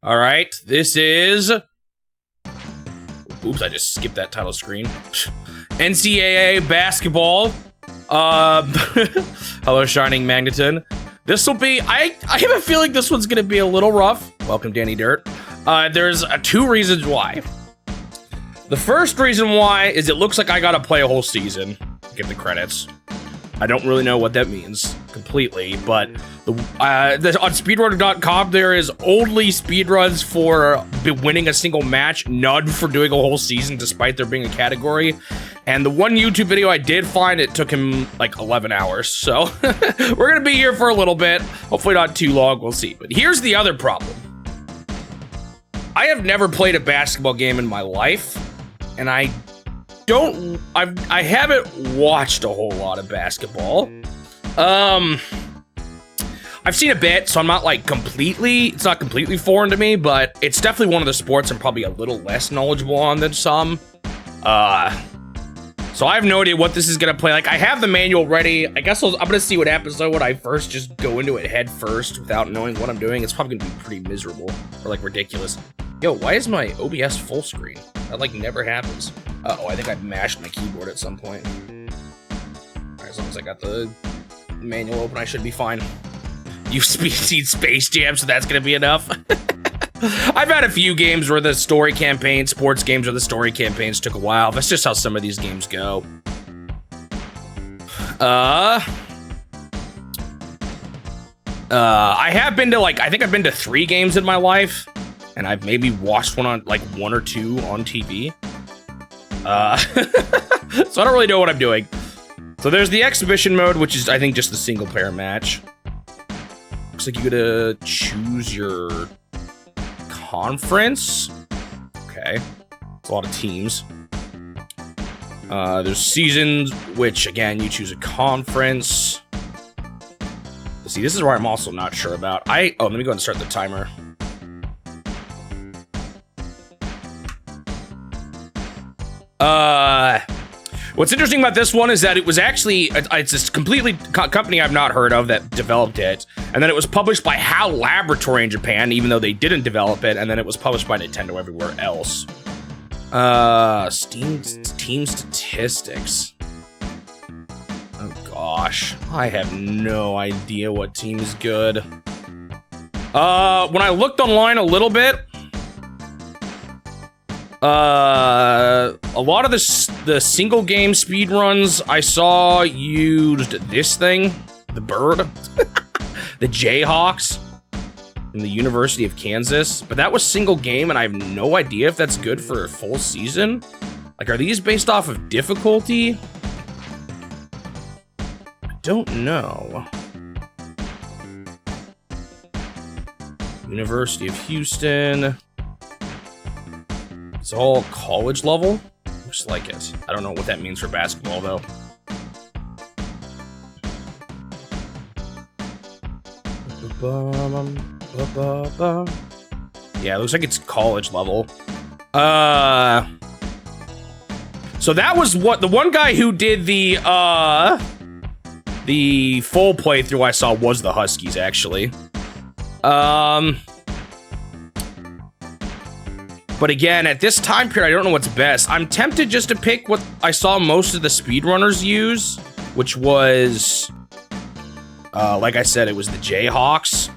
All right, this is... Oops, I just skipped that title screen. NCAA Basketball. Hello, Shining Magneton. This will be... I have a feeling this one's going to be a little rough. Welcome, Danny Dirt. There's two reasons why. The first reason why is it looks like I gotta play a whole season to get the credits. I don't really know what that means completely, but on speedrunner.com there is only speedruns for winning a single match, none for doing a whole season despite there being a category. And the one YouTube video I did find, it took him like 11 hours. So we're gonna be here for a little bit. Hopefully not too long, we'll see. But here's the other problem. I have never played a basketball game in my life, and I haven't watched a whole lot of basketball. I've seen a bit, so I'm not like it's not completely foreign to me, but it's definitely one of the sports I'm probably a little less knowledgeable on than some. So I have no idea what this is gonna play like. I have the manual ready. I guess I'm gonna see what happens though when I first just go into it head first without knowing what I'm doing. It's probably gonna be pretty miserable or like ridiculous. Yo, why is my OBS full screen? That like never happens. Uh-oh, I think I mashed my keyboard at some point. Alright, as long as I got the manual open, I should be fine. You've seen Space Jam, so that's gonna be enough. I've had a few games where the story campaign, sports games where the story campaigns took a while. That's just how some of these games go. I have been to I think I've been to 3 games in my life. And I've maybe watched one on, like, 1 or 2 on TV. So I don't really know what I'm doing. So there's the exhibition mode, which is, I think, just the single-player match. Looks like you gotta choose your conference. Okay. It's a lot of teams. There's seasons, which, again, you choose a conference. See, this is where I'm also not sure about. Oh, let me go ahead and start the timer. What's interesting about this one is that it was actually, it's this completely company I've not heard of that developed it, and then it was published by HAL Laboratory in Japan, even though they didn't develop it, and then it was published by Nintendo everywhere else. Team statistics. Oh gosh, I have no idea what team is good. When I looked online a little bit, a lot of the single game speedruns I saw used this thing, the bird, the Jayhawks from the University of Kansas, but that was single game and I have no idea if that's good for a full season. Like, are these based off of difficulty? I don't know. University of Houston. It's all college level. Looks like it. I don't know what that means for basketball, though. Yeah, it looks like it's college level. So that was what the one guy who did the full playthrough I saw was the Huskies, actually. But again, at this time period, I don't know what's best. I'm tempted just to pick what I saw most of the speedrunners use, which was, like I said, it was the Jayhawks.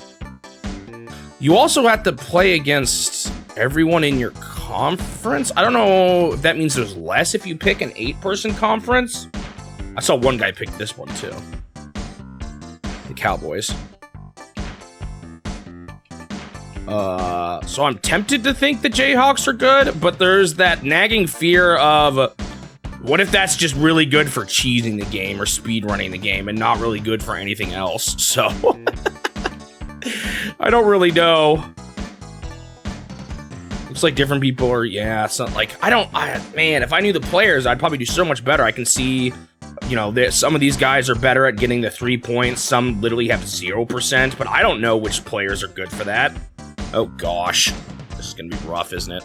You also have to play against everyone in your conference. I don't know if that means there's less if you pick an 8-person conference. I saw one guy pick this one, too. The Cowboys. So I'm tempted to think the Jayhawks are good, but there's that nagging fear of what if that's just really good for cheesing the game or speedrunning the game and not really good for anything else. So I don't really know. Looks like different people are, yeah, so like man, if I knew the players, I'd probably do so much better. I can see, you know, some of these guys are better at getting the 3 points. Some literally have 0%, but I don't know which players are good for that. Oh gosh, this is gonna be rough, isn't it?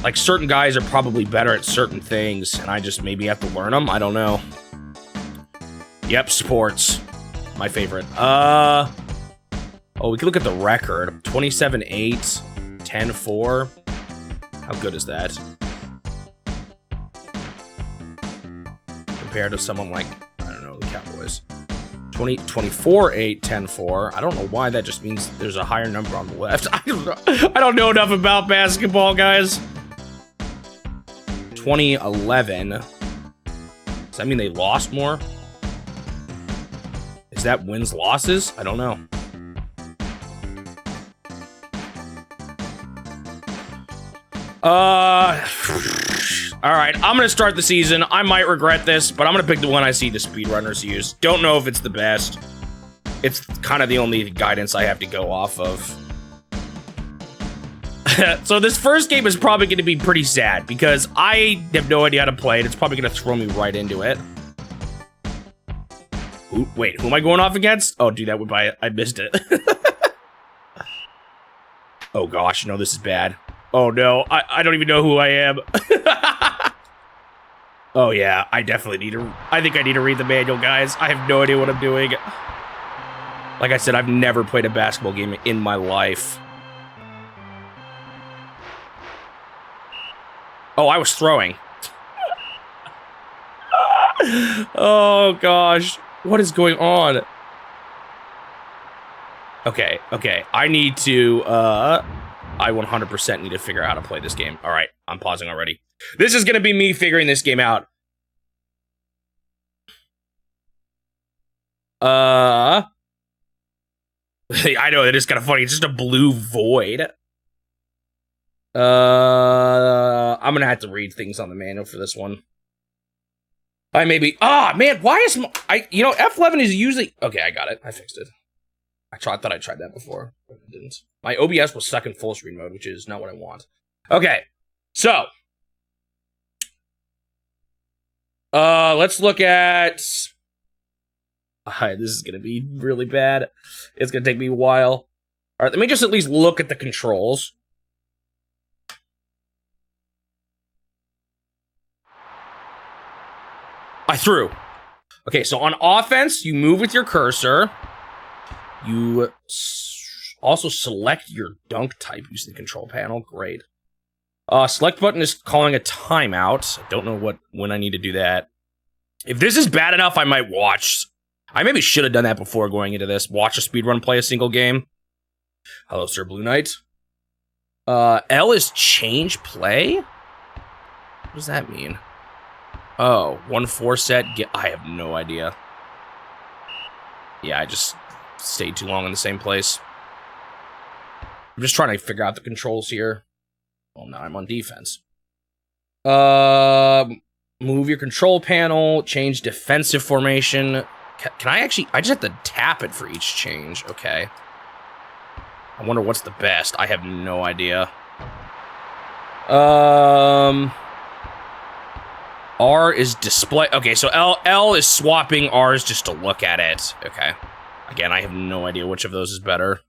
Like certain guys are probably better at certain things, and I just maybe have to learn them. I don't know. Yep, sports, my favorite. Oh, we can look at the record. 27-8, 10-4. How good is that? Compared to someone like, I don't know, the Cowboys. 24-8, 10-4. I don't know why that just means there's a higher number on the left. I don't know enough about basketball, guys. 2011. Does that mean they lost more? Is that wins, losses? I don't know. All right, I'm gonna start the season. I might regret this, but I'm gonna pick the one I see the speedrunners use. Don't know if it's the best. It's kind of the only guidance I have to go off of. So this first game is probably gonna be pretty sad because I have no idea how to play it. It's probably gonna throw me right into it. Ooh, wait, who am I going off against? Oh, dude, that would buy it. I missed it. Oh gosh, no, this is bad. Oh no, I don't even know who I am. Oh yeah, I definitely need to, I think I need to read the manual, guys. I have no idea what I'm doing. Like I said, I've never played a basketball game in my life. Oh, I was throwing. Oh gosh, what is going on? Okay, I need to, I 100% need to figure out how to play this game. All right, I'm pausing already. This is gonna be me figuring this game out. I know, that is kind of funny. It's just a blue void. I'm gonna have to read things on the manual for this one. I maybe, man, why is you know, F11 is usually, okay, I got it. I fixed it. I thought I tried that before, but I didn't. My OBS was stuck in full screen mode, which is not what I want. Okay, so. Let's look at... Alright, this is gonna be really bad. It's gonna take me a while. Alright, let me just at least look at the controls. I threw. Okay, so on offense, you move with your cursor. You also select your dunk type using the control panel. Great. Select button is calling a timeout. I don't know when I need to do that. If this is bad enough, I might watch. I maybe should have done that before going into this. Watch a speedrun play a single game. Hello, Sir Blue Knight. L is change play? What does that mean? Oh, 1-4 set. I have no idea. Yeah, I just stayed too long in the same place. I'm just trying to figure out the controls here. Well, now I'm on defense. Move your control panel, change defensive formation. Can I actually, I just have to tap it for each change. Okay. I wonder what's the best. I have no idea. R is display. Okay, so L is swapping, R is just to look at it. Okay. Again, I have no idea which of those is better.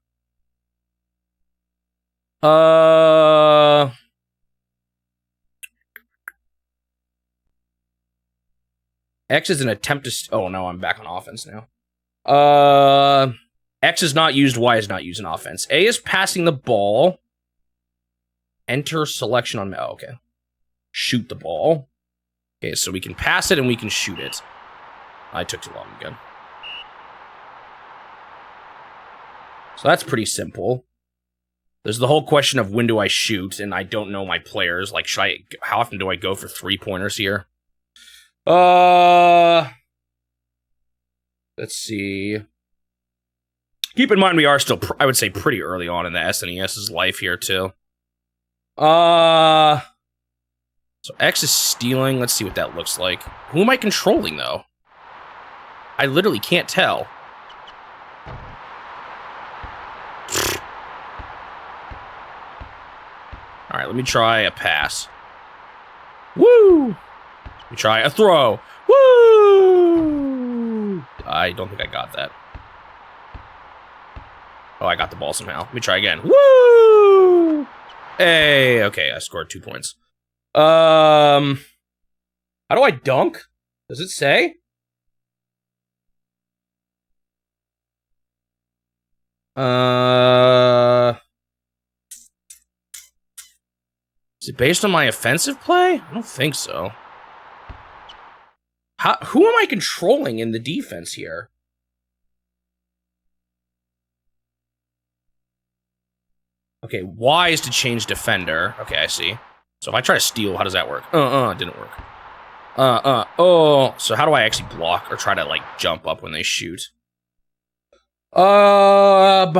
X is an attempt to... Oh, no, I'm back on offense now. X is not used, Y is not used in offense. A is passing the ball. Enter selection on... Oh, okay. Shoot the ball. Okay, so we can pass it and we can shoot it. I took too long again. So that's pretty simple. There's the whole question of when do I shoot, and I don't know my players. Like, how often do I go for three-pointers here? Let's see. Keep in mind we are still, I would say, pretty early on in the SNES's life here, too. So X is stealing. Let's see what that looks like. Who am I controlling, though? I literally can't tell. All right, let me try a pass. Woo! Let me try a throw. Woo! I don't think I got that. Oh, I got the ball somehow. Let me try again. Woo! Hey, okay, I scored 2 points. How do I dunk? Does it say? Is it based on my offensive play? I don't think so. Who am I controlling in the defense here? Okay, Y is to change defender. Okay, I see. So if I try to steal, how does that work? It didn't work. Oh. So how do I actually block or try to, like, jump up when they shoot? A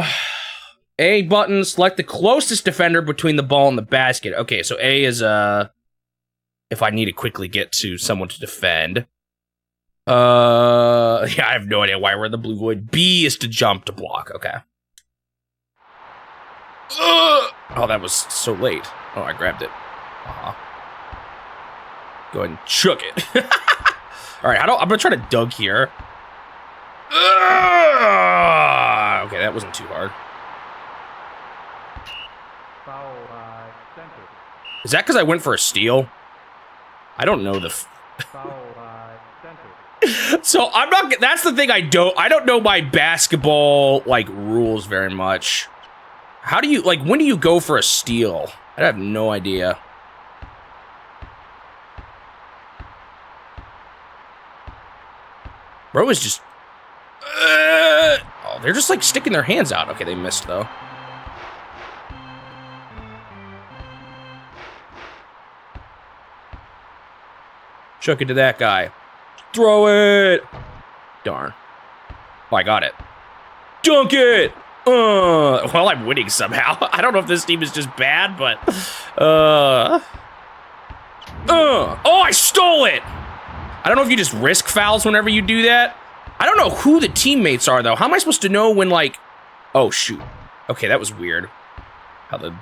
button, select the closest defender between the ball and the basket. Okay, so A is, if I need to quickly get to someone to defend. Yeah, I have no idea why we're in the blue void. B is to jump to block. Okay. Oh, that was so late. Oh, I grabbed it. Go ahead and chuck it. All right, I'm gonna try to dunk here. Okay, that wasn't too hard. Is that because I went for a steal? I don't know the. So I'm not. That's the thing. I don't know my basketball like rules very much. How do you like? When do you go for a steal? I have no idea. Bro is just. Oh, they're just like sticking their hands out. Okay, they missed though. Chuck it to that guy. Throw it. Darn. Oh, I got it. Dunk it. Well, I'm winning somehow. I don't know if this team is just bad, but oh, I stole it. I don't know if you just risk fouls whenever you do that. I don't know who the teammates are though. How am I supposed to know when like? Oh shoot. Okay, that was weird. How the?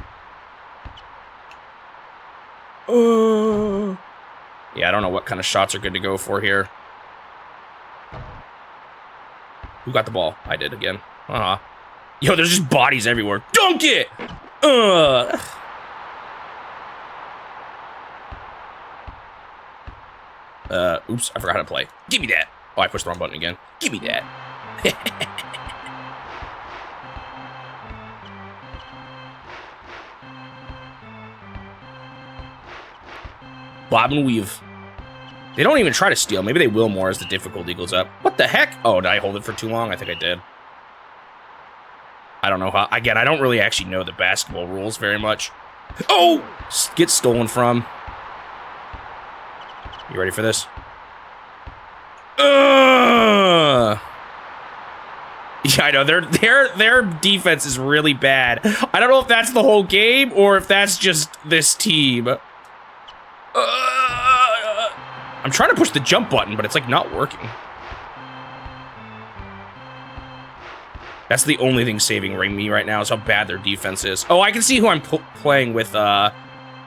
Yeah, I don't know what kind of shots are good to go for here. Who got the ball? I did again. Yo, there's just bodies everywhere. Dunk it! Oops, I forgot how to play. Give me that. Oh, I pushed the wrong button again. Give me that. Bob and weave. They don't even try to steal. Maybe they will more as the difficulty goes up. What the heck? Oh, did I hold it for too long? I think I did. I don't know how. Again, I don't really actually know the basketball rules very much. Oh! Get stolen from. You ready for this? Yeah, I know. Their defense is really bad. I don't know if that's the whole game or if that's just this team. I'm trying to push the jump button, but it's like not working. That's the only thing saving me right now is how bad their defense is. Oh, I can see who I'm playing with. No,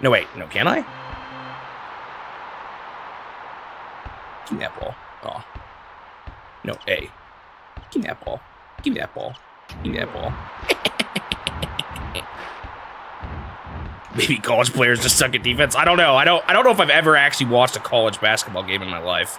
wait. No, can I? Give me that ball. Oh. No, A. Give me that ball. Give me that ball. Give me that ball. Maybe college players just suck at defense. I don't know. I don't know if I've ever actually watched a college basketball game in my life.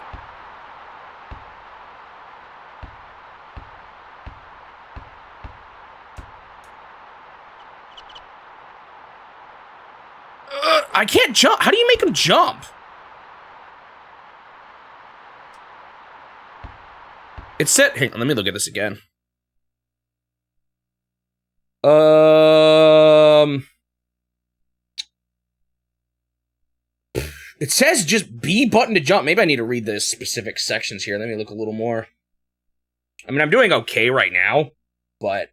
I can't jump. How do you make him jump? It said, hang on, let me look at this again. It says just B button to jump. Maybe I need to read the specific sections here. Let me look a little more. I mean, I'm doing okay right now, but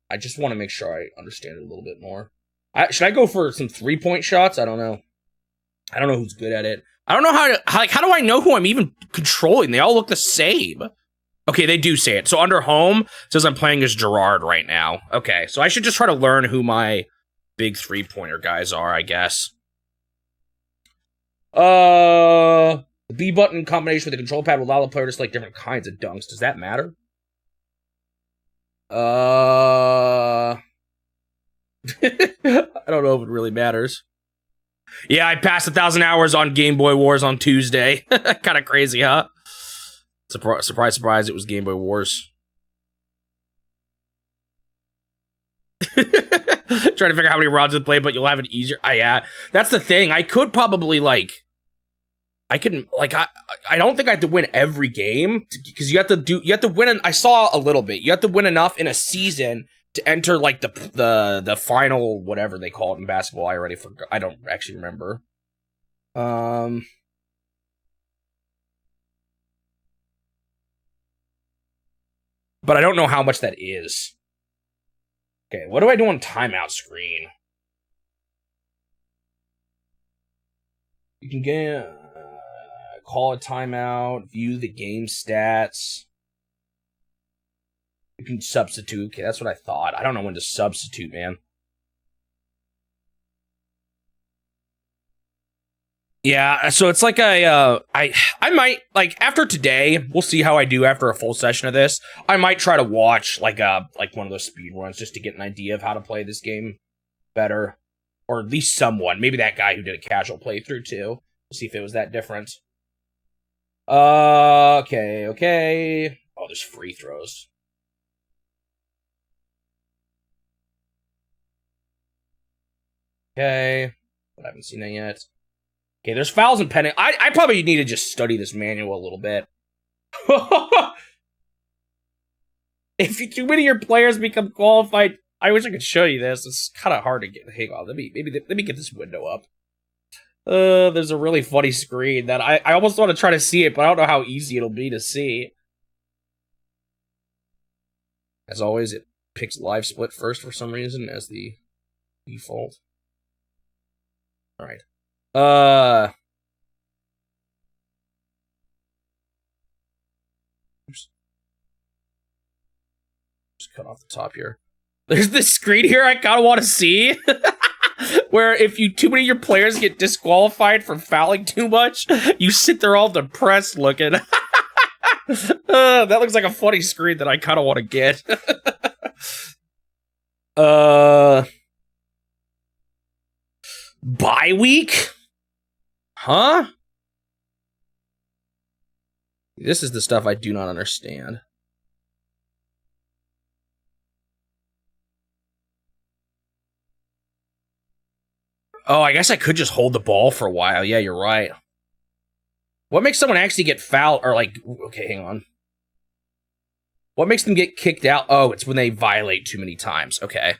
I just want to make sure I understand it a little bit more. Should I go for some 3-point shots? I don't know. I don't know who's good at it. I don't know how do I know who I'm even controlling? They all look the same. Okay, they do say it. So under home, it says I'm playing as Gerard right now. Okay, so I should just try to learn who my big 3-pointer guys are, I guess. The B button combination with the control pad will allow the player to select different kinds of dunks. Does that matter? I don't know if it really matters. Yeah, I passed 1,000 hours on Game Boy Wars on Tuesday. Kind of crazy, huh? Surprise, surprise, it was Game Boy Wars. Trying to figure out how many rounds to play, but you'll have it easier. Yeah, that's the thing. I could probably I don't think I have to win every game because you have to win. I saw a little bit. You have to win enough in a season to enter like the final, whatever they call it in basketball. I already forgot. I don't actually remember. But I don't know how much that is. Okay, what do I do on timeout screen? You can get call a timeout, view the game stats. You can substitute. Okay, that's what I thought. I don't know when to substitute, man. Yeah, so it's like I might, like, after today, we'll see how I do after a full session of this. I might try to watch like one of those speed runs just to get an idea of how to play this game better, or at least someone. Maybe that guy who did a casual playthrough too. We'll see if it was that different. Okay. Oh, there's free throws. Okay, but I haven't seen that yet. Okay, there's fouls and penalties. I probably need to just study this manual a little bit. If too many of your players become qualified, I wish I could show you this. It's kind of hard to get. Hang on, let me get this window up. There's a really funny screen that I almost want to try to see it, but I don't know how easy it'll be to see. As always, it picks live split first for some reason as the default. All right. Oops. Just cut off the top here. There's this screen here I kind of want to see. Where if too many of your players get disqualified for fouling too much, you sit there all depressed looking. That looks like a funny screen that I kind of want to get. Bye week? Huh? This is the stuff I do not understand. Oh, I guess I could just hold the ball for a while. Yeah, you're right. What makes someone actually get fouled? Or like, okay, hang on. What makes them get kicked out? Oh, it's when they violate too many times. Okay.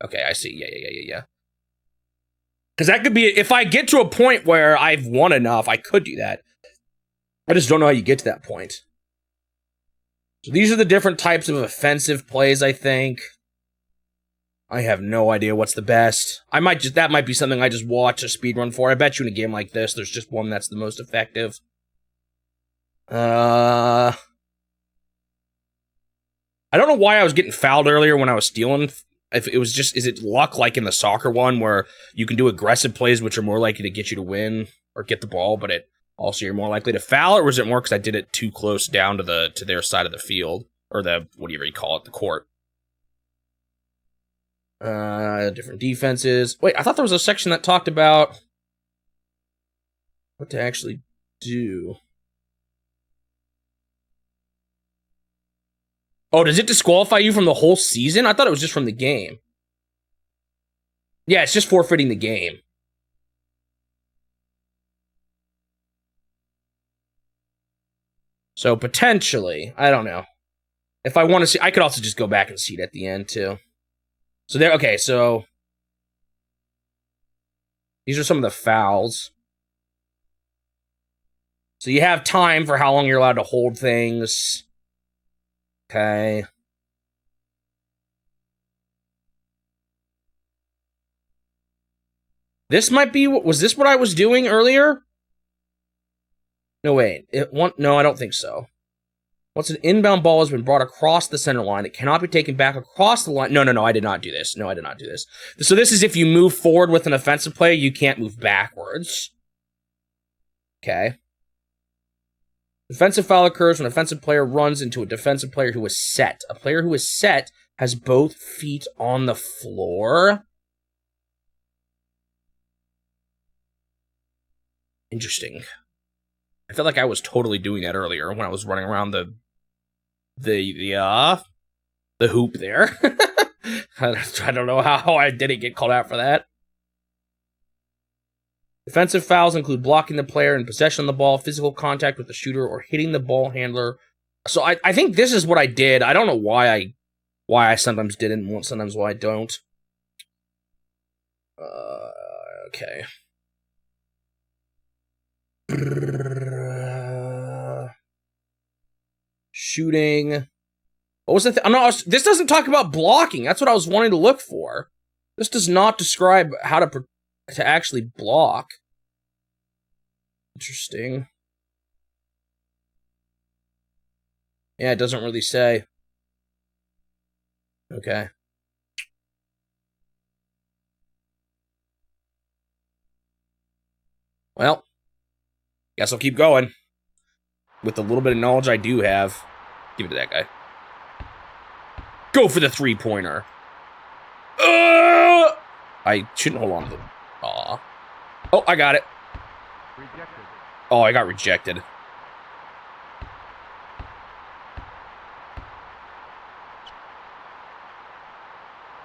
Okay, I see. Yeah. Because that could be, if I get to a point where I've won enough, I could do that. I just don't know how you get to that point. So these are the different types of offensive plays, I think. I have no idea what's the best. That might be something I just watch a speedrun for. I bet you in a game like this, there's just one that's the most effective. I don't know why I was getting fouled earlier when I was stealing. If it was just, is it luck like in the soccer one where you can do aggressive plays which are more likely to get you to win or get the ball, but it also you're more likely to foul, or was it more because I did it too close down to their side of the field, or the, whatever you call it, the court? Different defenses. Wait, I thought there was a section that talked about what to actually do. Oh, does it disqualify you from the whole season? I thought it was just from the game. Yeah, it's just forfeiting the game. So potentially, I don't know. If I want to see, I could also just go back and see it at the end too. So there, okay, so these are some of the fouls. So you have time for how long you're allowed to hold things. Okay. This might be, was this what I was doing earlier? No, wait. No, I don't think so. Once an inbound ball has been brought across the center line, it cannot be taken back across the line. No, I did not do this. No, I did not do this. So this is if you move forward with an offensive play, you can't move backwards. Okay. Defensive foul occurs when an offensive player runs into a defensive player who is set. A player who is set has both feet on the floor. Interesting. I felt like I was totally doing that earlier when I was running around the hoop there. I don't know how I didn't get called out for that. Defensive fouls include blocking the player in possession of the ball, physical contact with the shooter, or hitting the ball handler. So I think this is what I did. I don't know why I sometimes didn't, and sometimes why I don't. Okay. Shooting. What was the thing? No, this doesn't talk about blocking. That's what I was wanting to look for. This does not describe how to actually block. Interesting. Yeah, it doesn't really say. Okay. Well, guess I'll keep going. With the little bit of knowledge I do have. Give it to that guy. Go for the three-pointer. I shouldn't hold on to them. Aw. Oh, I got it. Rejected. Oh, I got rejected.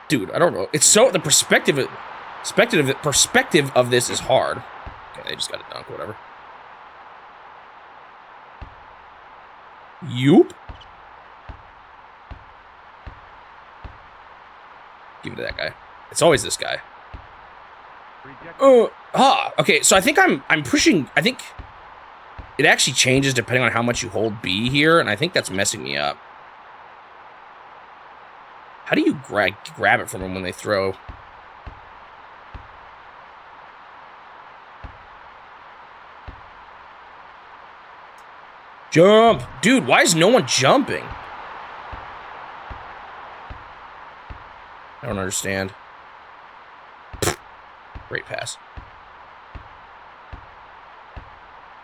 Dude, I don't know. It's so the perspective of this is hard. Okay, they just got to dunk, whatever. Yoop. Give it to that guy. It's always this guy. Okay, so I think I'm pushing. I think it actually changes depending on how much you hold B here, and I think that's messing me up. How do you grab it from them when they throw? Jump! Dude, why is no one jumping? I don't understand. Great pass.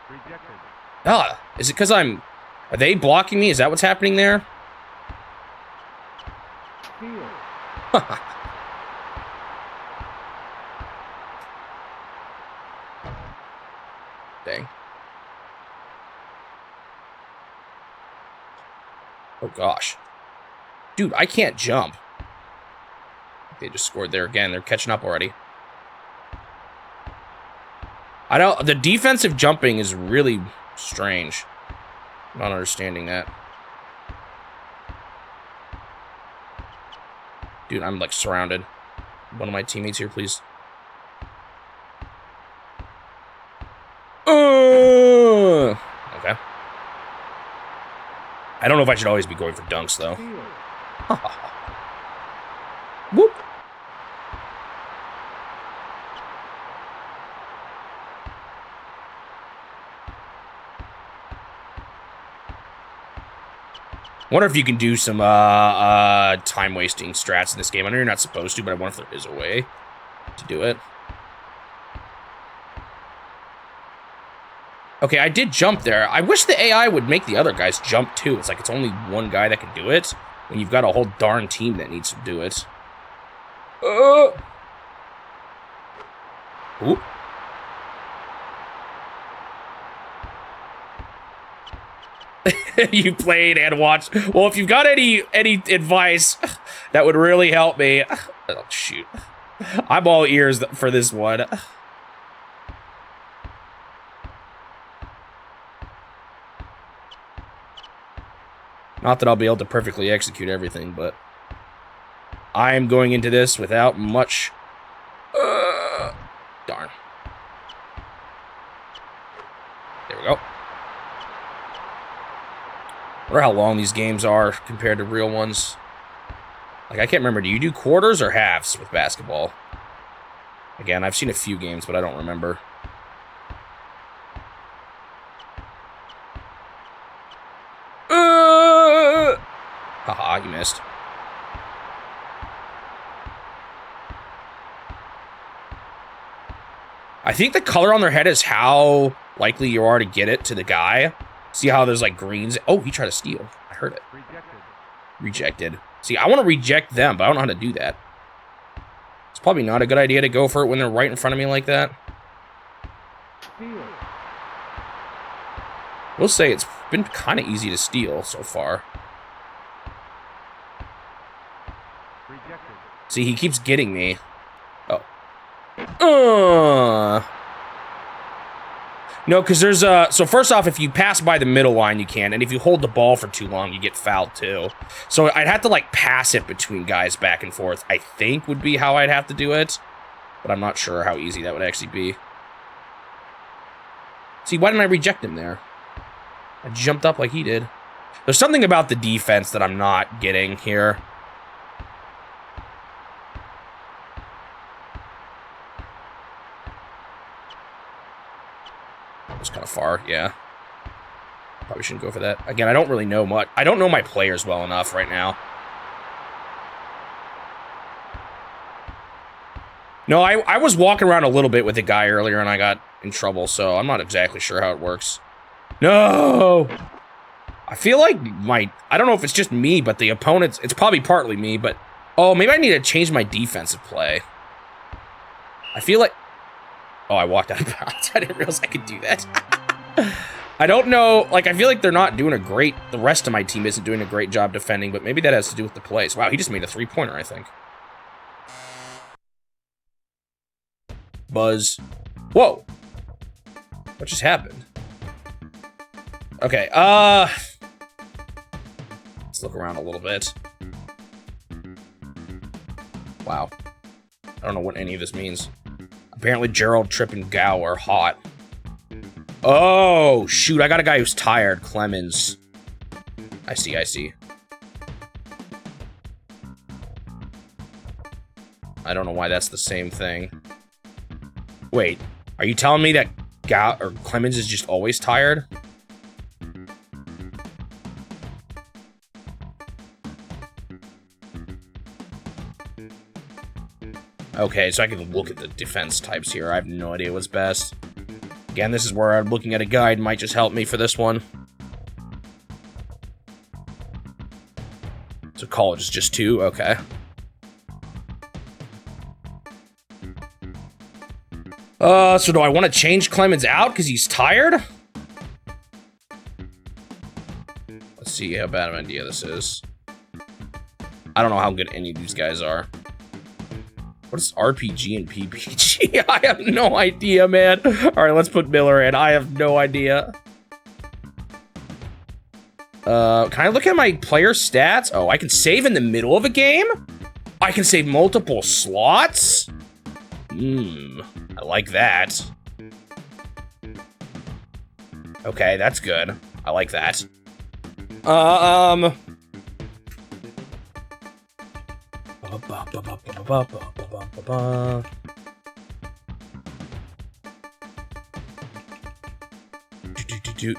Rejected. Ah, is it because are they blocking me? Is that what's happening there? Dang. Oh gosh. Dude, I can't jump. They just scored there again. They're catching up already. The defensive jumping is really strange. I'm not understanding that. Dude, I'm like surrounded. One of my teammates here, please. Okay. I don't know if I should always be going for dunks, though. Whoop. I wonder if you can do some time-wasting strats in this game. I know you're not supposed to, but I wonder if there is a way to do it. Okay, I did jump there. I wish the AI would make the other guys jump, too. It's like it's only one guy that can do it, when you've got a whole darn team that needs to do it. Ooh. You played and watched. Well, if you've got any advice, that would really help me. Oh, shoot. I'm all ears for this one. Not that I'll be able to perfectly execute everything, but I am going into this without much... darn. There we go. I wonder how long these games are compared to real ones. Like, I can't remember. Do you do quarters or halves with basketball? Again, I've seen a few games, but I don't remember. Haha, you missed. I think the color on their head is how likely you are to get it to the guy. See how there's like greens? Oh, he tried to steal. I heard it. Rejected. See, I want to reject them, but I don't know how to do that. It's probably not a good idea to go for it when they're right in front of me like that. We'll say it's been kind of easy to steal so far. Rejected. See, he keeps getting me. Oh. No, because there's so first off, if you pass by the middle line, you can, and if you hold the ball for too long, you get fouled too. So I'd have to like pass it between guys back and forth, I think would be how I'd have to do it, but I'm not sure how easy that would actually be. See, why didn't I reject him there? I jumped up like he did. There's something about the defense that I'm not getting here. It's kind of far, yeah. Probably shouldn't go for that. Again, I don't really know much. I don't know my players well enough right now. No, I was walking around a little bit with a guy earlier and I got in trouble, so I'm not exactly sure how it works. No! I feel like I don't know if it's just me, but the opponents, it's probably partly me, but, oh, maybe I need to change my defensive play. I feel like, oh, I walked out of bounds. I didn't realize I could do that. I don't know, like, I feel like they're not doing the rest of my team isn't doing a great job defending, but maybe that has to do with the plays. Wow, he just made a three-pointer, I think. Buzz. Whoa. What just happened? Okay, let's look around a little bit. Wow. I don't know what any of this means. Apparently Gerald, Tripp, and Gao are hot. Oh, shoot, I got a guy who's tired, Clemens. I see. I don't know why that's the same thing. Wait, are you telling me that Gao or Clemens is just always tired? Okay, so I can look at the defense types here. I have no idea what's best. Again, this is where I'm looking at a guide might just help me for this one. So college is just 2, okay. So do I want to change Clemens out because he's tired? Let's see how bad of an idea this is. I don't know how good any of these guys are. What is RPG and PPG? I have no idea, man. All right, let's put Miller in. I have no idea. Can I look at my player stats? Oh, I can save in the middle of a game? I can save multiple slots? I like that. Okay, that's good. I like that.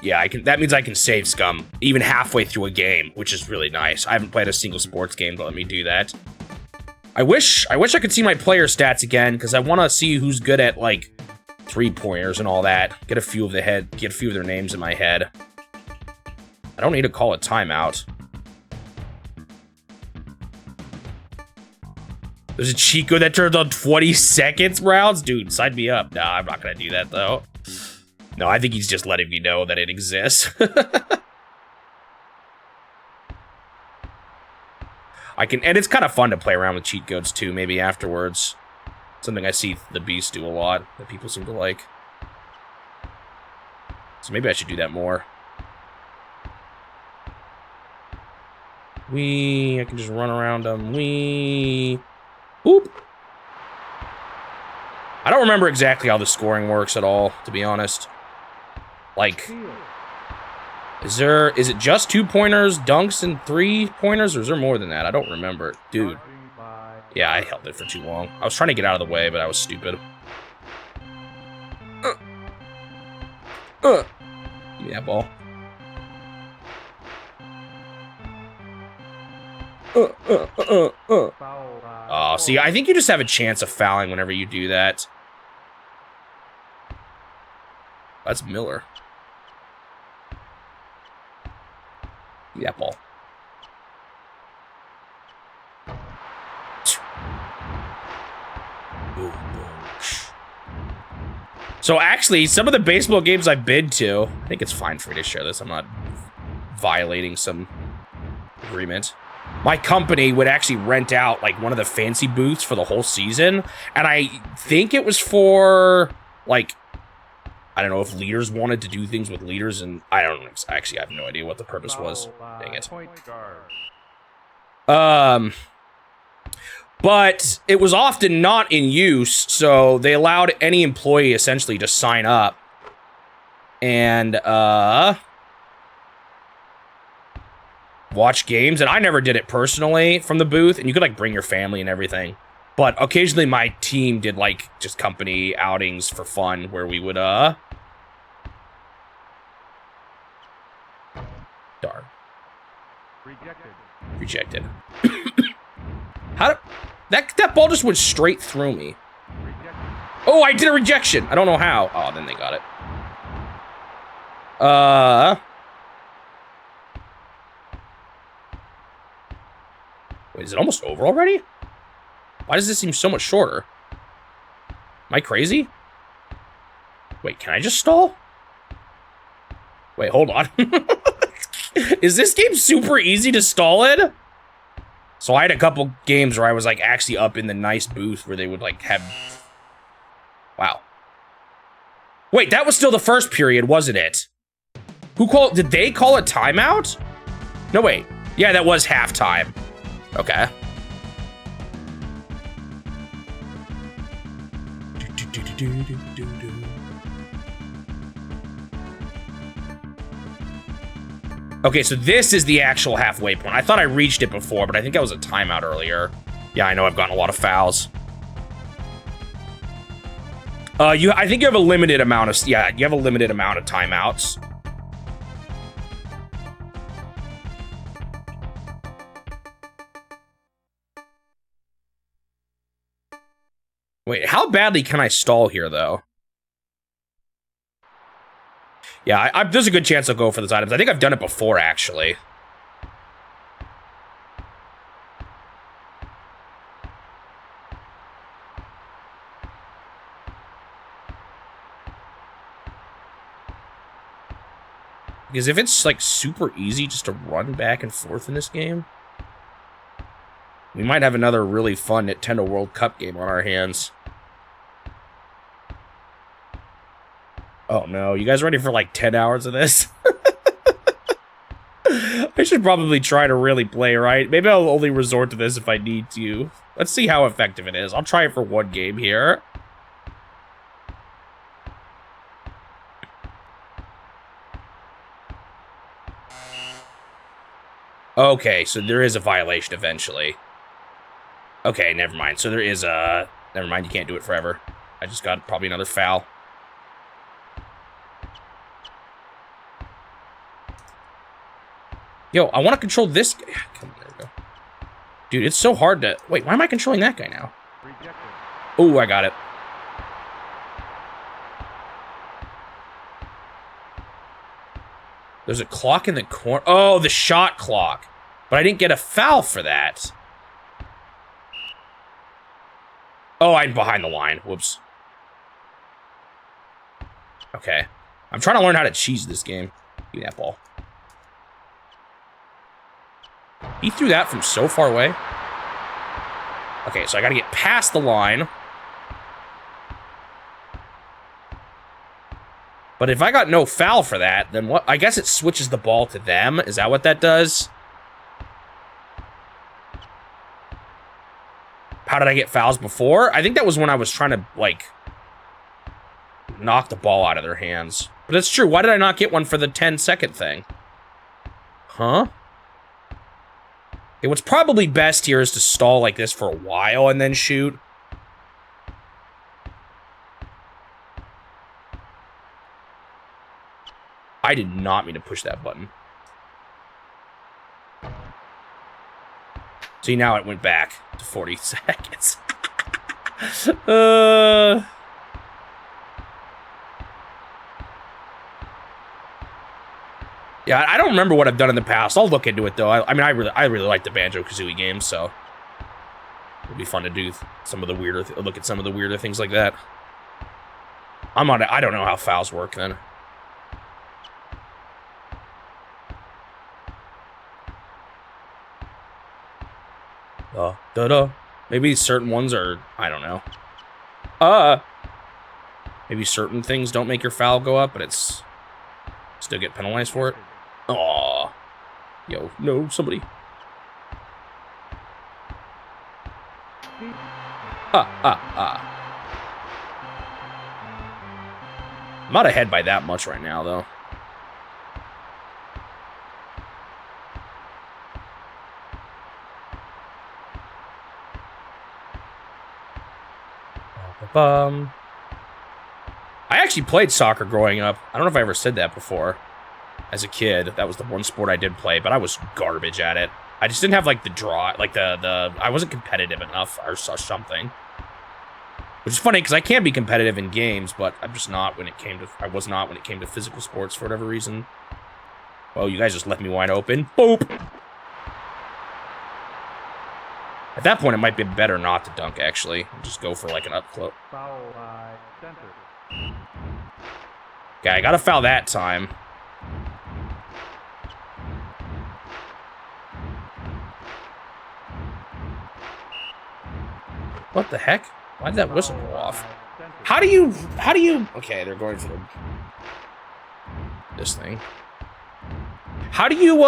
Yeah, I can. That means I can save scum even halfway through a game, which is really nice. I haven't played a single sports game to let me do that. I wish I could see my player stats again because I want to see who's good at like 3-pointers and all that. Get a few of their names in my head. I don't need to call a timeout. There's a cheat code that turns on 20 seconds rounds? Dude, sign me up. Nah, I'm not gonna do that though. No, I think he's just letting me know that it exists. And it's kind of fun to play around with cheat codes too, maybe afterwards. Something I see the Beast do a lot, that people seem to like. So maybe I should do that more. I can just run around them. Oop. I don't remember exactly how the scoring works at all, to be honest. Like, is it just 2-pointers, dunks, and 3-pointers, or is there more than that? I don't remember. Dude. Yeah, I held it for too long. I was trying to get out of the way, but I was stupid. Give me that ball. Oh, see, I think you just have a chance of fouling whenever you do that. That's Miller. Give me that ball. So actually, some of the baseball games I've been to, I think it's fine for me to share this. I'm not violating some agreement. my company would actually rent out like one of the fancy booths for the whole season. And I think it was for like, I don't know if leaders wanted to do things with leaders, and I don't know. Actually, I have no idea what the purpose was. Dang it. But it was often not in use, so they allowed any employee essentially to sign up and watch games. And I never did it personally from the booth, and you could like bring your family and everything. But occasionally my team did like just company outings for fun where we would darn. Rejected. How did that ball just went straight through me? Oh, I did a rejection. I don't know how. Oh, then they got it. Wait, is it almost over already? Why does this seem so much shorter? Am I crazy? Wait, can I just stall? Wait, hold on. Is this game super easy to stall in? So I had a couple games where I was like actually up in the nice booth where they would like have... Wow. Wait, that was still the first period, wasn't it? Did they call a timeout? No, wait. Yeah, that was halftime. Okay. Okay, so this is the actual halfway point. I thought I reached it before, but I think that was a timeout earlier. Yeah, I know I've gotten a lot of fouls. I think you have a limited amount of, you have a limited amount of timeouts. Wait, how badly can I stall here, though? Yeah, there's a good chance I'll go for those items. I think I've done it before, actually. Because if it's, like, super easy just to run back and forth in this game, we might have another really fun Nintendo World Cup game on our hands. Oh no, you guys ready for like 10 hours of this? I should probably try to really play, right? Maybe I'll only resort to this if I need to. Let's see how effective it is. I'll try it for one game here. Okay, so there is a violation eventually. Okay, never mind. So there is a... Never mind, you can't do it forever. I just got probably another foul. Yo, I want to control this guy. Come on, there we go. Dude, it's so hard to... Wait, why am I controlling that guy now? Oh, I got it. There's a clock in the corner. Oh, the shot clock. But I didn't get a foul for that. Oh, I'm behind the line. Whoops. Okay. I'm trying to learn how to cheese this game. Give me that ball. He threw that from so far away. Okay, so I gotta get past the line. But if I got no foul for that, then what? I guess it switches the ball to them. Is that what that does? How did I get fouls before? I think that was when I was trying to, like, knock the ball out of their hands. But it's true. Why did I not get one for the 10-second thing? Huh? Okay, what's probably best here is to stall like this for a while and then shoot. I did not mean to push that button. See, now it went back to 40 seconds. Yeah, I don't remember what I've done in the past. I'll look into it though. I mean, I really like the Banjo-Kazooie games, so it'll be fun to do some of the weirder, look at some of the weirder things like that. I don't know how fouls work then. Da-da. Maybe certain ones are, I don't know. Maybe certain things don't make your foul go up, but it's still get penalized for it. Aw. Yo, no, somebody. I'm not ahead by that much right now, though. I actually played soccer growing up. I don't know if I ever said that before. As a kid, that was the one sport I did play, but I was garbage at it. I just didn't have like the draw, like I wasn't competitive enough or something. Which is funny because I can be competitive in games, but I'm just not when it came to, I was not when it came to physical sports for whatever reason. Well, you guys just left me wide open. Boop! At that point, it might be better not to dunk, actually. Just go for like an up close. Okay, I gotta foul that time. What the heck? Why did that whistle go off? How do you, okay, they're going for this thing. How do you,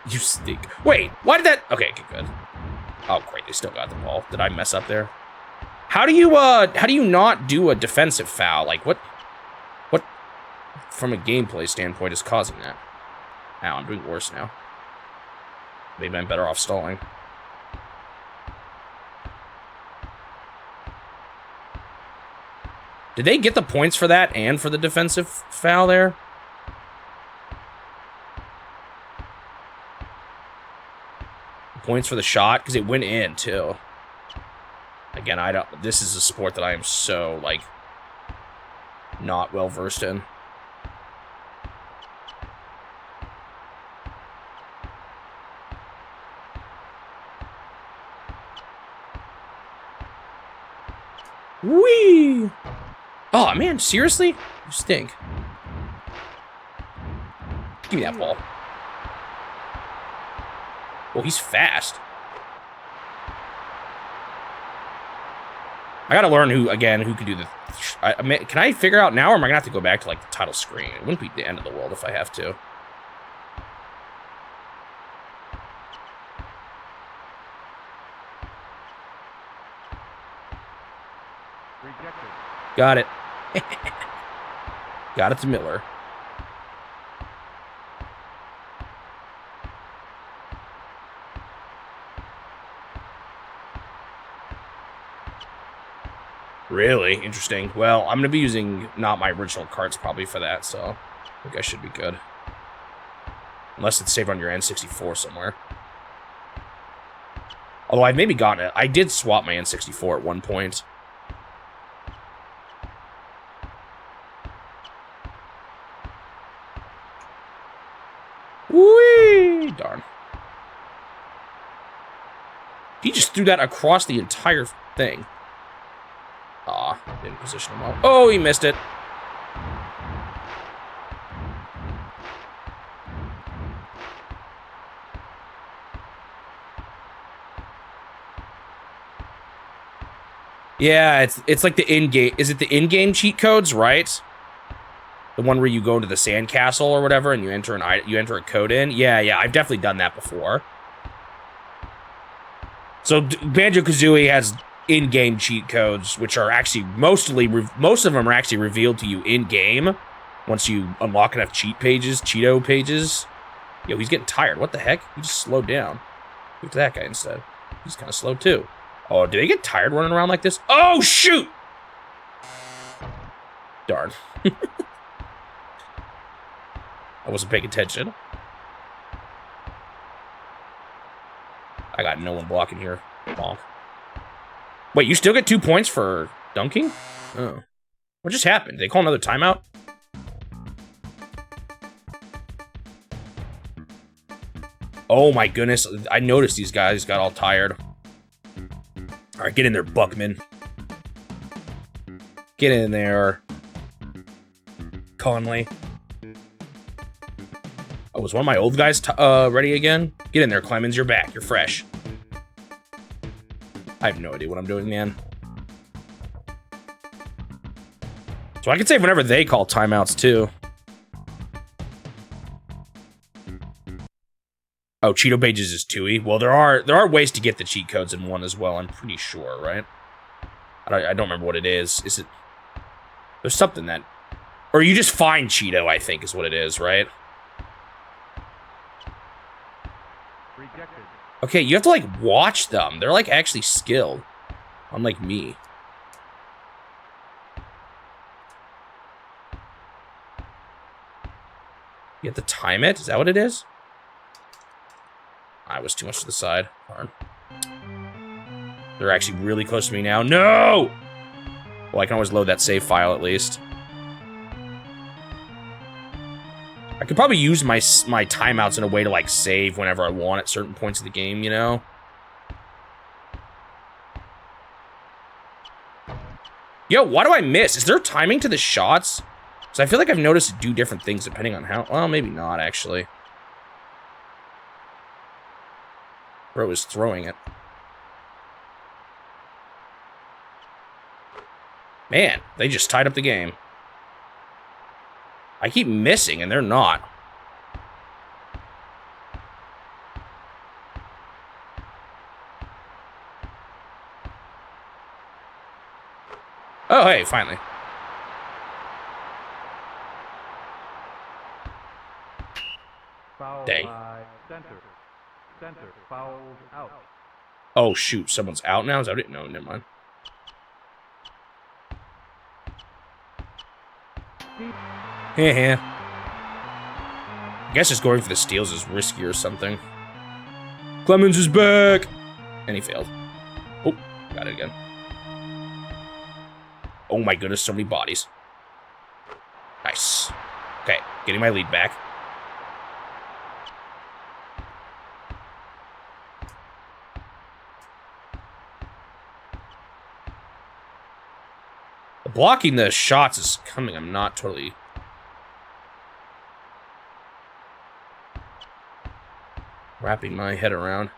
you stink. Wait, why did that, okay, good. Oh, great, they still got the ball. Did I mess up there? How do you not do a defensive foul? Like, what, from a gameplay standpoint, is causing that? Ow, I'm doing worse now. Maybe I'm better off stalling. Did they get the points for that and for the defensive foul there? Points for the shot? Because it went in, too. Again, I don't... This is a sport that I am so, like, not well-versed in. Whee! Oh, man, seriously? You stink. Give me that ball. Oh, he's fast. I gotta learn who can do the... can I figure out now, or am I gonna have to go back to, like, the title screen? It wouldn't be the end of the world if I have to. Rejected. Got it. Got it to Miller. Really? Interesting. Well, I'm going to be using not my original cards probably for that, so I think I should be good. Unless it's saved on your N64 somewhere. Although I've maybe gotten it. I did swap my N64 at one point. Whee! Darn. He just threw that across the entire thing. Aw, didn't position him well. Oh, he missed it. Yeah, it's like the in-game. Is it the in-game cheat codes, right? The one where you go to the sandcastle or whatever, and you enter a code in. Yeah, I've definitely done that before. So Banjo-Kazooie has in-game cheat codes, which are actually most of them are actually revealed to you in-game once you unlock enough Cheeto pages. Yo, he's getting tired. What the heck? He just slowed down. Go to that guy instead. He's kind of slow too. Oh, do they get tired running around like this? Oh, shoot! Darn. I wasn't paying attention. I got no one blocking here. Bonk. Wait, you still get 2 points for dunking? Oh. What just happened? Did they call another timeout? Oh my goodness. I noticed these guys got all tired. Alright, get in there, Buckman. Get in there. Conley. Oh, was one of my old guys ready again? Get in there, Clemens. You're back. You're fresh. I have no idea what I'm doing, man. So I can save whenever they call timeouts, too. Oh, Cheeto Pages is 2E. Well, there are ways to get the cheat codes in 1 as well, I'm pretty sure, right? I don't remember what it is. Is it... There's something that... Or you just find Cheeto, I think, is what it is, right? Rejected. Okay, you have to, like, watch them. They're, like, actually skilled. Unlike me. You have to time it? Is that what it is? I was too much to the side. Darn. They're actually really close to me now. No! Well, I can always load that save file at least. I could probably use my timeouts in a way to, like, save whenever I want at certain points of the game, you know? Yo, why do I miss? Is there timing to the shots? Because I feel like I've noticed it do different things depending on how... Well, maybe not, actually. Bro is throwing it. Man, they just tied up the game. I keep missing, and they're not. Oh, hey, finally. Foul Dang. by center. Center fouls out. Oh, shoot. Someone's out now? Is that it? No, never mind. Yeah. I guess just going for the steals is risky or something. Clemens is back! And he failed. Oh, got it again. Oh my goodness, so many bodies. Nice. Okay, getting my lead back. Blocking the shots is coming. I'm not totally... wrapping my head around.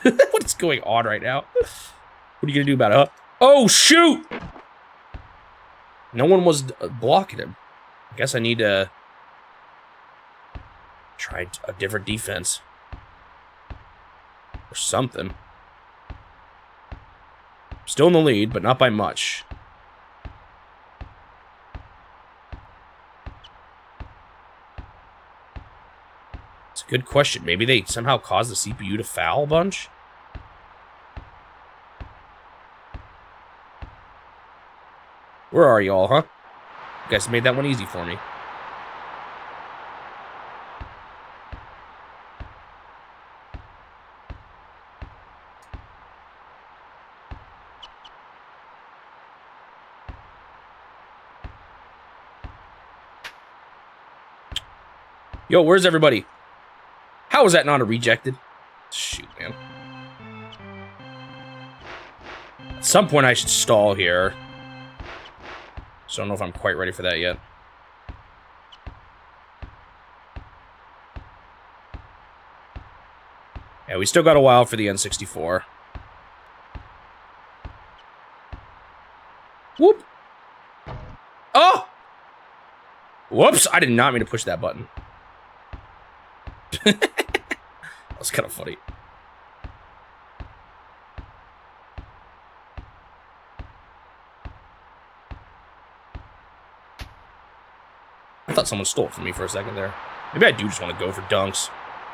What is going on right now? What are you going to do about it? Oh, shoot! No one was blocking him. I guess I need to try a different defense. Or something. Still in the lead, but not by much. It's a good question. Maybe they somehow caused the CPU to foul a bunch? Where are y'all, huh? You guys made that one easy for me. Yo, where's everybody? How was that not a rejected? Shoot, man. At some point I should stall here. So I don't know if I'm quite ready for that yet. Yeah, we still got a while for the N64. Whoop! Oh! Whoops! I did not mean to push that button. That was kind of funny. I thought someone stole it from me for a second there. Maybe I do just want to go for dunks.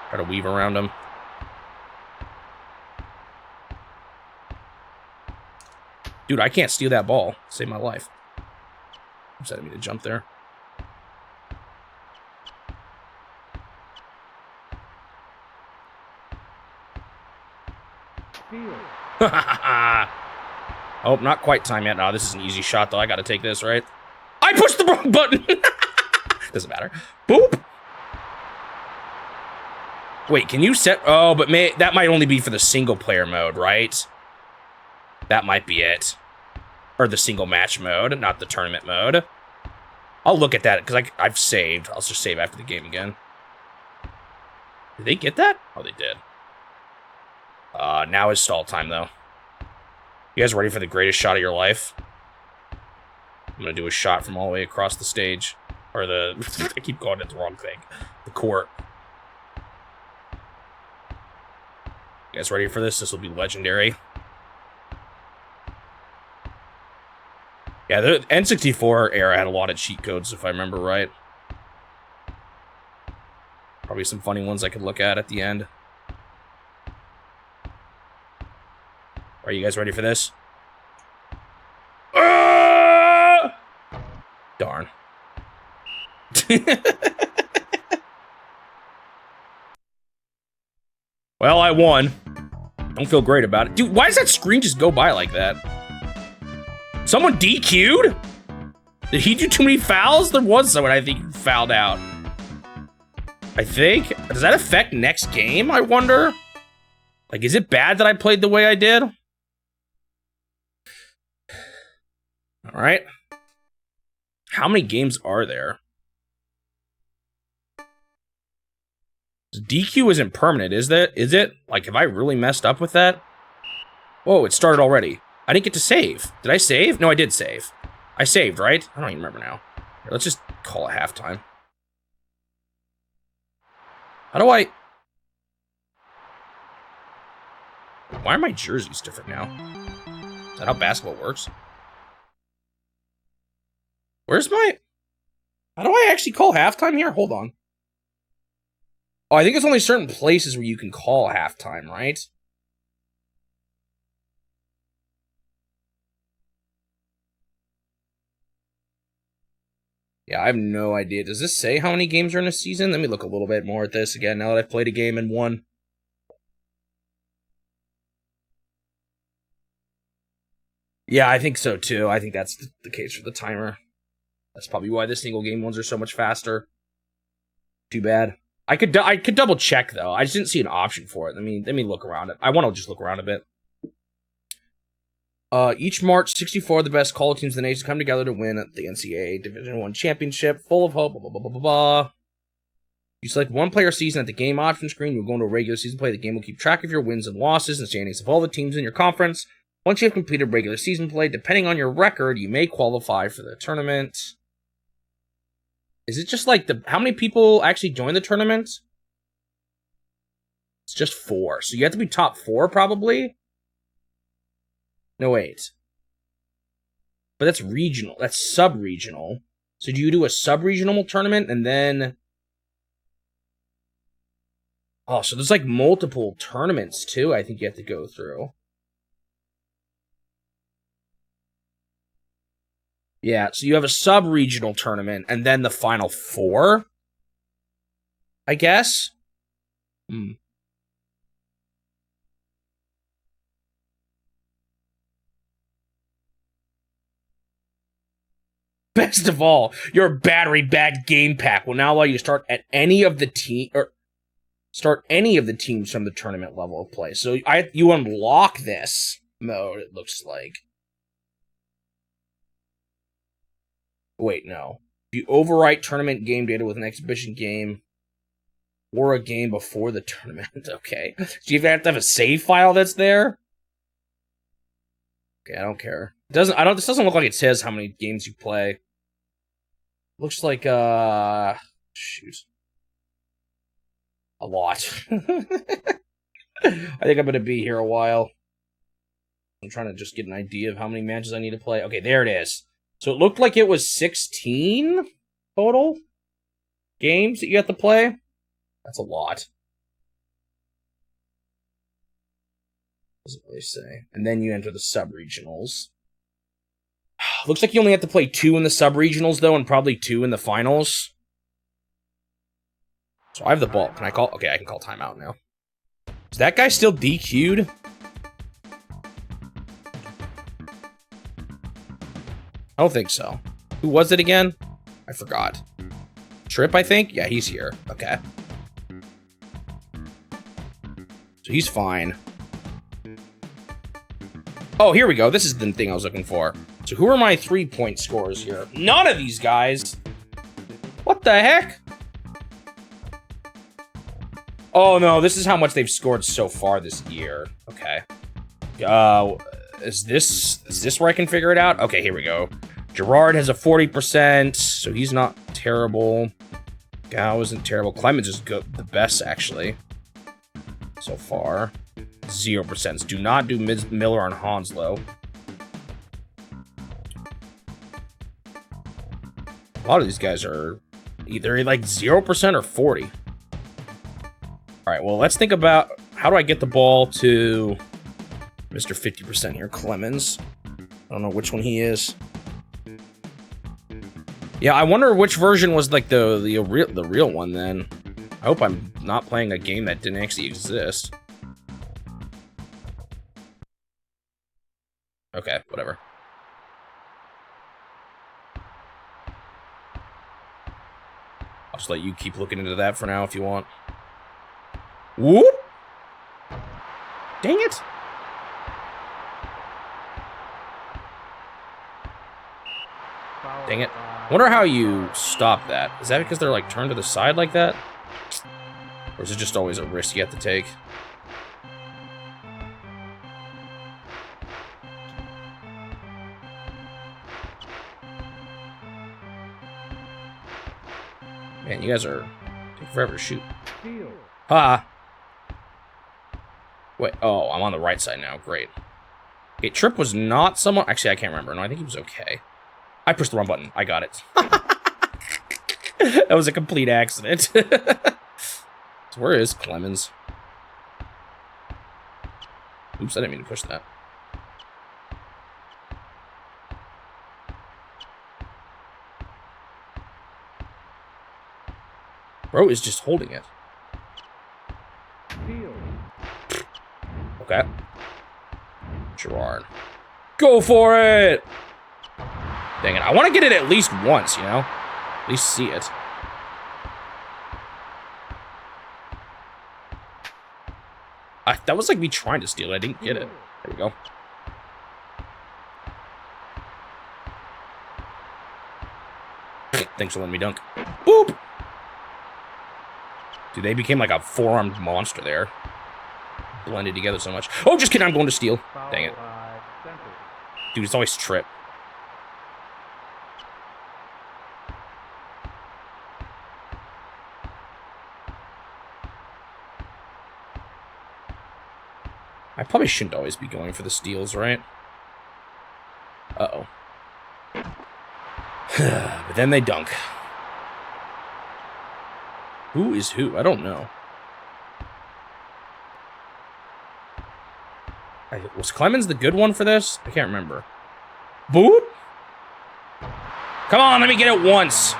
Try to weave around them. Dude, I can't steal that ball. Save my life. Oops, I didn't mean to jump there. Oh, not quite time yet. No, this is an easy shot, though. I gotta take this, right? I pushed the wrong button! Doesn't matter. Boop! Wait, can you set... Oh, but that might only be for the single-player mode, right? That might be it. Or the single-match mode, not the tournament mode. I'll look at that, because I've saved. I'll just save after the game again. Did they get that? Oh, they did. Now is stall time, though. You guys ready for the greatest shot of your life? I'm gonna do a shot from all the way across the stage. Or the... I keep calling it the wrong thing. The court. You guys ready for this? This will be legendary. Yeah, the N64 era had a lot of cheat codes, if I remember right. Probably some funny ones I could look at the end. Are you guys ready for this? Darn. Well, I won. Don't feel great about it. Dude, why does that screen just go by like that? Someone DQ'd? Did he do too many fouls? There was someone I think fouled out. I think. Does that affect next game, I wonder? Like, is it bad that I played the way I did? Alright. How many games are there? DQ isn't permanent, is that? Is it? Like, have I really messed up with that? Whoa, it started already. I didn't get to save. Did I save? No, I did save. I saved, right? I don't even remember now. Here, let's just call it halftime. How do I... Why are my jerseys different now? Is that how basketball works? Where's my... How do I actually call halftime here? Hold on. Oh, I think it's only certain places where you can call halftime, right? Yeah, I have no idea. Does this say how many games are in a season? Let me look a little bit more at this again now that I've played a game and won. Yeah, I think so too. I think that's the case for the timer. That's probably why the single game ones are so much faster. Too bad. I could double check though. I just didn't see an option for it. Let me look around it. I want to just look around a bit. Each March, 64 of the best college teams in the nation come together to win the NCAA Division I championship. Full of hope. Blah blah blah blah blah blah. You select one player season at the game option screen. You'll go into a regular season play. The game will keep track of your wins and losses and standings of all the teams in your conference. Once you have completed regular season play, depending on your record, you may qualify for the tournament. Is it just like how many people actually join the tournament? It's just 4. So you have to be top 4 probably? No, wait. But that's regional. That's sub-regional. So do you do a sub-regional tournament and then... Oh, so there's like multiple tournaments too I think you have to go through. Yeah, so you have a sub-regional tournament, and then the final 4? I guess? Best of all, your battery bag game pack will now allow you to start at any of the teams from the tournament level of play. So you unlock this mode, it looks like. Wait, no. You overwrite tournament game data with an exhibition game or a game before the tournament. Okay. So you have to have a save file that's there? Okay, I don't care. This doesn't look like it says how many games you play. Looks like, shoot. A lot. I think I'm going to be here a while. I'm trying to just get an idea of how many matches I need to play. Okay, there it is. So it looked like it was 16 total games that you have to play. That's a lot. Doesn't really say. And then you enter the sub-regionals. Looks like you only have to play 2 in the sub-regionals, though, and probably 2 in the finals. So I have the ball. Can I call? Okay, I can call timeout now. Is that guy still DQ'd? I don't think so. Who was it again? I forgot. Trip, I think? Yeah, he's here. Okay. So he's fine. Oh, here we go. This is the thing I was looking for. So who are my 3-point scorers here? None of these guys. What the heck? Oh, no, this is how much they've scored so far this year. Okay. Is this where I can figure it out? Okay, here we go. Gerard has a 40%, so he's not terrible. Gao isn't terrible. Clemens is good, the best, actually. So far. 0%. Do not do Miller on Hounslow. A lot of these guys are either like 0% or 40. All right, well, let's think about how do I get the ball to Mr. 50% here, Clemens. I don't know which one he is. Yeah, I wonder which version was like the real one then. I hope I'm not playing a game that didn't actually exist. Okay, whatever. I'll just let you keep looking into that for now if you want. Whoop! Dang it! Dang it. I wonder how you stop that. Is that because they're like turned to the side like that? Or is it just always a risk you have to take? Man, you guys are taking forever to shoot. Ha! Wait, oh, I'm on the right side now. Great. Okay, Tripp was not someone... Actually, I can't remember. No, I think he was okay. I pushed the wrong button. I got it. That was a complete accident. So where is Clemens? Oops, I didn't mean to push that. Bro is just holding it. Okay. Gerard. Go for it! Dang it. I want to get it at least once, you know? At least see it. That was like me trying to steal it. I didn't get it. There we go. Thanks for letting me dunk. Boop! Dude, they became like a four-armed monster there. Blended together so much. Oh, just kidding. I'm going to steal. Dang it. Dude, it's always Tripp. I probably shouldn't always be going for the steals, right? Uh-oh. But then they dunk. Who is who? I don't know. Was Clemens the good one for this? I can't remember. Boop! Come on, let me get it once.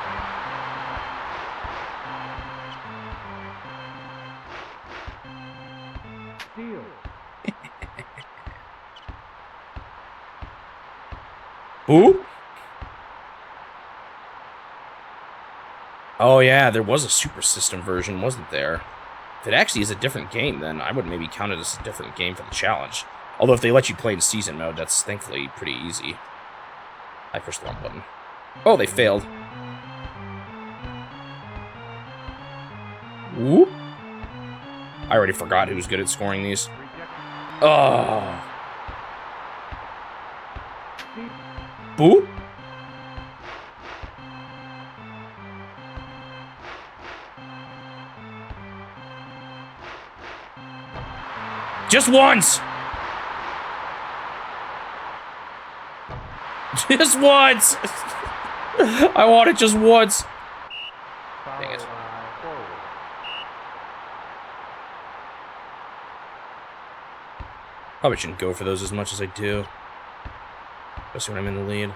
Boop! Oh yeah, there was a Super System version, wasn't there? If it actually is a different game, then I would maybe count it as a different game for the challenge. Although if they let you play in season mode, that's thankfully pretty easy. I pushed the wrong button. Oh, they failed. Whoop. I already forgot who was good at scoring these. Oh. Boop. Just once! Just once! I want it just once. Dang it. Probably shouldn't go for those as much as I do. Especially when I'm in the lead.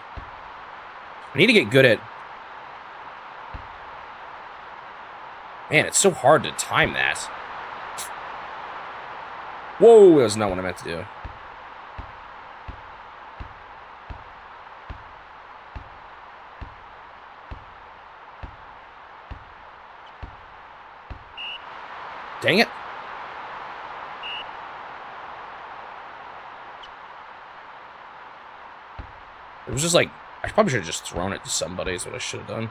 I need to get good at... Man, it's so hard to time that. Whoa, that's not what I meant to do. Dang it. It was just like, I probably should have just thrown it to somebody is what I should have done.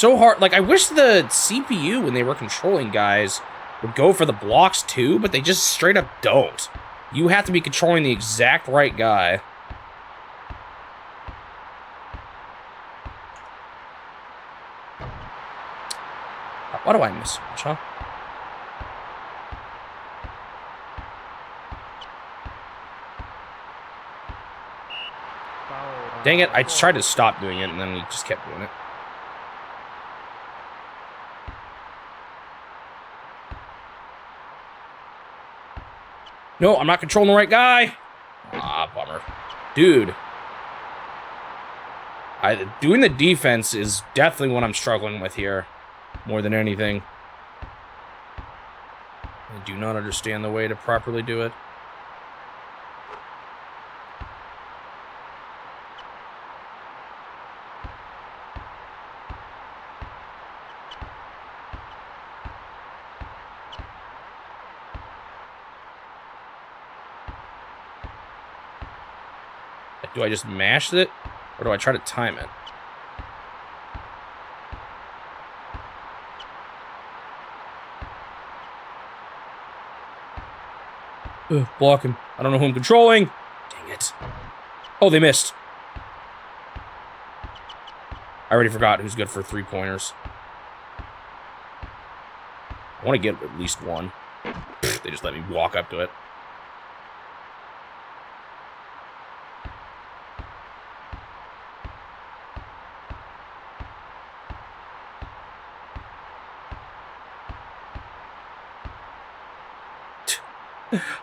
so hard. Like, I wish the CPU, when they were controlling guys, would go for the blocks too, but they just straight up don't. You have to be controlling the exact right guy. Why do I miss so much, huh? Dang it, I tried to stop doing it, and then he just kept doing it. No, I'm not controlling the right guy. Ah, bummer. Dude. Doing the defense is definitely what I'm struggling with here. More than anything. I do not understand the way to properly do it. Do I just mash it, or do I try to time it? Ugh, block him. I don't know who I'm controlling. Dang it. Oh, they missed. I already forgot who's good for three-pointers. I want to get at least one. They just let me walk up to it.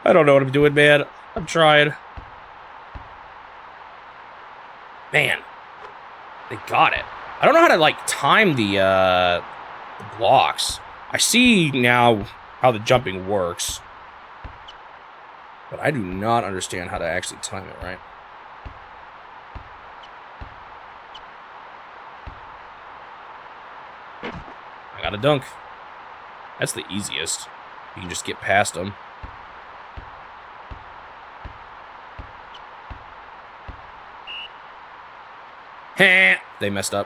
I don't know what I'm doing, man. I'm trying. Man. They got it. I don't know how to, like, time the blocks. I see now how the jumping works. But I do not understand how to actually time it, right? I got a dunk. That's the easiest. You can just get past them. They messed up.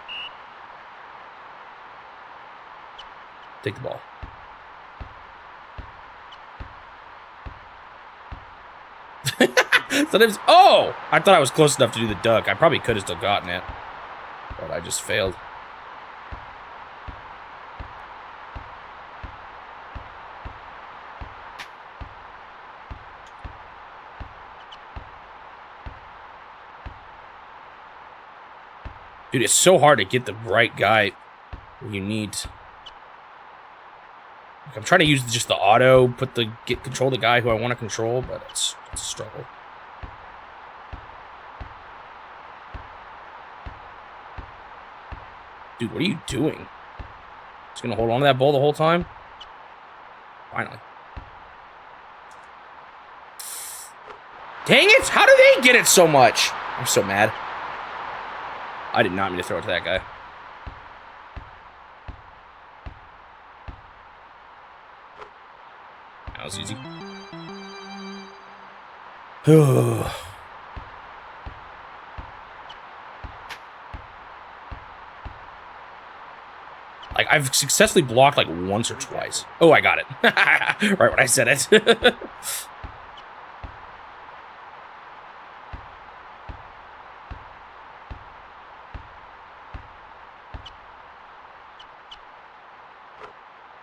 Take the ball. Sometimes, oh! I thought I was close enough to do the dunk. I probably could have still gotten it. But I just failed. Dude, it's so hard to get the right guy when you need. Like, I'm trying to use just the auto, control the guy who I want to control, but it's a struggle. Dude, what are you doing? Just gonna hold on to that ball the whole time? Finally. Dang it! How do they get it so much? I'm so mad. I did not mean to throw it to that guy. That was easy. Like, I've successfully blocked like once or twice. Oh, I got it. Right when I said it.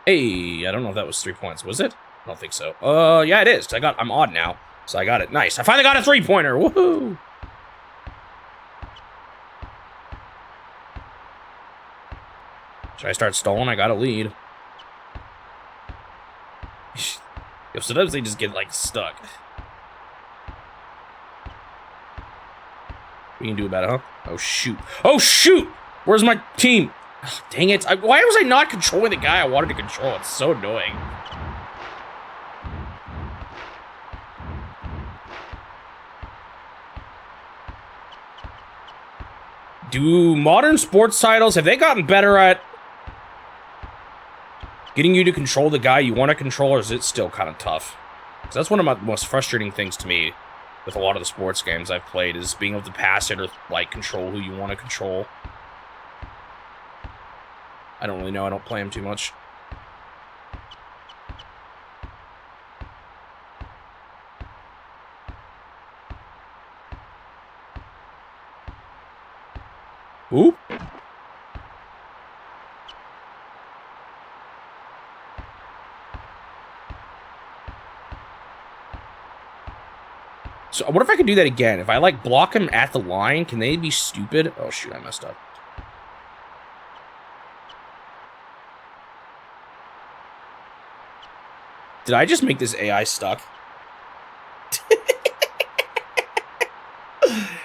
Hey, I don't know if that was 3 points. Was it? I don't think so. Yeah, it is. I'm odd now. So I got it. Nice. I finally got a three-pointer. Woohoo! Should I start stalling? I got a lead. Yo, sometimes they just get, like, stuck. We can do about it, huh? Oh, shoot. Oh, shoot! Where's my team? Oh, dang it. Why was I not controlling the guy I wanted to control? It's so annoying. Do modern sports titles, have they gotten better at getting you to control the guy you want to control, or is it still kind of tough? Because that's one of my most frustrating things to me with a lot of the sports games I've played, is being able to pass it or, like, control who you want to control. I don't really know. I don't play him too much. Ooh. So what if I could do that again? If I, like, block him at the line, can they be stupid? Oh, shoot, I messed up. Did I just make this AI stuck?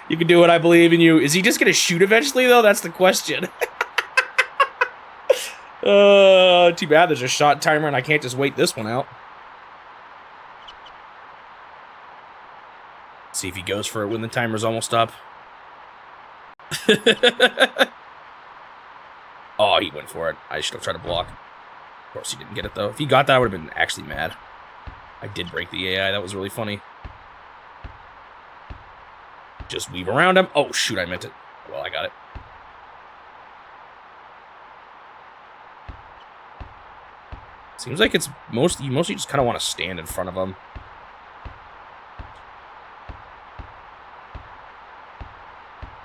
You can do it, I believe in you. Is he just gonna shoot eventually, though? That's the question. Too bad there's a shot timer and I can't just wait this one out. See if he goes for it when the timer's almost up. Oh, he went for it. I should have tried to block. Of course he didn't get it, though. If he got that, I would have been actually mad. I did break the AI. That was really funny. Just weave around him. Oh, shoot, I meant it. Well, I got it. Seems like it's you mostly just kind of want to stand in front of him.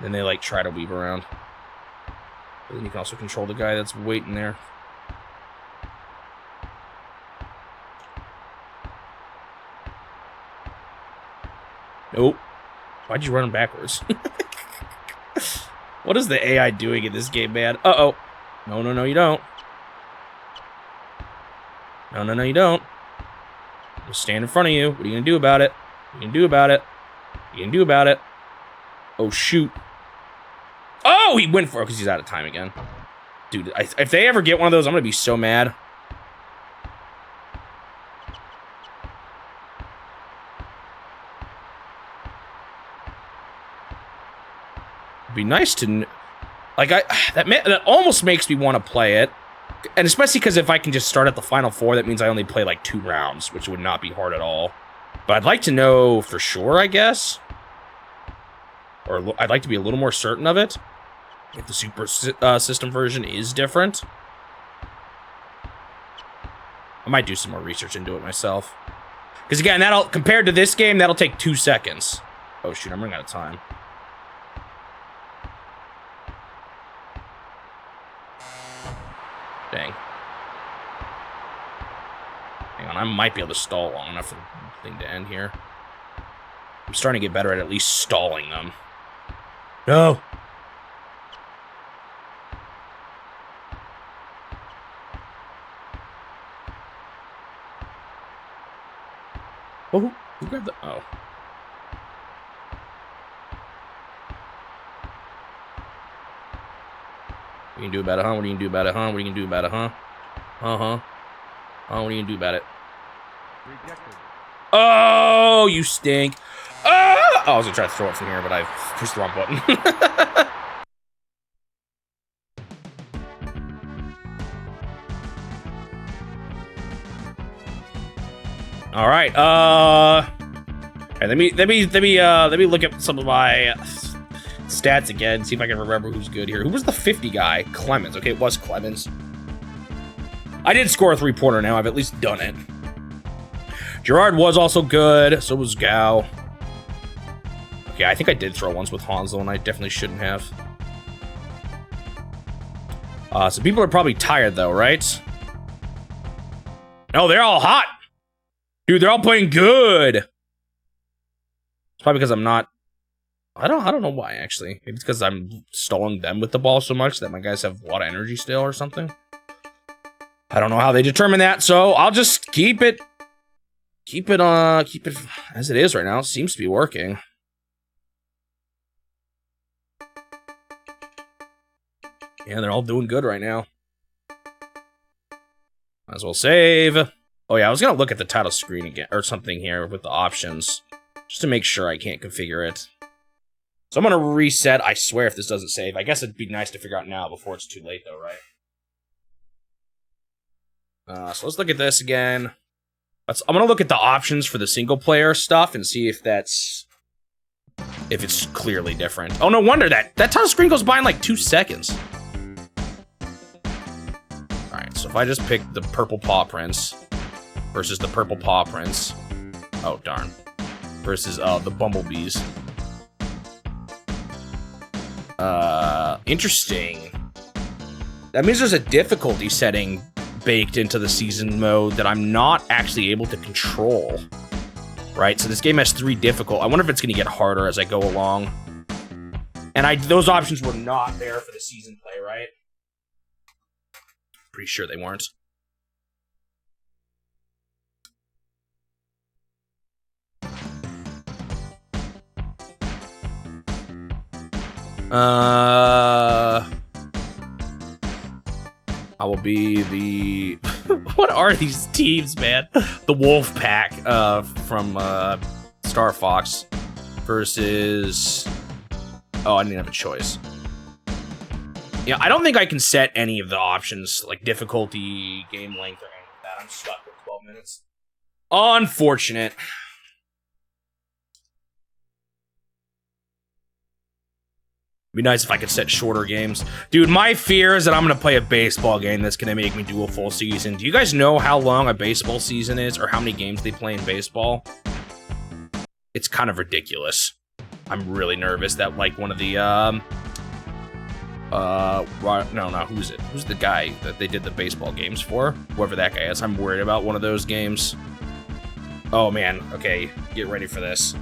Then they, like, try to weave around. But then you can also control the guy that's waiting there. Nope. Why'd you run him backwards? What is the AI doing in this game, man? Uh-oh. No, no, no, you don't. No, no, no, you don't. Just stand in front of you. What are you gonna do about it? What are you gonna do about it? What are you gonna do about it? Oh, shoot. Oh, he went for it because he's out of time again. Dude, if they ever get one of those, I'm gonna be so mad. It'd be nice to, like, that almost makes me want to play it, and especially because if I can just start at the Final Four, that means I only play like 2 rounds, which would not be hard at all. But I'd like to know for sure, I guess, or I'd like to be a little more certain of it. If the Super System version is different, I might do some more research into it myself. Because again, compared to this game, that'll take 2 seconds. Oh shoot, I'm running out of time. Dang. Hang on, I might be able to stall long enough for the thing to end here. I'm starting to get better at least stalling them. No! Oh, who grabbed the... Oh. What are you gonna do about it, huh? What are you gonna do about it, huh? What are you gonna do about it, huh? Uh-huh. Oh, what are you gonna do about it? Rejected. Oh, you stink. Oh, I was gonna try to throw it from here, but I pushed the wrong button. All right. Hey, let me look at some of my stats again. See if I can remember who's good here. Who was the 50 guy? Clemens. Okay, it was Clemens. I did score a 3-pointer. Now I've at least done it. Gerard was also good. So was Gao. Okay, I think I did throw once with Hansel, and I definitely shouldn't have. So people are probably tired though, right? No, they're all hot. Dude, they're all playing good. It's probably because I'm not... I don't know why, actually. Maybe it's because I'm stalling them with the ball so much that my guys have a lot of energy still or something. I don't know how they determine that, so I'll just keep it as it is right now. It seems to be working. Yeah, they're all doing good right now. Might as well save. Oh yeah, I was gonna look at the title screen again, or something here with the options, just to make sure I can't configure it. So I'm gonna reset, I swear, if this doesn't save. I guess it'd be nice to figure out now before it's too late though, right? So let's look at this again. I'm gonna look at the options for the single player stuff and see if it's clearly different. Oh, no wonder that title screen goes by in like 2 seconds. So if I just pick the purple paw prints versus the purple paw prints. Oh, darn. Versus the bumblebees. Interesting. That means there's a difficulty setting baked into the season mode that I'm not actually able to control. Right? So this game has 3 difficult. I wonder if it's going to get harder as I go along. And those options were not there for the season play, right? Pretty sure they weren't. I will be the... What are these teams, man? The Wolf Pack from Star Fox versus... Oh, I didn't have a choice. Yeah, I don't think I can set any of the options, like difficulty, game length, or any of that. I'm stuck with 12 minutes. Unfortunate. Be nice if I could set shorter games. Dude, my fear is that I'm going to play a baseball game that's going to make me do a full season. Do you guys know how long a baseball season is or how many games they play in baseball? It's kind of ridiculous. I'm really nervous that, like, one of the, no, who's it? Who's the guy that they did the baseball games for? Whoever that guy is. I'm worried about one of those games. Oh, man. Okay, get ready for this.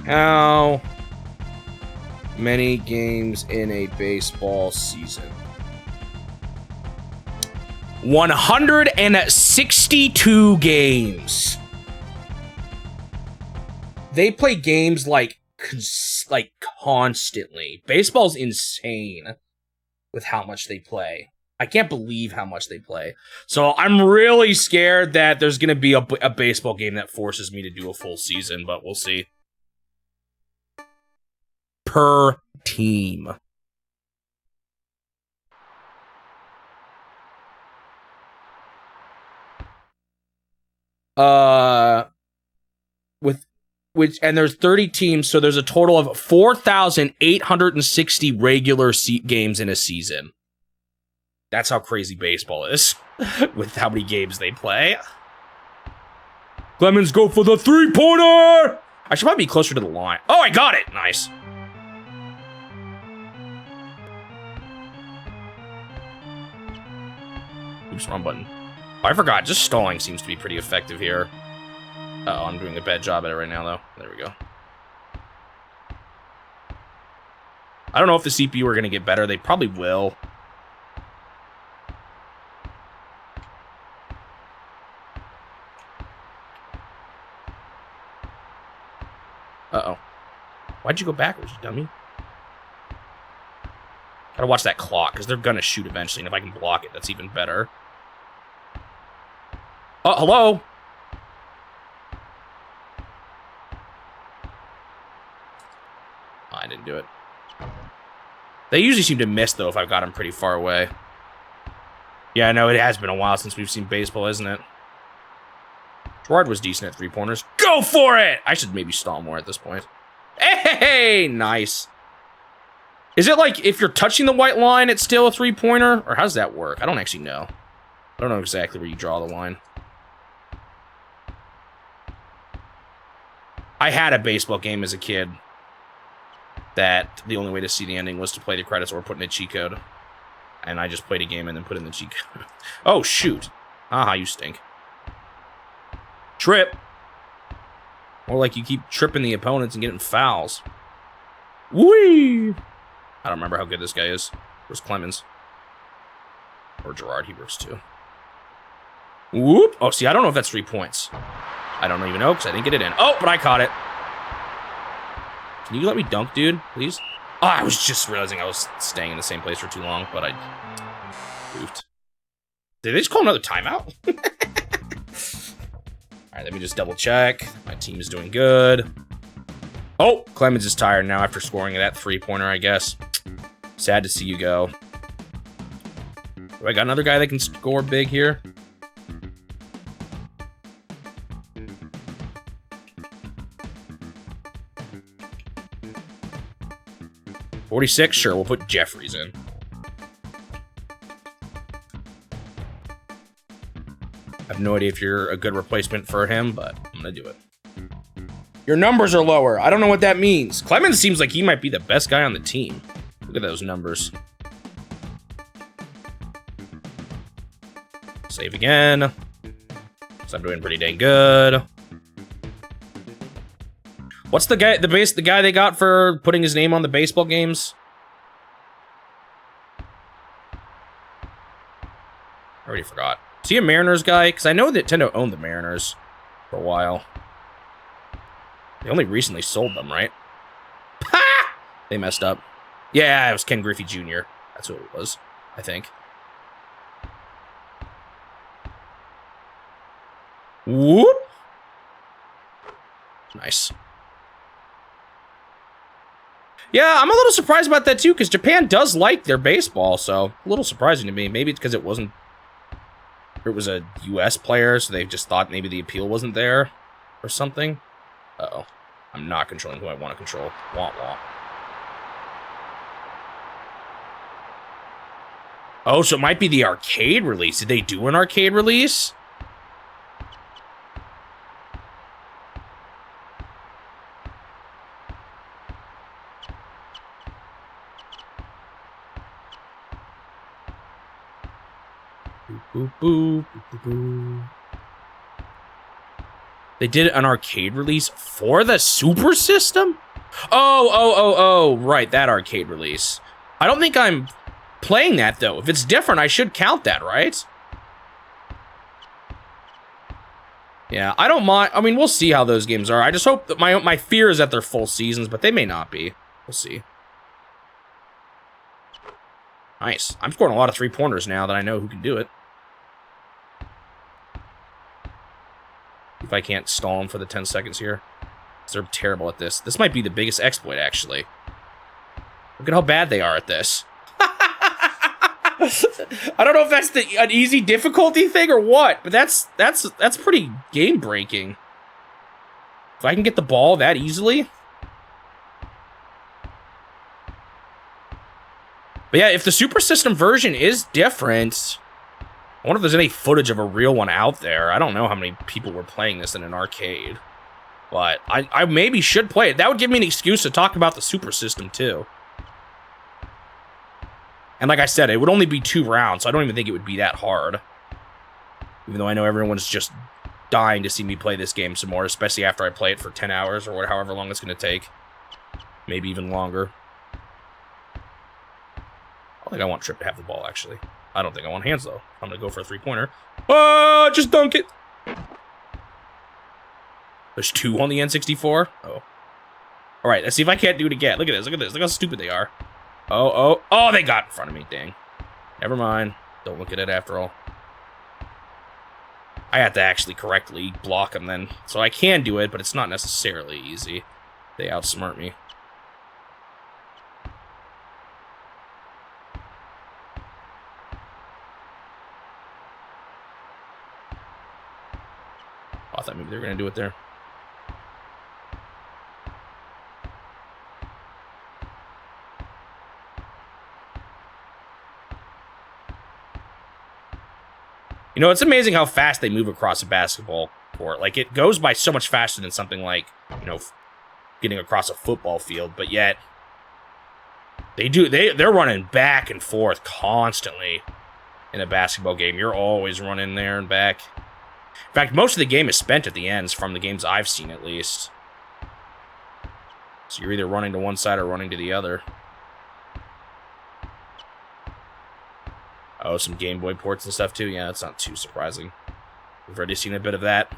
How many games in a baseball season? 162 games. They play games like constantly. Baseball's insane with how much they play. I can't believe how much they play. So I'm really scared that there's going to be a baseball game that forces me to do a full season, but we'll see. Per team. And there's 30 teams, so there's a total of 4,860 regular games in a season. That's how crazy baseball is, with how many games they play. Clemens, go for the 3-pointer! I should probably be closer to the line. Oh, I got it! Nice. Oops, wrong button. Oh, I forgot. Just stalling seems to be pretty effective here. Uh-oh, I'm doing a bad job at it right now, though. There we go. I don't know if the CPU are going to get better. They probably will. Uh-oh. Why'd you go backwards, you dummy? Gotta watch that clock, because they're gonna shoot eventually, and if I can block it, that's even better. Oh, hello? Oh, I didn't do it. They usually seem to miss, though, if I've got them pretty far away. Yeah, I know, it has been a while since we've seen baseball, isn't it? Gerard was decent at 3-pointers. Go for it! I should maybe stall more at this point. Hey, nice. Is it like if you're touching the white line, it's still a 3-pointer? Or how does that work? I don't actually know. I don't know exactly where you draw the line. I had a baseball game as a kid that the only way to see the ending was to play the credits or put in a cheat code. And I just played a game and then put in the cheat code. Oh, shoot. Aha, you stink. Trip. More like you keep tripping the opponents and getting fouls. Whee! I don't remember how good this guy is. Where's Clemens? Or Gerard, he works too. Whoop! Oh, see, I don't know if that's 3 points. I don't even know, because I didn't get it in. Oh, but I caught it. Can you let me dunk, dude, please? Oh, I was just realizing I was staying in the same place for too long, but I goofed. Did they just call another timeout? All right, let me just double check. My team is doing good. Oh, Clemens is tired now after scoring that 3-pointer, I guess. Sad to see you go. Do I got another guy that can score big here? 46, sure, we'll put Jeffries in. I have no idea if you're a good replacement for him, but I'm gonna do it. Your numbers are lower. I don't know what that means. Clemens seems like he might be the best guy on the team. Look at those numbers. Save again. So I'm doing pretty dang good. What's the guy, the guy they got for putting his name on the baseball games? I already forgot. Is he a Mariners guy? Because I know that Nintendo owned the Mariners for a while. They only recently sold them, right? Ha! They messed up. Yeah, it was Ken Griffey Jr. That's who it was, I think. Whoop! Nice. Yeah, I'm a little surprised about that too, because Japan does like their baseball, so a little surprising to me. Maybe it's because it was a US player, so they just thought maybe the appeal wasn't there or something. Uh-oh. I'm not controlling who I want to control. Wah wah. Oh, so it might be the arcade release. Did they do an arcade release? Boop, boop, boop, boop, boop. They did an arcade release for the Super System? Oh, right, that arcade release. I don't think I'm playing that, though. If it's different, I should count that, right? Yeah, I don't mind. I mean, we'll see how those games are. I just hope that my fear is that they're full seasons, but they may not be. We'll see. Nice. I'm scoring a lot of three-pointers now that I know who can do it. If I can't stall them for the 10 seconds here. They're terrible at this. This might be the biggest exploit, actually. Look at how bad they are at this. I don't know if that's an easy difficulty thing or what, but that's pretty game-breaking. If I can get the ball that easily. But yeah, if the Super System version is different, I wonder if there's any footage of a real one out there. I don't know how many people were playing this in an arcade. But I maybe should play it. That would give me an excuse to talk about the Super System, too. And like I said, it would only be 2 rounds, so I don't even think it would be that hard. Even though I know everyone's just dying to see me play this game some more, especially after I play it for 10 hours or however long it's going to take. Maybe even longer. I think I want Tripp to have the ball, actually. I don't think I want hands, though. I'm going to go for a three-pointer. Oh, just dunk it! There's 2 on the N64? Oh. Alright, let's see if I can't do it again. Look at this, look at this. Look how stupid they are. Oh, they got in front of me, dang. Never mind. Don't look at it after all. I have to actually correctly block them then. So I can do it, but it's not necessarily easy. They outsmart me. I thought maybe they were going to do it there. You know, it's amazing how fast they move across a basketball court. Like, it goes by so much faster than something like, you know, getting across a football field, but yet they're running back and forth constantly in a basketball game. You're always running there and back. In fact, most of the game is spent at the ends, from the games I've seen at least. So you're either running to one side or running to the other. Oh, some Game Boy ports and stuff too? Yeah, that's not too surprising. We've already seen a bit of that.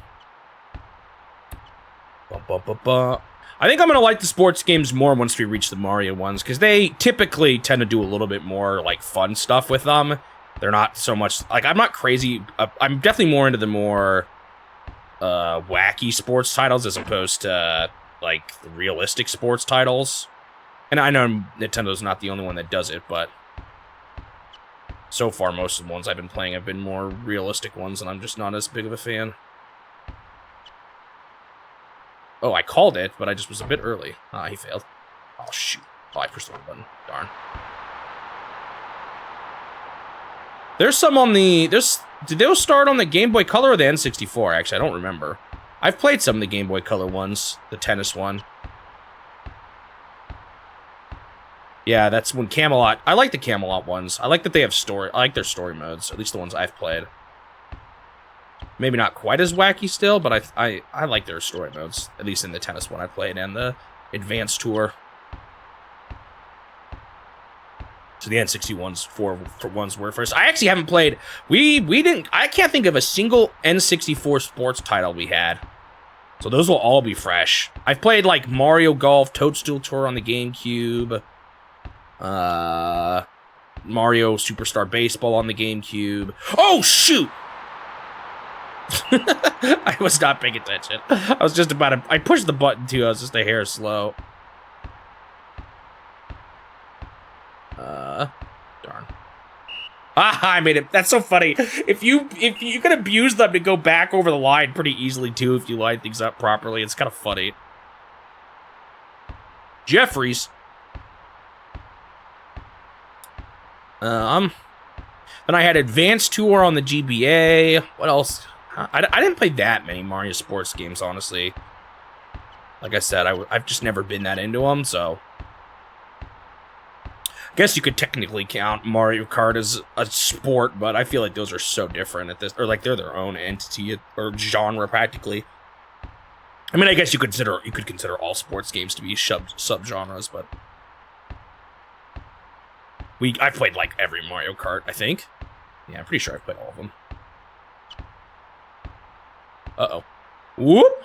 I think I'm going to like the sports games more once we reach the Mario ones, because they typically tend to do a little bit more, like, fun stuff with them. They're not so much... Like, I'm not crazy... I'm definitely more into the more wacky sports titles as opposed to, like, the realistic sports titles. And I know Nintendo's not the only one that does it, but... So far, most of the ones I've been playing have been more realistic ones, and I'm just not as big of a fan. Oh, I called it, but I just was a bit early. Ah, he failed. Oh, shoot. Oh, I pushed the wrong button. Darn. There's some on the... Did those start on the Game Boy Color or the N64? Actually, I don't remember. I've played some of the Game Boy Color ones. The tennis one. Yeah, that's when Camelot... I like the Camelot ones. I like that they have story... I like their story modes. At least the ones I've played. Maybe not quite as wacky still, but I like their story modes. At least in the tennis one I played and the Advanced Tour. So the N64 for ones were first. I actually haven't played... We didn't... I can't think of a single N64 sports title we had. So those will all be fresh. I've played like Mario Golf, Toadstool Tour on the GameCube. Mario Superstar Baseball on the GameCube. Oh, shoot! I was not paying attention. I was just about to... I pushed the button too. I was just a hair slow. Darn. Ah, I made it. That's so funny. If you can abuse them to go back over the line pretty easily too if you line things up properly. It's kind of funny. Jeffries. Then I had Advanced Tour on the GBA. What else? I didn't play that many Mario sports games, honestly. Like I said, I've just never been that into them, so... I guess you could technically count Mario Kart as a sport, but I feel like those are so different at this... Or, like, they're their own entity or genre, practically. I mean, I guess you could consider all sports games to be sub-genres, but... I played, like, every Mario Kart, I think. Yeah, I'm pretty sure I've played all of them. Uh-oh. Whoop!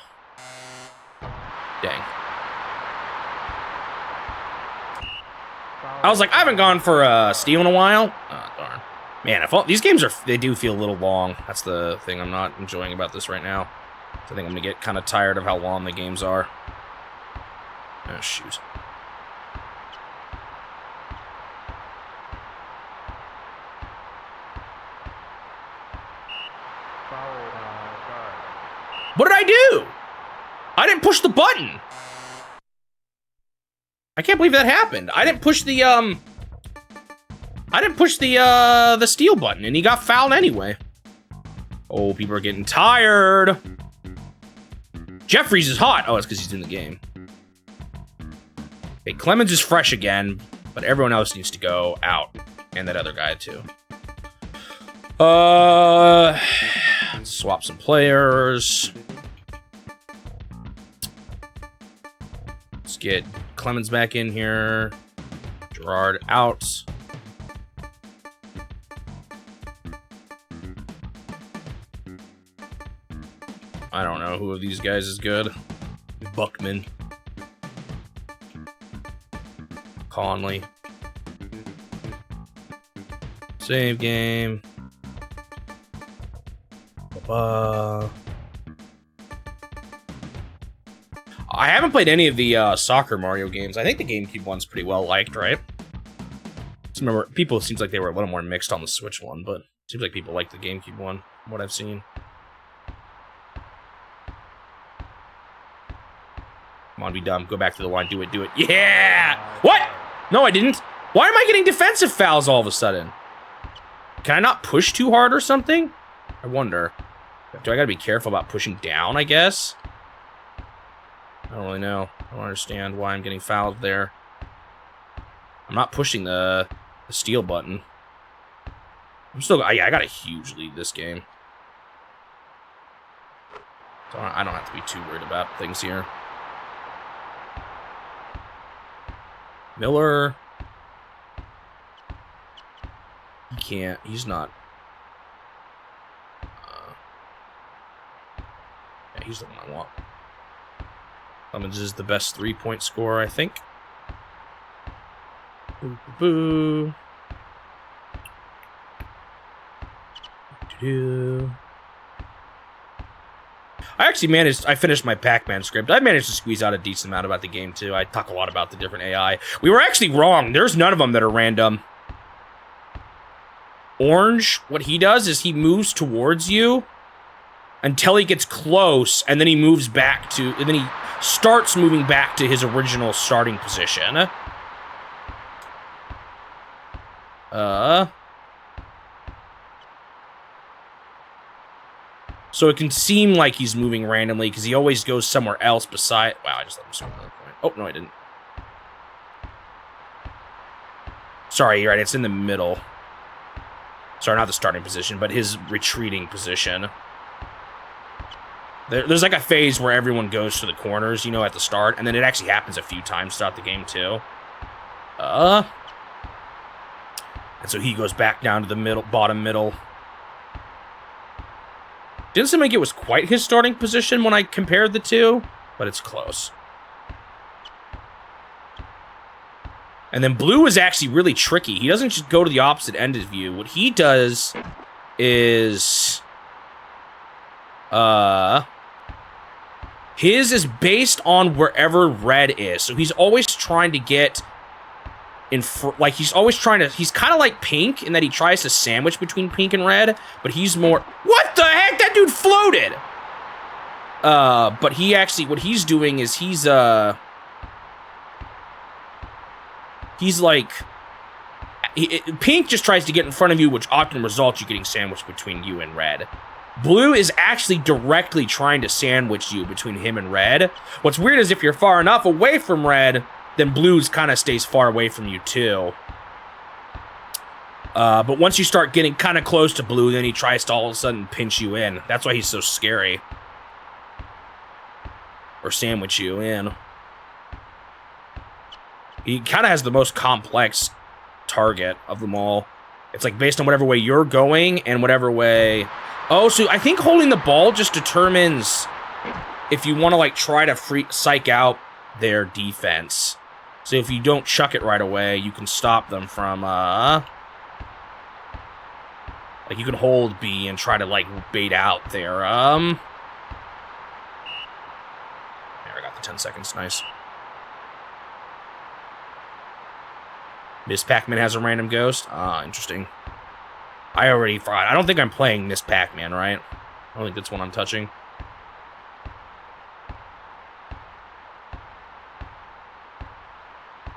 Dang. I was like, I haven't gone for Steel in a while. Oh, darn. Man, these games they do feel a little long. That's the thing I'm not enjoying about this right now. I think I'm gonna get kind of tired of how long the games are. Oh, shoot. What did I do? I didn't push the button. I can't believe that happened. I didn't push the steal button, and he got fouled anyway. Oh, people are getting tired. Jeffries is hot. Oh, it's because he's in the game. Okay, Clemens is fresh again, but everyone else needs to go out, and that other guy too. Swap some players. Let's get Clemens back in here. Gerard out. I don't know who of these guys is good. Buckman. Conley. Save game. I haven't played any of the soccer Mario games. I think the GameCube one's pretty well liked, right? Just remember, it seems like they were a little more mixed on the Switch one, but it seems like people like the GameCube one, from what I've seen. Come on, be dumb. Go back to the line. Do it, do it. Yeah! What? No, I didn't. Why am I getting defensive fouls all of a sudden? Can I not push too hard or something? I wonder. Do I gotta be careful about pushing down, I guess? I don't really know. I don't understand why I'm getting fouled there. I'm not pushing the steal button. I got a huge lead this game. So I don't have to be too worried about things here. Miller. He can't. He's not. Yeah, he's the one I want. Clemens is the best 3-point scorer, I think. Boo, boo, boo. I finished my Pac-Man script. I managed to squeeze out a decent amount about the game, too. I talk a lot about the different AI. We were actually wrong. There's none of them that are random. Orange, what he does is he moves towards you until he gets close, and then he moves back to... And then he starts moving back to his original starting position. So it can seem like he's moving randomly because he always goes somewhere else beside... Wow, I just let him score another point. Oh, no, I didn't. Sorry, you're right. It's in the middle. Sorry, not the starting position, but his retreating position. There's like a phase where everyone goes to the corners, you know, at the start, and then it actually happens a few times throughout the game, too. And so he goes back down to the middle, bottom middle. Didn't seem like it was quite his starting position when I compared the two, but it's close. And then blue is actually really tricky. He doesn't just go to the opposite end of you. What he does is... his is based on wherever red is. So he's always trying to get... like, he's always trying to... He's kind of like pink in that he tries to sandwich between pink and red, but he's more... What the heck? That dude floated! But he actually... What he's doing is he's like... pink just tries to get in front of you, which often results you getting sandwiched between you and red. Blue is actually directly trying to sandwich you between him and red. What's weird is if you're far enough away from red, then blue's kind of stays far away from you too. But once you start getting kind of close to blue, then he tries to all of a sudden pinch you in. That's why he's so scary. Or sandwich you in. He kind of has the most complex target of them all. It's like based on whatever way you're going and whatever way... Oh, so I think holding the ball just determines if you want to, like, try to psych out their defense. So if you don't chuck it right away, you can stop them from, like, you can hold B and try to, like, bait out their, There, I got the 10 seconds. Nice. Miss Pac-Man has a random ghost. Ah, interesting. I already thought. I don't think I'm playing Miss Pac-Man, right? I don't think that's one I'm touching.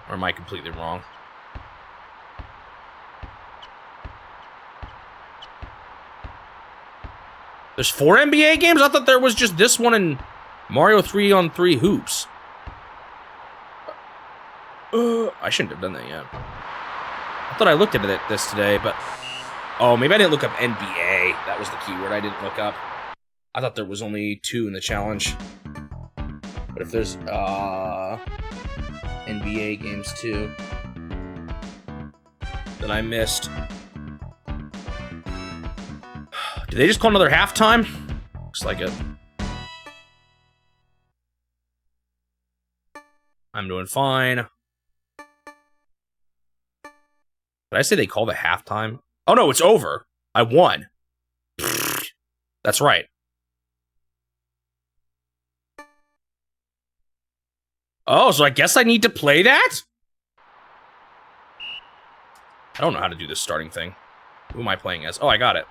Or am I completely wrong? There's 4 NBA games? I thought there was just this one and Mario 3-on-3 Hoops. I shouldn't have done that yet. I thought I looked at this today, but... Oh, maybe I didn't look up NBA. That was the keyword I didn't look up. I thought there was only 2 in the challenge. But if there's NBA games too that I missed. Did they just call another halftime? Looks like it. I'm doing fine. Did I say they called it halftime? Oh no, it's over. I won. That's right. Oh, so I guess I need to play that? I don't know how to do this starting thing. Who am I playing as? Oh, I got it.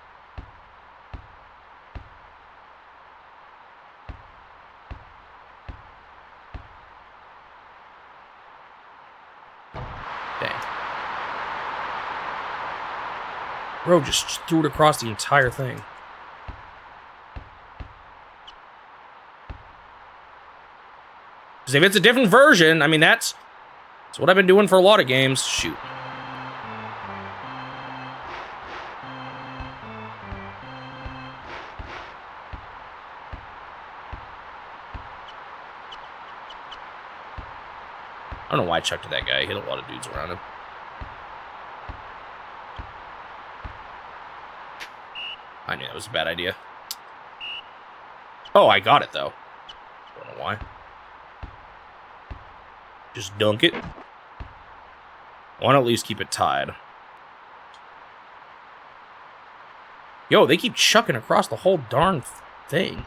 Dang. Bro just threw it across the entire thing. Because if it's a different version, I mean, that's what I've been doing for a lot of games. Shoot. I don't know why I chucked at that guy. He hit a lot of dudes around him. I knew that was a bad idea. Oh, I got it, though. Don't know why. Just dunk it. I want to at least keep it tied. Yo, they keep chucking across the whole darn thing.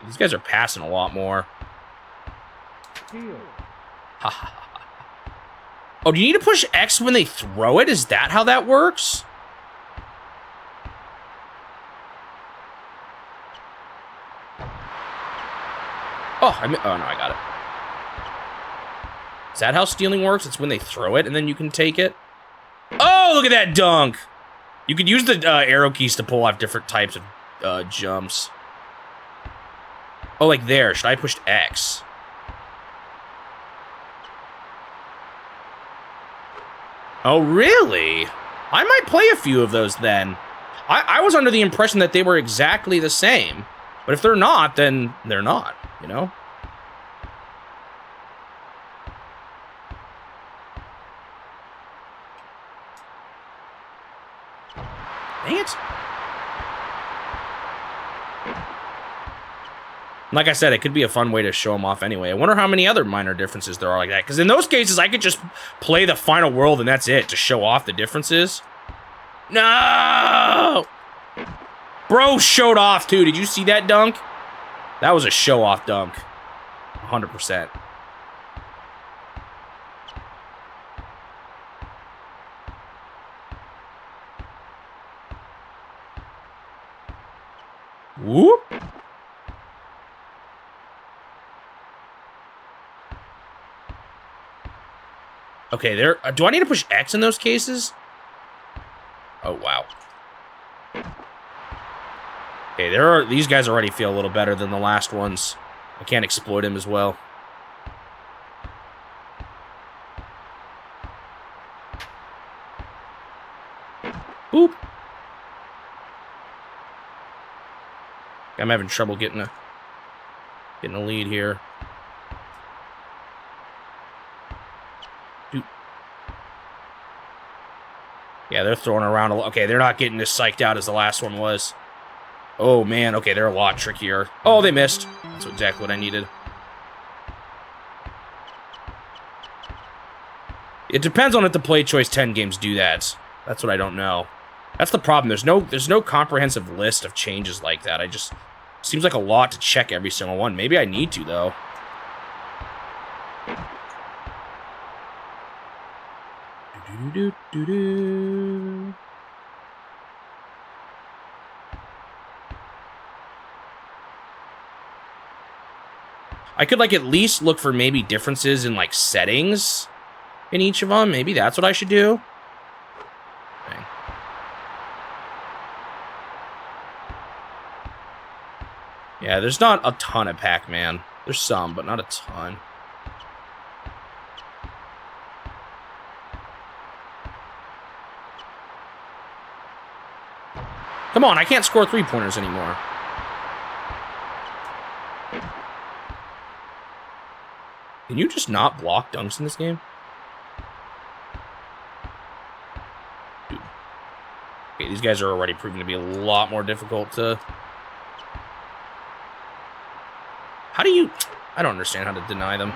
These guys are passing a lot more. Oh, do you need to push X when they throw it? Is that how that works? Oh, oh no, I got it. Is that how stealing works? It's when they throw it and then you can take it? Oh, look at that dunk! You could use the arrow keys to pull off different types of jumps. Oh, like there. Should I have pushed X? Oh, really? I might play a few of those then. I was under the impression that they were exactly the same. But if they're not, then they're not, you know? Dang it. Like I said, it could be a fun way to show them off anyway. I wonder how many other minor differences there are like that. Because in those cases, I could just play the final world and that's it. To show off the differences. No! Bro showed off too. Did you see that dunk? That was a show-off dunk. 100%. Whoop. Okay, there. Do I need to push X in those cases? Oh, wow. Okay, these guys already feel a little better than the last ones. I can't exploit him as well. Boop. I'm having trouble getting a lead here. Doop. Yeah, they're throwing around a lot. Okay, they're not getting as psyched out as the last one was. Oh, man. Okay, they're a lot trickier. Oh, they missed. That's exactly what I needed. It depends on if the Play Choice 10 games do that. That's what I don't know. That's the problem. There's no comprehensive list of changes like that. Seems like a lot to check every single one. Maybe I need to, though. Do-do-do-do-do. I could, like, at least look for maybe differences in, like, settings in each of them. Maybe that's what I should do. Dang. Yeah, there's not a ton of Pac-Man. There's some, but not a ton. Come on, I can't score three-pointers anymore. Can you just not block dunks in this game? Dude. Okay, these guys are already proving to be a lot more difficult to... How do you... I don't understand how to deny them.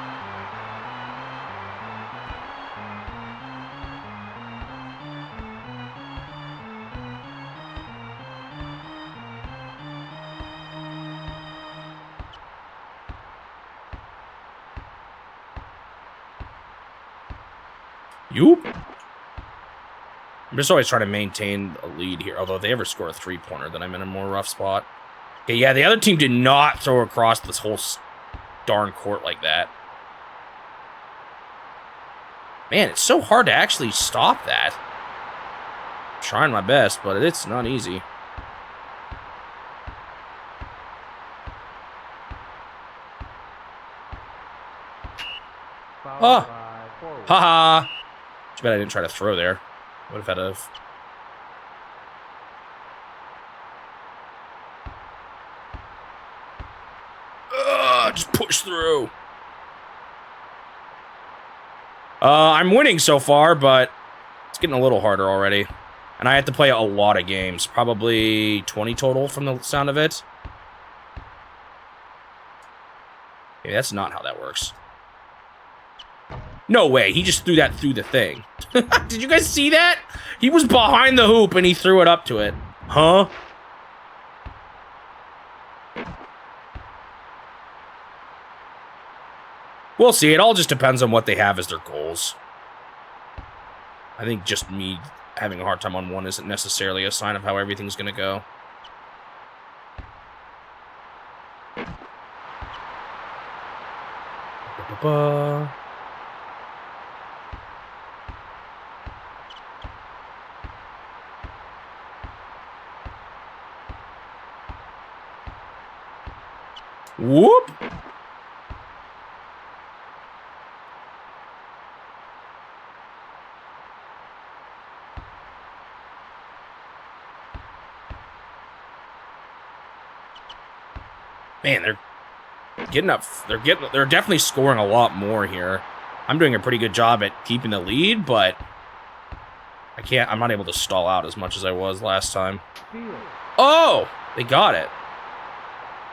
Yoop. I'm just always trying to maintain a lead here. Although if they ever score a three-pointer, then I'm in a more rough spot. Okay, yeah, the other team did not throw across this whole darn court like that. Man, it's so hard to actually stop that. I'm trying my best, but it's not easy. Oh. Haha. Too bad I didn't try to throw there. Would have had a... just push through. I'm winning so far, but it's getting a little harder already. And I have to play a lot of games. Probably 20 total from the sound of it. Okay, that's not how that works. No way, he just threw that through the thing. Did you guys see that? He was behind the hoop and he threw it up to it. Huh? We'll see. It all just depends on what they have as their goals. I think just me having a hard time on one isn't necessarily a sign of how everything's going to go. Whoop. Man, they're getting up. They're definitely scoring a lot more here. I'm doing a pretty good job at keeping the lead, but I'm not able to stall out as much as I was last time. Oh, they got it.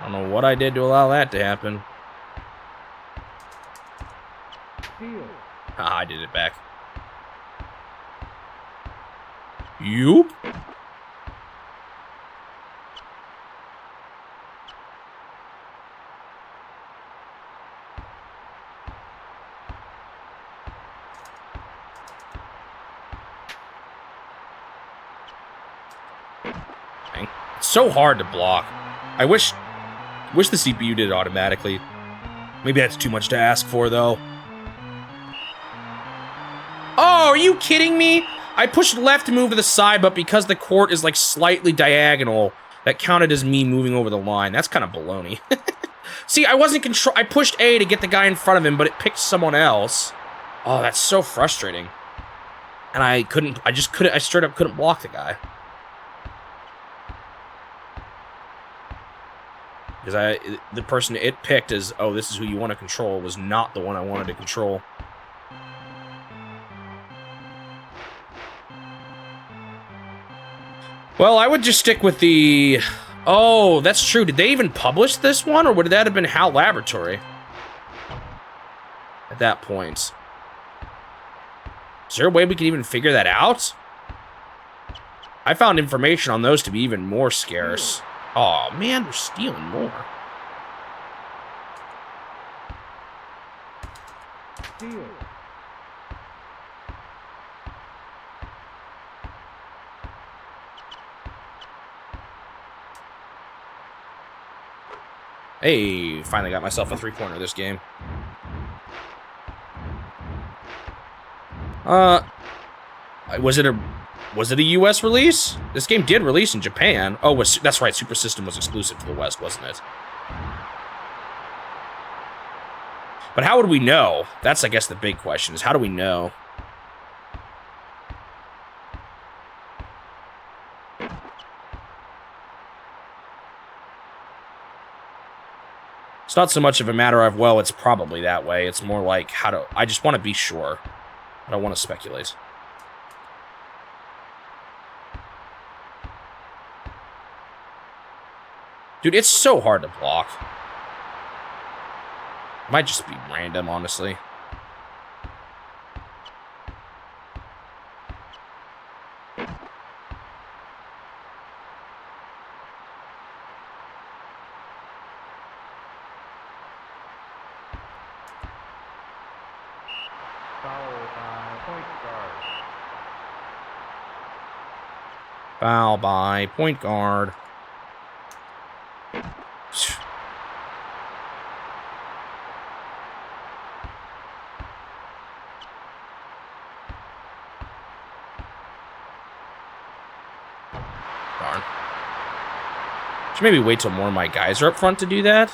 I don't know what I did to allow that to happen. Ah, I did it back. Yoop. It's so hard to block. I wish the CPU did it automatically. Maybe that's too much to ask for, though. Oh, are you kidding me? I pushed left to move to the side, but because the court is like slightly diagonal, that counted as me moving over the line. That's kind of baloney. See, I wasn't I pushed A to get the guy in front of him, but it picked someone else. Oh, that's so frustrating. And I straight up couldn't block the guy. Because the person it picked as, oh, this is who you want to control, was not the one I wanted to control. Well, I would just stick with the... Oh, that's true. Did they even publish this one, or would that have been HAL Laboratory? At that point. Is there a way we can even figure that out? I found information on those to be even more scarce. Oh man, they're stealing more. Hey, finally got myself a three-pointer this game. Was it a US release? This game did release in Japan. Oh, that's right, Super System was exclusive to the West, wasn't it? But how would we know? That's, I guess, the big question, is how do we know? It's not so much of a matter of, well, it's probably that way. It's more like, I just want to be sure. I don't want to speculate. Dude, it's so hard to block. It might just be random, honestly. Foul by point guard. Darn. Should maybe wait till more of my guys are up front to do that.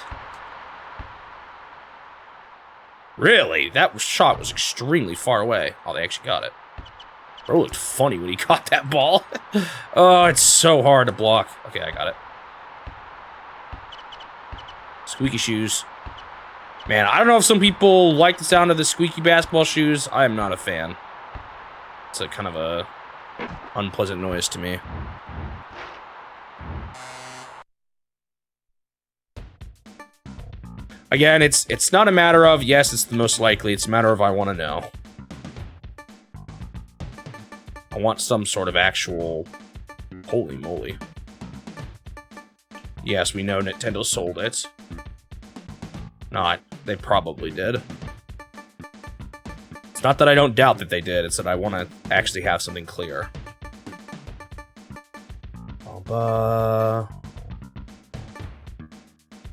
Really? That shot was extremely far away. Oh, they actually got it. Bro looked funny when he caught that ball. Oh, it's so hard to block. Okay, I got it. Squeaky shoes. Man, I don't know if some people like the sound of the squeaky basketball shoes. I am not a fan. It's a kind of a unpleasant noise to me. Again, it's not a matter of, yes, it's the most likely. It's a matter of I want to know. I want some sort of actual... Holy moly. Yes, we know Nintendo sold it. Not. They probably did. It's not that I don't doubt that they did. It's that I want to actually have something clear. A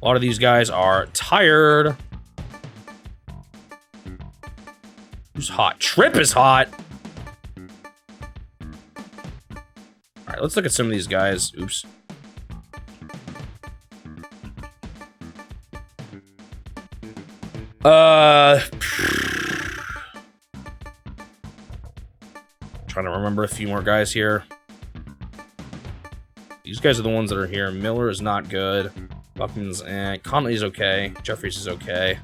lot of these guys are tired. Who's hot? Trip is hot! Alright, let's look at some of these guys. Oops. Trying to remember a few more guys here. These guys are the ones that are here. Miller is not good. Buckman's Conley's okay. Jeffries is okay.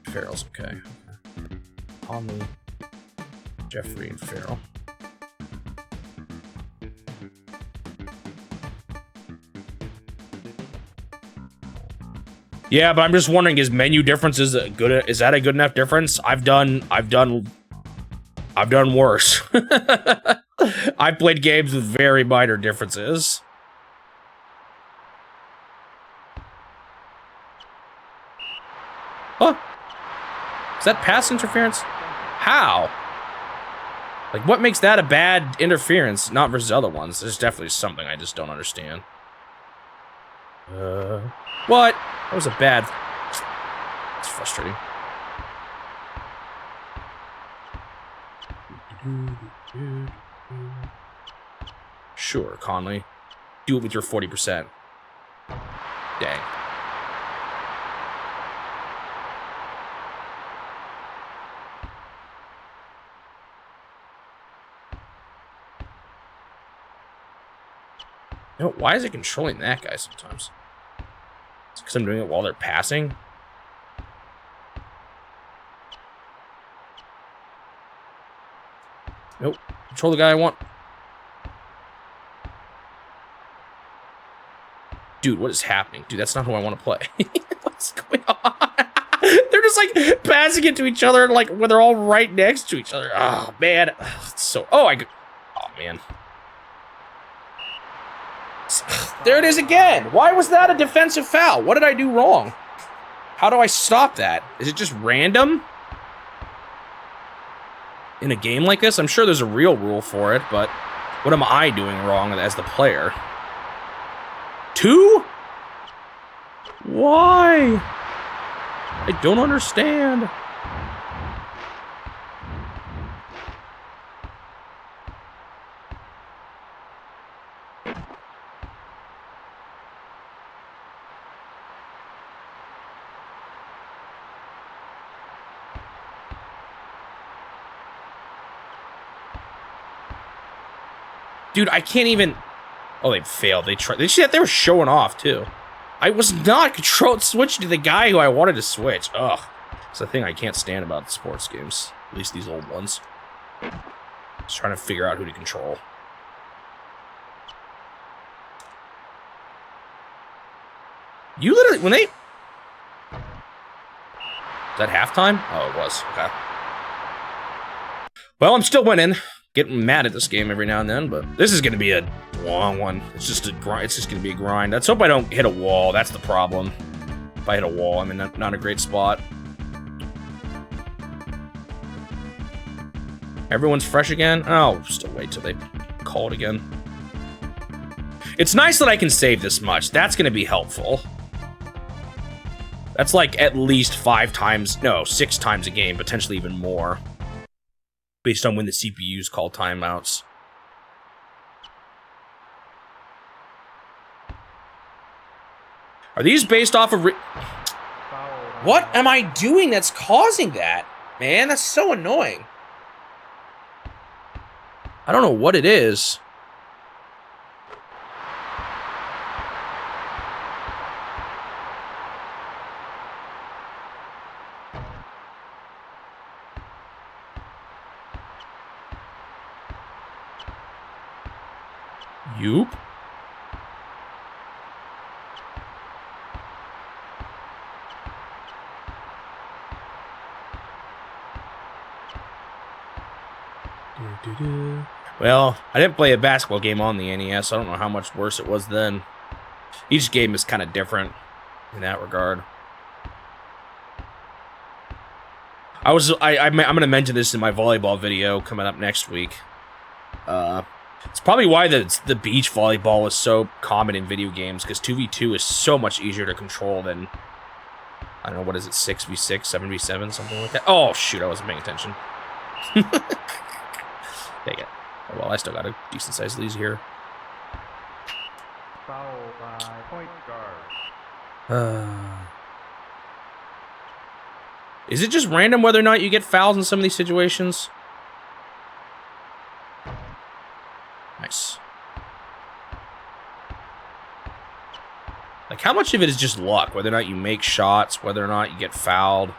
Farrell's okay. Conley, Jeffrey, and Farrell. Yeah, but I'm just wondering, is menu differences good? Is that a good enough difference? I've done worse. I've played games with very minor differences. Huh? Is that pass interference? How? Like, what makes that a bad interference? Not versus other ones. There's definitely something I just don't understand. What? That was a bad... It's frustrating. Sure, Conley. Do it with your 40%. Dang. You know, why is it controlling that guy sometimes? It's because I'm doing it while they're passing? Nope. Control the guy I want. Dude, what is happening? Dude, that's not who I want to play. What's going on? They're just like passing it to each other like when they're all right next to each other. Oh, man. It's so... Oh, man. There it is again. Why was that a defensive foul? What did I do wrong? How do I stop that? Is it just random? In a game like this? I'm sure there's a real rule for it, but what am I doing wrong as the player? 2? Why? I don't understand. Dude, I can't even... Oh, they failed. They tried. They were showing off, too. I was not switching to the guy who I wanted to switch. Ugh. It's the thing I can't stand about sports games. At least these old ones. Just trying to figure out who to control. You literally... When they... Is that halftime? Oh, it was. Okay. Well, I'm still winning. Getting mad at this game every now and then, but this is going to be a long one. It's just a grind. It's just going to be a grind. Let's hope I don't hit a wall. That's the problem. If I hit a wall, I'm in not a great spot. Everyone's fresh again? Oh, still wait till they call it again. It's nice that I can save this much. That's going to be helpful. That's like at least 6 times a game, potentially even more. Based on when the CPUs call timeouts. Are these based off of... What am I doing that's causing that? Man, that's so annoying. I don't know what it is. Yoop. Well, I didn't play a basketball game on the NES, so I don't know how much worse it was then. Each game is kind of different in that regard. I'm going to mention this in my volleyball video coming up next week. It's probably why the beach volleyball is so common in video games, because 2v2 is so much easier to control than, I don't know, what is it, 6v6, 7v7, something like that? Oh, shoot, I wasn't paying attention. Dang it. Oh, well, I still got a decent-sized lead here. Foul by point guard. Is it just random whether or not you get fouls in some of these situations? Nice. Like, how much of it is just luck? Whether or not you make shots, whether or not you get fouled.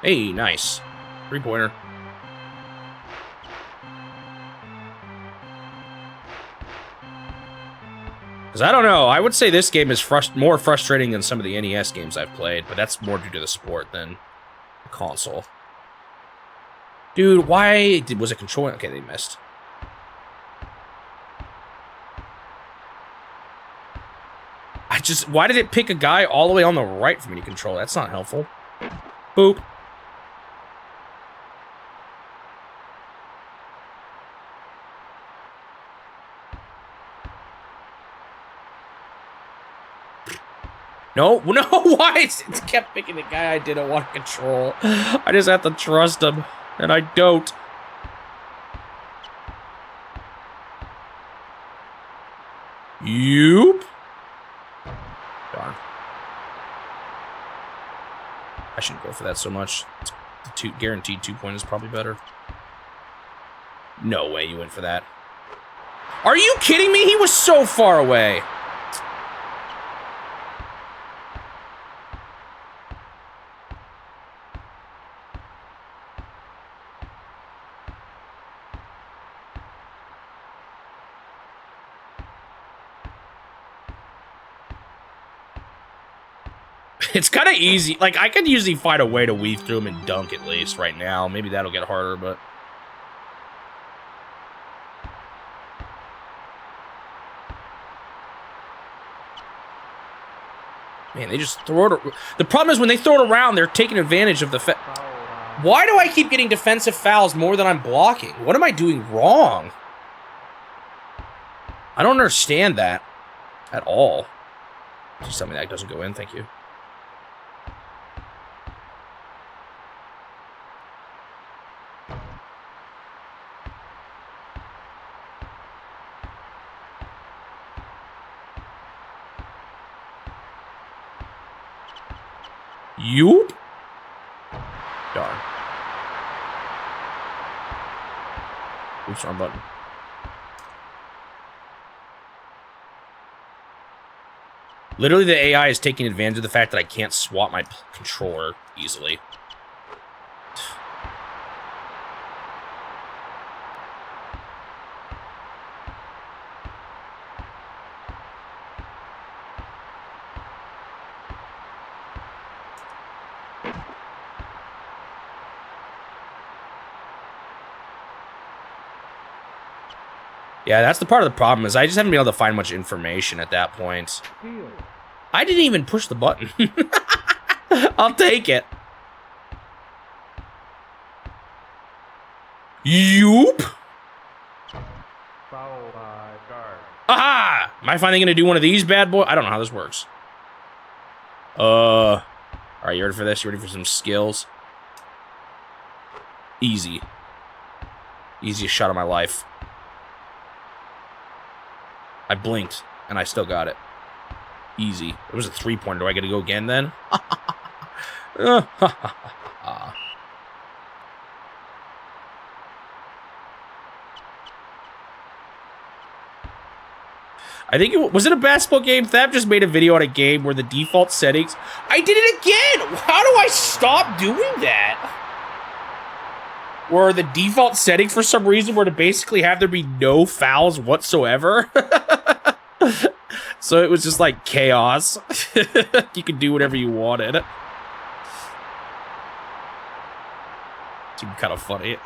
Hey, nice. 3-pointer. Because I don't know, I would say this game is more frustrating than some of the NES games I've played, but that's more due to the sport than the console. Dude, why was it controlling? Okay, they missed. Why did it pick a guy all the way on the right for me to control? That's not helpful. Boop. No, why? It kept picking the guy I didn't want to control. I just have to trust him, and I don't. Yoop. Darn. I shouldn't go for that so much. The guaranteed 2-point is probably better. No way you went for that. Are you kidding me? He was so far away. It's kind of easy. Like, I could usually find a way to weave through him and dunk at least right now. Maybe that'll get harder, but... Man, they just throw it... The problem is when they throw it around, they're taking advantage of the... Why do I keep getting defensive fouls more than I'm blocking? What am I doing wrong? I don't understand that at all. Just tell me that doesn't go in, thank you. Yoop. Darn. Oops, wrong button. Literally, the AI is taking advantage of the fact that I can't swap my controller easily. Yeah, that's the part of the problem, is I just haven't been able to find much information at that point. I didn't even push the button. I'll take it. Yoop. Foul by guard. Aha! Am I finally gonna do one of these bad boys? I don't know how this works. Alright, you ready for this? You ready for some skills? Easy. Easiest shot of my life. I blinked, and I still got it. Easy. It was a 3-pointer. Do I get to go again, then? I think was it a basketball game? Thab just made a video on a game where the default settings... I did it again! How do I stop doing that? Where the default settings for some reason were to basically have there be no fouls whatsoever. So it was just like chaos. You could do whatever you wanted. Seemed kind of funny.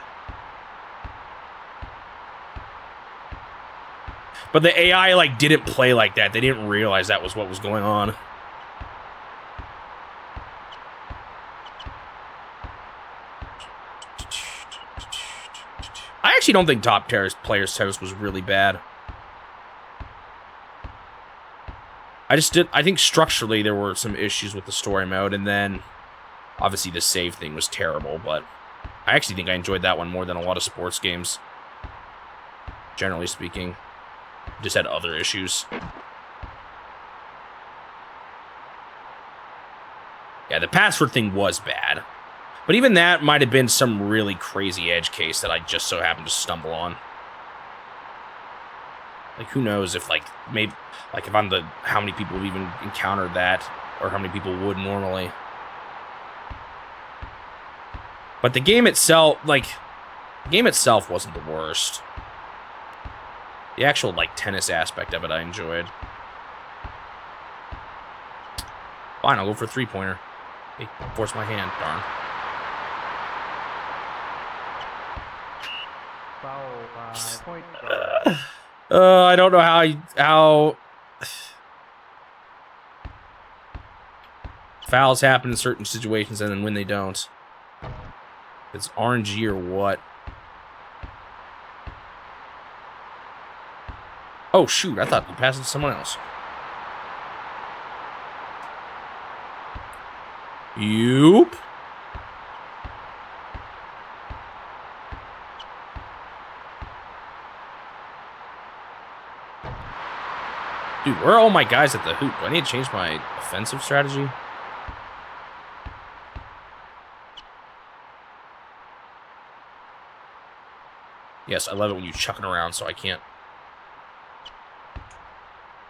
But the AI like didn't play like that. They didn't realize that was what was going on. I actually don't think Top Players Tennis was really bad. I think structurally there were some issues with the story mode, and then obviously the save thing was terrible, but I actually think I enjoyed that one more than a lot of sports games. Generally speaking. Just had other issues. Yeah, the password thing was bad. But even that might have been some really crazy edge case that I just so happened to stumble on. Like, who knows if, like, maybe, like, if I'm the, how many people have even encountered that, or how many people would normally. But the game itself, like, the game itself wasn't the worst. The actual, like, tennis aspect of it I enjoyed. Fine, I'll go for a three-pointer. Hey, force my hand, darn. Foul by point I don't know how fouls happen in certain situations and then when they don't. It's RNG or what? Oh shoot, I thought you passed it to someone else. Yoop. Dude, where are all my guys at the hoop? Do I need to change my offensive strategy? Yes, I love it when you chuck it around so I can't...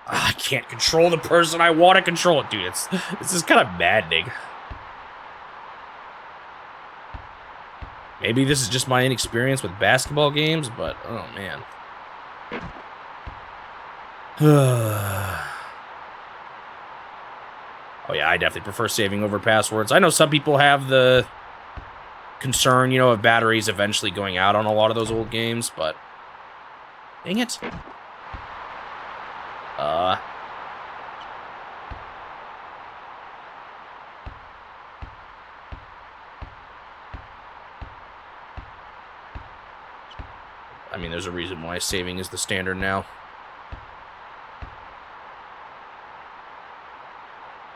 I can't control the person I want to control it. Dude, this is kind of maddening. Maybe this is just my inexperience with basketball games, but oh man. Oh yeah, I definitely prefer saving over passwords. I know some people have the concern, you know, of batteries eventually going out on a lot of those old games, but dang it. I mean, there's a reason why saving is the standard now.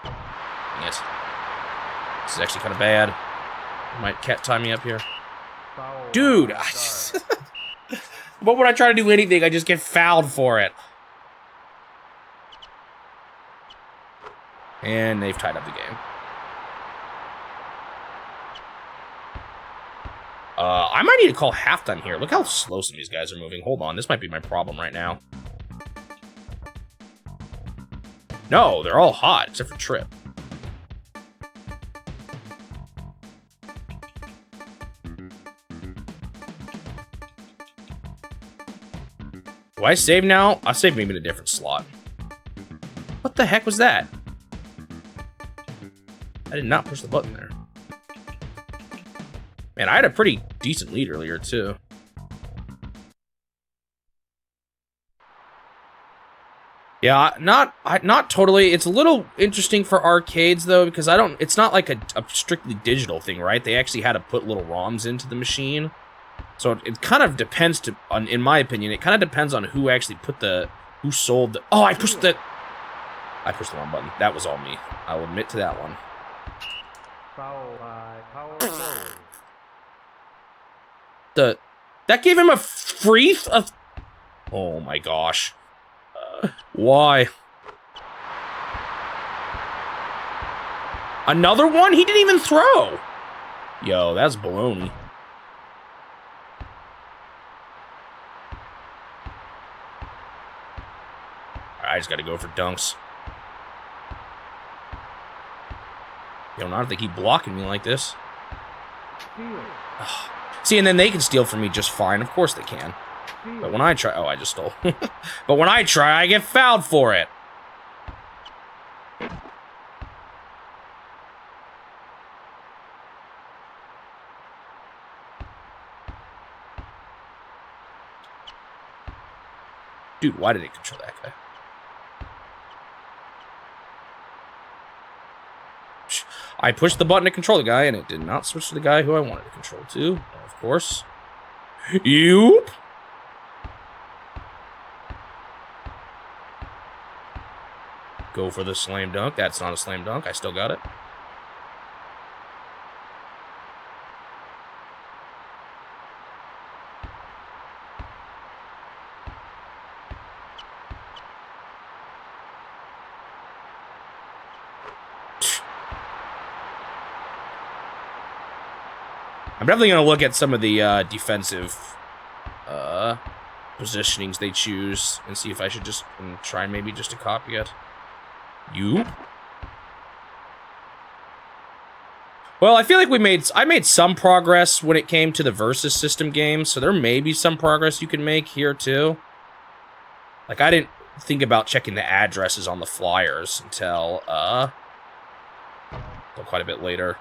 Dang it. This is actually kind of bad. Might cat tie me up here. Dude! But when I try to do anything, I just get fouled for it. And they've tied up the game. I might need to call halftime here. Look how slow some of these guys are moving. Hold on, this might be my problem right now. No, they're all hot, except for Trip. Do I save now? I'll save maybe in a different slot. What the heck was that? I did not push the button there. Man, I had a pretty decent lead earlier, too. Yeah, not totally. It's a little interesting for arcades, though, because it's not like a strictly digital thing, right? They actually had to put little ROMs into the machine. So it kind of depends in my opinion, it kind of depends on who actually who sold the, oh, I pushed the wrong button. That was all me. I'll admit to that one. foul by power forward. That gave him a free, oh my gosh. Why? Another one? He didn't even throw. Yo, that's baloney. I just gotta go for dunks. Yo, not if they keep blocking me like this. See, and then they can steal from me just fine. Of course they can. But when I try... Oh, I just stole. But when I try, I get fouled for it. Dude, why did it control that guy? I pushed the button to control the guy, and it did not switch to the guy who I wanted to control to. Of course. Yoop! Go for the slam dunk. That's not a slam dunk. I still got it. I'm definitely going to look at some of the defensive positionings they choose and see if I should just try maybe just to copy it. You? Well, I feel like I made some progress when it came to the versus system games, so there may be some progress you can make here too. Like, I didn't think about checking the addresses on the flyers until quite a bit later.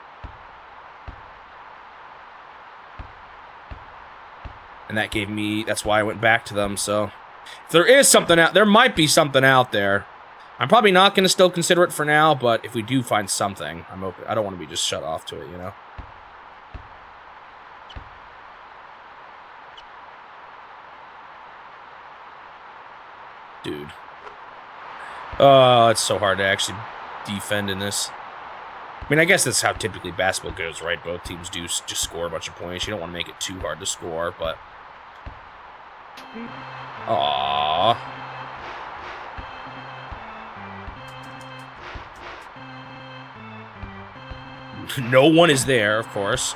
And that gave me, that's why I went back to them, so. If there is something out, there might be something out there. I'm probably not going to still consider it for now, but if we do find something, I'm open. I don't want to be just shut off to it, you know? Dude. Oh, it's so hard to actually defend in this. I mean, I guess that's how typically basketball goes, right? Both teams do just score a bunch of points. You don't want to make it too hard to score, but... Aww. No one is there, of course.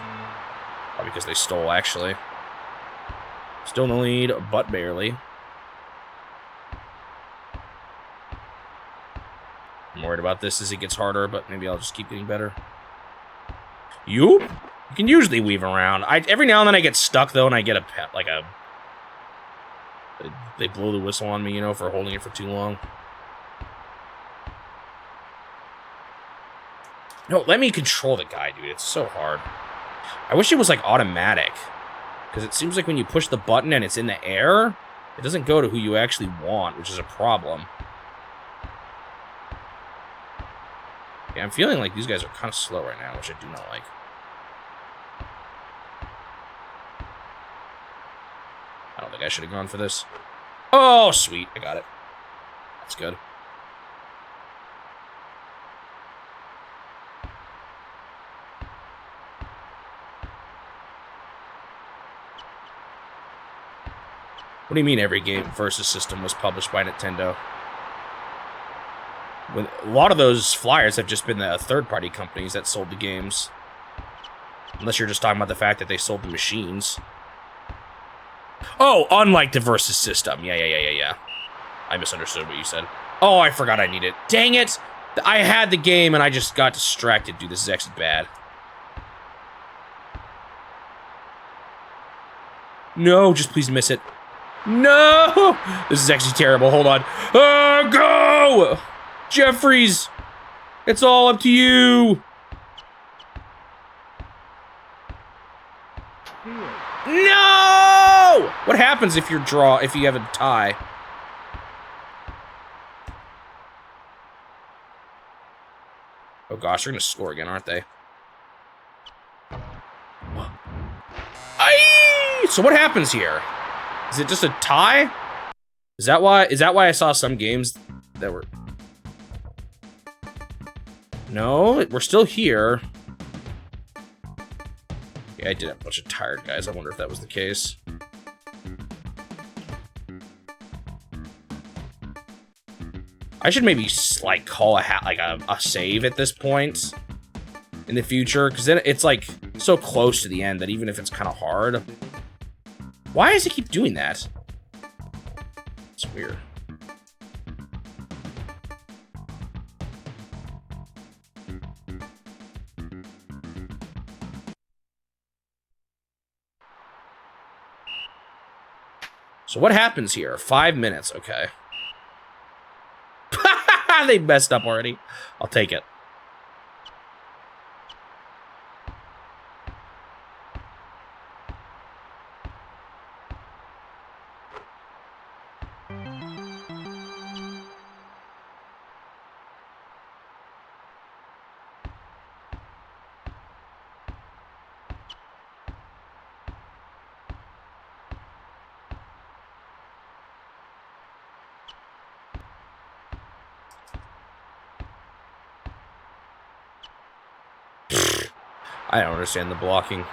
Probably because they stole, actually. Still in the lead, but barely. I'm worried about this as it gets harder, but maybe I'll just keep getting better. You can usually weave around. Every now and then I get stuck, though, and I get they blow the whistle on me, you know, for holding it for too long. No, let me control the guy, dude. It's so hard. I wish it was, like, automatic. Because it seems like when you push the button and it's in the air, it doesn't go to who you actually want, which is a problem. Yeah, I'm feeling like these guys are kind of slow right now, which I do not like. I don't think I should have gone for this. Oh, sweet. I got it. That's good. What do you mean every game versus system was published by Nintendo? When a lot of those flyers have just been the third-party companies that sold the games. Unless you're just talking about the fact that they sold the machines. Oh, unlike the versus system. Yeah. I misunderstood what you said. Oh, I forgot I need it. Dang it! I had the game and I just got distracted. Dude, this is actually bad. No, just please miss it. No! This is actually terrible. Hold on. Go! Jeffries! It's all up to you! No! What happens if you have a tie? Oh gosh, they're gonna score again, aren't they? Aye! So what happens here? Is it just a tie? Is that why I saw some games that were... No, we're still here. Yeah, I did have a bunch of tired guys. I wonder if that was the case. I should maybe like call a save at this point in the future, because then it's like so close to the end that even if it's kind of hard. Why does it keep doing that? It's weird. So what happens here? 5 minutes, okay. They messed up already. I'll take it. I don't understand the blocking.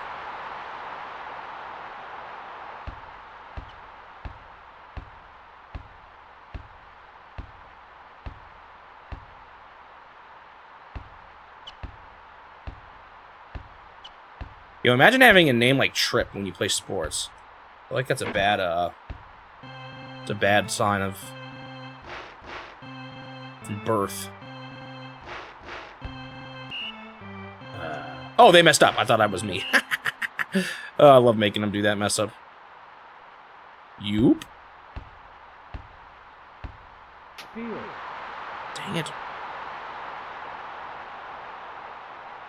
Yo, imagine having a name like Trip when you play sports. I feel like that's a bad, it's a bad sign of birth. Oh, they messed up. I thought that was me. Oh, I love making them do that mess up. Yoop. Dang it.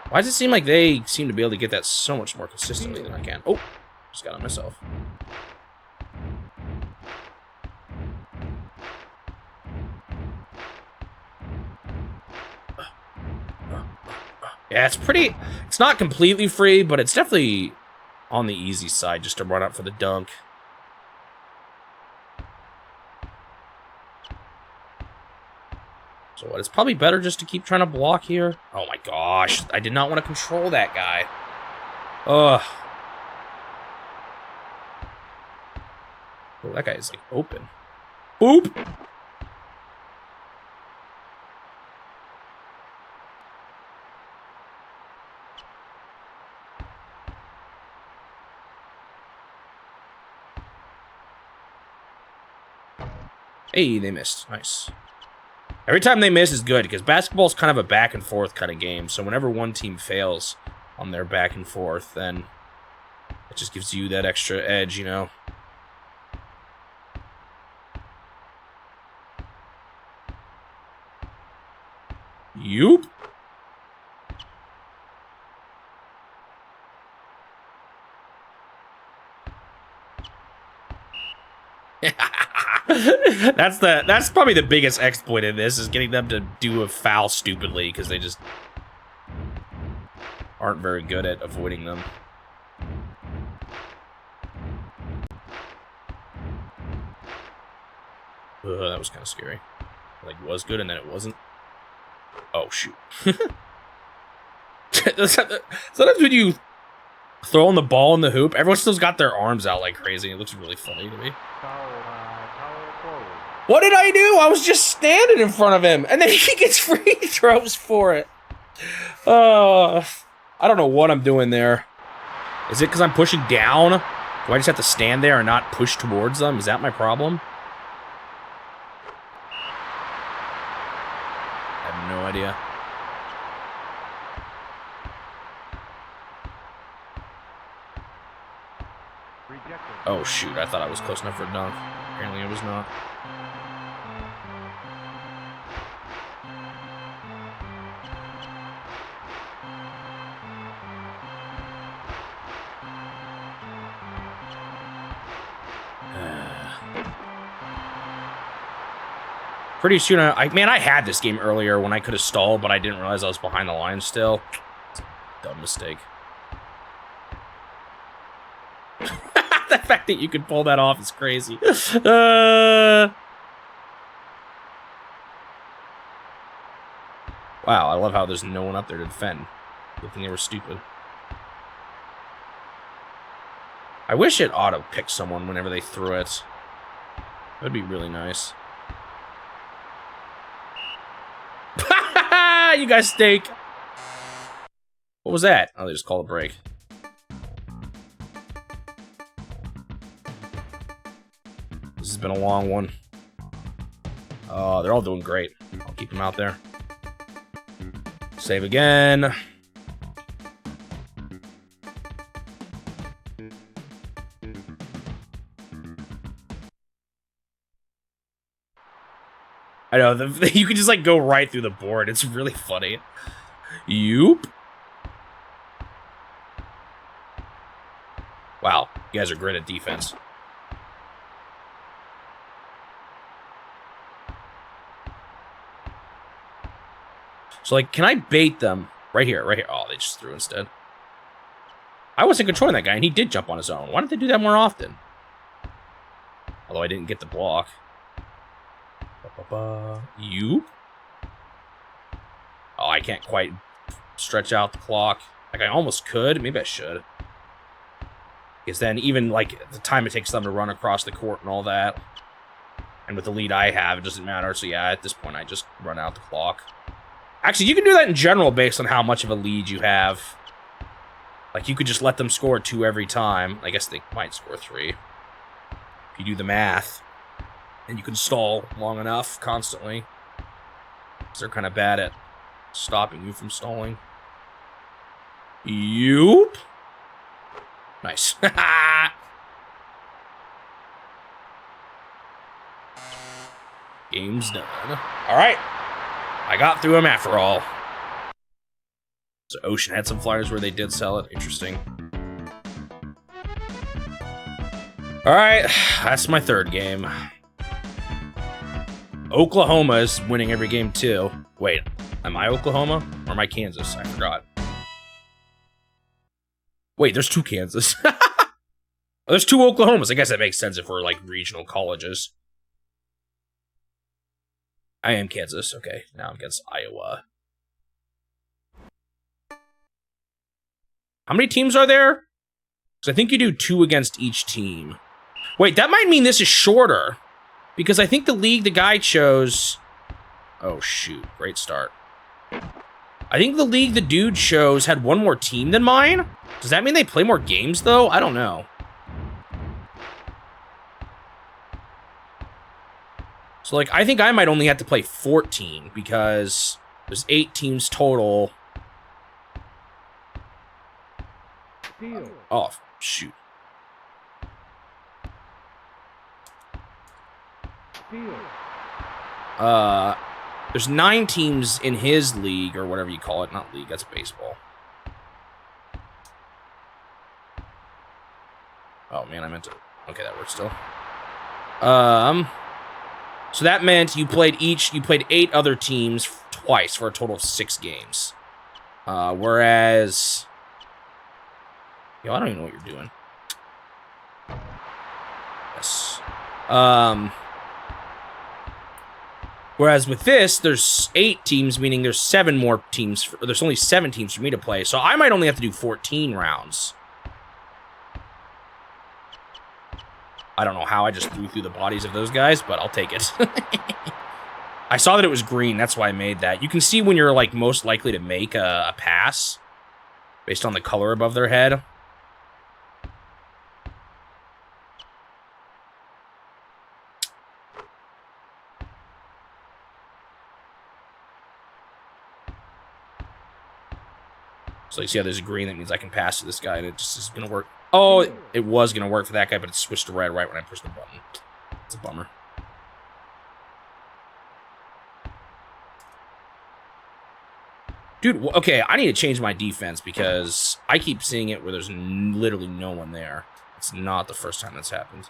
Why does it seem like they seem to be able to get that so much more consistently than I can? Oh, just got on myself. Yeah, it's not completely free, but it's definitely on the easy side just to run up for the dunk. So what, it's probably better just to keep trying to block here. Oh my gosh, I did not want to control that guy. Ugh. Oh, that guy is like open. Boop! Hey, they missed. Nice. Every time they miss is good, because basketball is kind of a back and forth kind of game. So whenever one team fails on their back and forth, then it just gives you that extra edge, you know? Yoop. That's probably the biggest exploit in this, is getting them to do a foul stupidly, because they just aren't very good at avoiding them. That was kind of scary. Like, it was good and then it wasn't. Oh, shoot. Sometimes when you throw in the ball in the hoop, everyone still's got their arms out like crazy. It looks really funny to me. What did I do? I was just standing in front of him, and then he gets free throws for it. I don't know what I'm doing there. Is it because I'm pushing down? Do I just have to stand there and not push towards them? Is that my problem? I have no idea. Oh, shoot. I thought I was close enough for a dunk. Apparently I was not. Pretty soon, man, I had this game earlier when I could have stalled, but I didn't realize I was behind the line still. Dumb mistake. The fact that you could pull that off is crazy. Wow, I love how there's no one up there to defend. Good thing they were stupid. I wish it auto-picked someone whenever they threw it. That'd be really nice. You guys stink. What was that? Oh, they just called a break. This has been a long one. Oh, they're all doing great. I'll keep them out there. Save again. I know, you can just like go right through the board. It's really funny. Yoop. Wow, you guys are great at defense. So, like, can I bait them? Right here, right here. Oh, they just threw instead. I wasn't controlling that guy, and he did jump on his own. Why don't they do that more often? Although I didn't get the block. You? Oh, I can't quite stretch out the clock. Like, I almost could. Maybe I should. Because then even, like, the time it takes them to run across the court and all that. And with the lead I have, it doesn't matter. So, yeah, at this point, I just run out the clock. Actually, you can do that in general based on how much of a lead you have. Like, you could just let them score 2 every time. I guess they might score 3. If you do the math. And you can stall long enough, constantly. Because they're kind of bad at stopping you from stalling. Yoop. Nice. Game's done. Alright. I got through them after all. So Ocean had some flyers where they did sell it. Interesting. Alright. That's my 3rd game. Oklahoma is winning every game, too. Wait. Am I Oklahoma? Or am I Kansas? I forgot. Wait, there's 2 Kansas. There's 2 Oklahomas. I guess that makes sense if we're, like, regional colleges. I am Kansas. Okay, now I'm against Iowa. How many teams are there? Because I think you do 2 against each team. Wait, that might mean this is shorter. Because I think the league the guy chose... Oh, shoot. Great start. I think the league the dude chose had 1 more team than mine? Does that mean they play more games, though? I don't know. So, like, I think I might only have to play 14 because there's 8 teams total. Oh, shoot. There's 9 teams in his league, or whatever you call it. Not league, that's baseball. Oh, man, I meant to... Okay, that works still. So that meant you played 8 other teams twice for a total of 6 games. Whereas... Yo, I don't even know what you're doing. Yes. Whereas with this, there's 8 teams, meaning there's 7 more teams. There's only 7 teams for me to play, so I might only have to do 14 rounds. I don't know how I just threw through the bodies of those guys, but I'll take it. I saw that it was green, that's why I made that. You can see when you're, like, most likely to make a pass based on the color above their head. So you see how there's green, that means I can pass to this guy, and it just is going to work. Oh, it was going to work for that guy, but it switched to red right when I pushed the button. It's a bummer. Dude, okay, I need to change my defense because I keep seeing it where there's literally no one there. It's not the first time that's happened.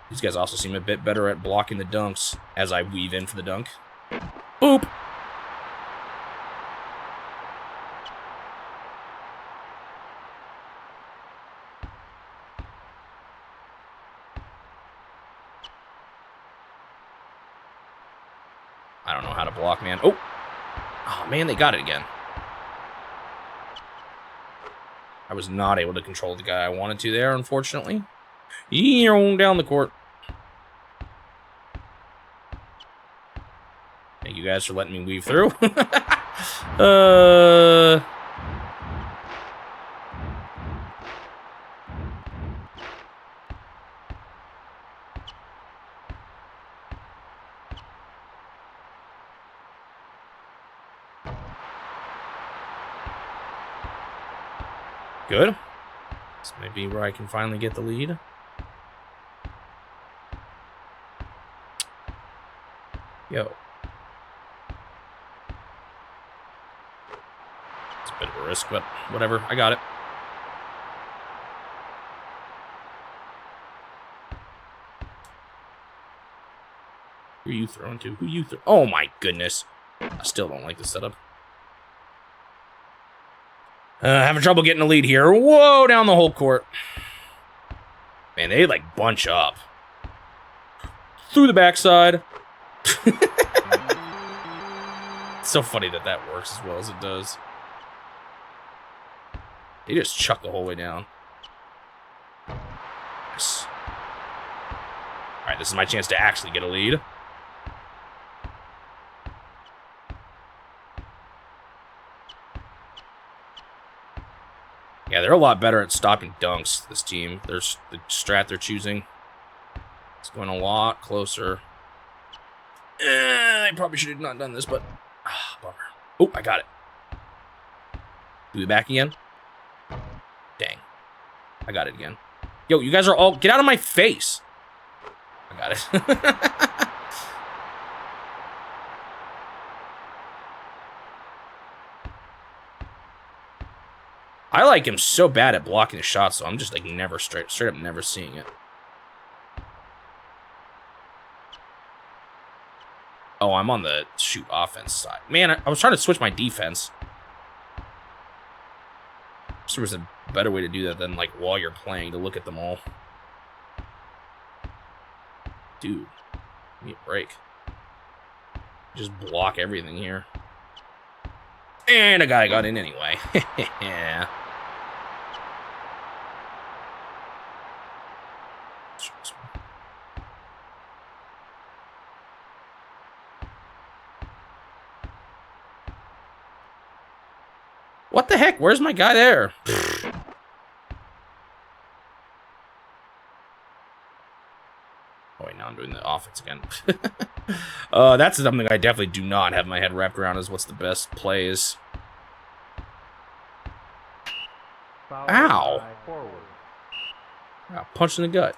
These guys also seem a bit better at blocking the dunks as I weave in for the dunk. Boop! I don't know how to block, man. Oh! Oh, man, they got it again. I was not able to control the guy I wanted to there, unfortunately. Down the court. Thank you guys for letting me weave through. Good. This may be where I can finally get the lead. Yo. It's a bit of a risk, but whatever. I got it. Who are you throwing to? Who you throw? Oh my goodness. I still don't like the setup. Having trouble getting a lead here. Whoa, down the whole court. Man, they like bunch up. Through the backside. It's so funny that that works as well as it does. They just chuck the whole way down. Yes. Alright, this is my chance to actually get a lead. Yeah, they're a lot better at stopping dunks, this team. There's the strat they're choosing. It's going a lot closer. I probably should have not done this, but... bummer. Oh, I got it. Do it back again? Dang. I got it again. Yo, you guys are all... Get out of my face! I got it. I like him so bad at blocking the shots, so I'm just like never straight up never seeing it. Oh, I'm on the shoot offense side. Man, I was trying to switch my defense. There was a better way to do that than like while you're playing to look at them all. Dude, give me a break. Just block everything here. And a guy got in anyway. Yeah. What the heck? Where's my guy there? Oh, wait, now I'm doing the offense again. That's something I definitely do not have my head wrapped around is what's the best plays. Ow. Ow, punch in the gut.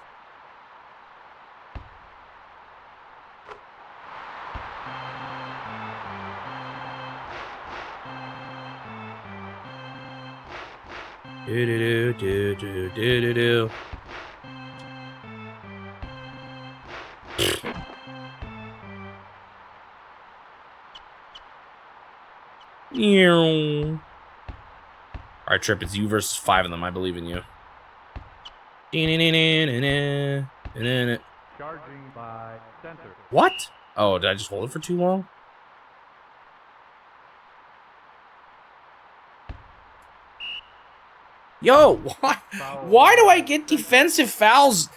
Do-do-do-do-do-do-do-do. Alright, Trip, it's you versus 5 of them. I believe in you. Charging by center. What? Oh, did I just hold it for too long? Yo, why do I get defensive fouls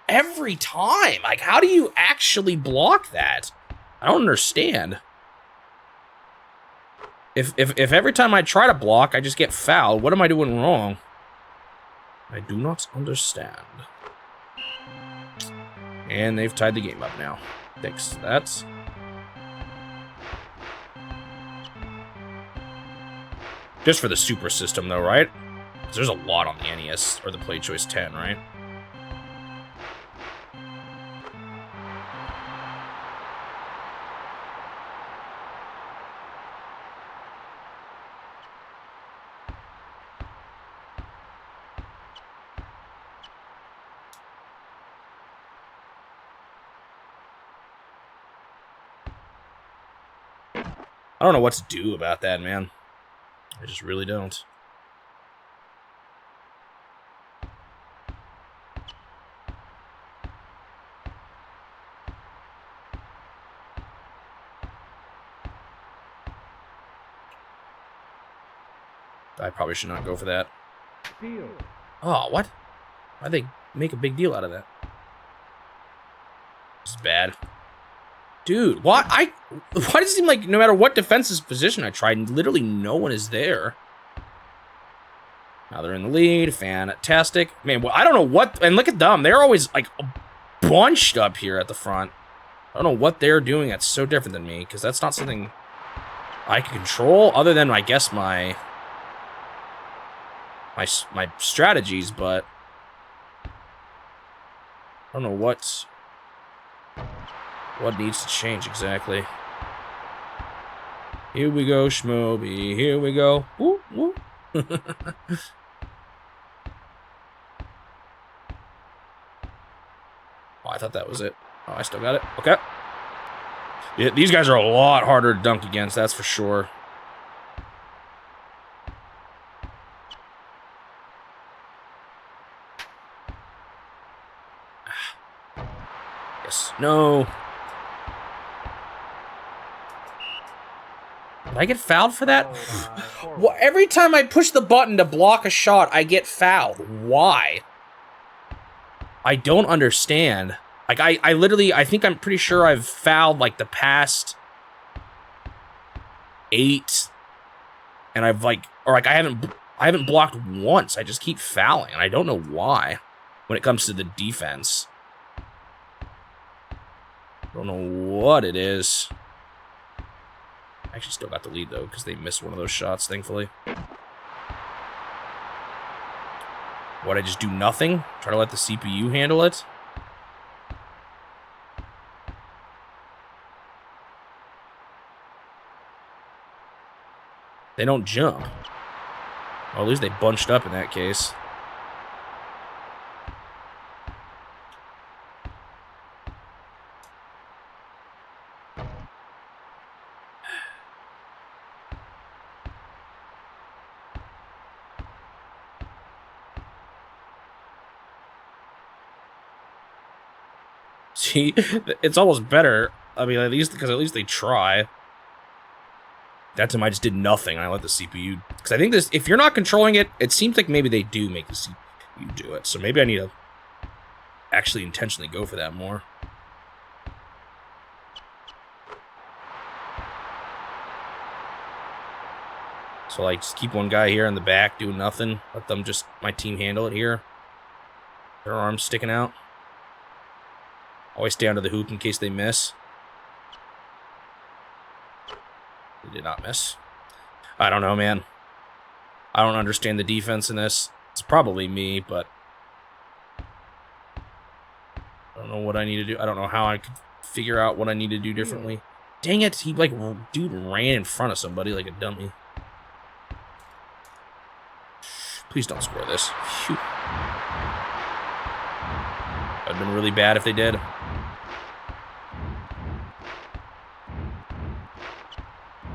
every time? Like, how do you actually block that? I don't understand. If every time I try to block, I just get fouled, what am I doing wrong? I do not understand. And they've tied the game up now. Thanks. That's... just for the super system, though, right? There's a lot on the NES, or the Play Choice 10, right? I don't know what to do about that, man. I just really don't. I probably should not go for that. Steal. Oh, what? Why'd they make a big deal out of that? This is bad. Dude, why does it seem like no matter what defensive position I tried, literally no one is there? Now they're in the lead. Fantastic. Man, well, I don't know what... And look at them. They're always, like, bunched up here at the front. I don't know what they're doing that's so different than me, because that's not something I can control, other than, I guess, my strategies, but... I don't know what needs to change exactly. Here we go, Schmoby. Here we go. Woo, woo. Oh, I thought that was it. Oh, I still got it. Okay. Yeah, these guys are a lot harder to dunk against, that's for sure. Yes. No. Did I get fouled for that? Well, every time I push the button to block a shot, I get fouled. Why? I don't understand. Like, I literally, I think I'm pretty sure I've fouled, like, the past 8. And I've, like, or, like, I haven't I haven't blocked once. I just keep fouling, and I don't know why when it comes to the defense. Don't know what it is. I actually still got the lead, though, because they missed one of those shots, thankfully. What, I just do nothing? Try to let the CPU handle it? They don't jump. Well, at least they bunched up in that case. See, it's almost better. I mean, at least because at least they try. That time I just did nothing, and I let the CPU... Because I think this, if you're not controlling it, it seems like maybe they do make the CPU do it. So maybe I need to actually intentionally go for that more. So, like, just keep one guy here in the back doing nothing. Let them just, my team handle it here. Their arms sticking out. Always stay under the hoop in case they miss. They did not miss. I don't know, man. I don't understand the defense in this. It's probably me, but I don't know what I need to do. I don't know how I could figure out what I need to do differently. Dang it, he, like, dude ran in front of somebody like a dummy. Please don't score this. Phew. That would have been really bad if they did.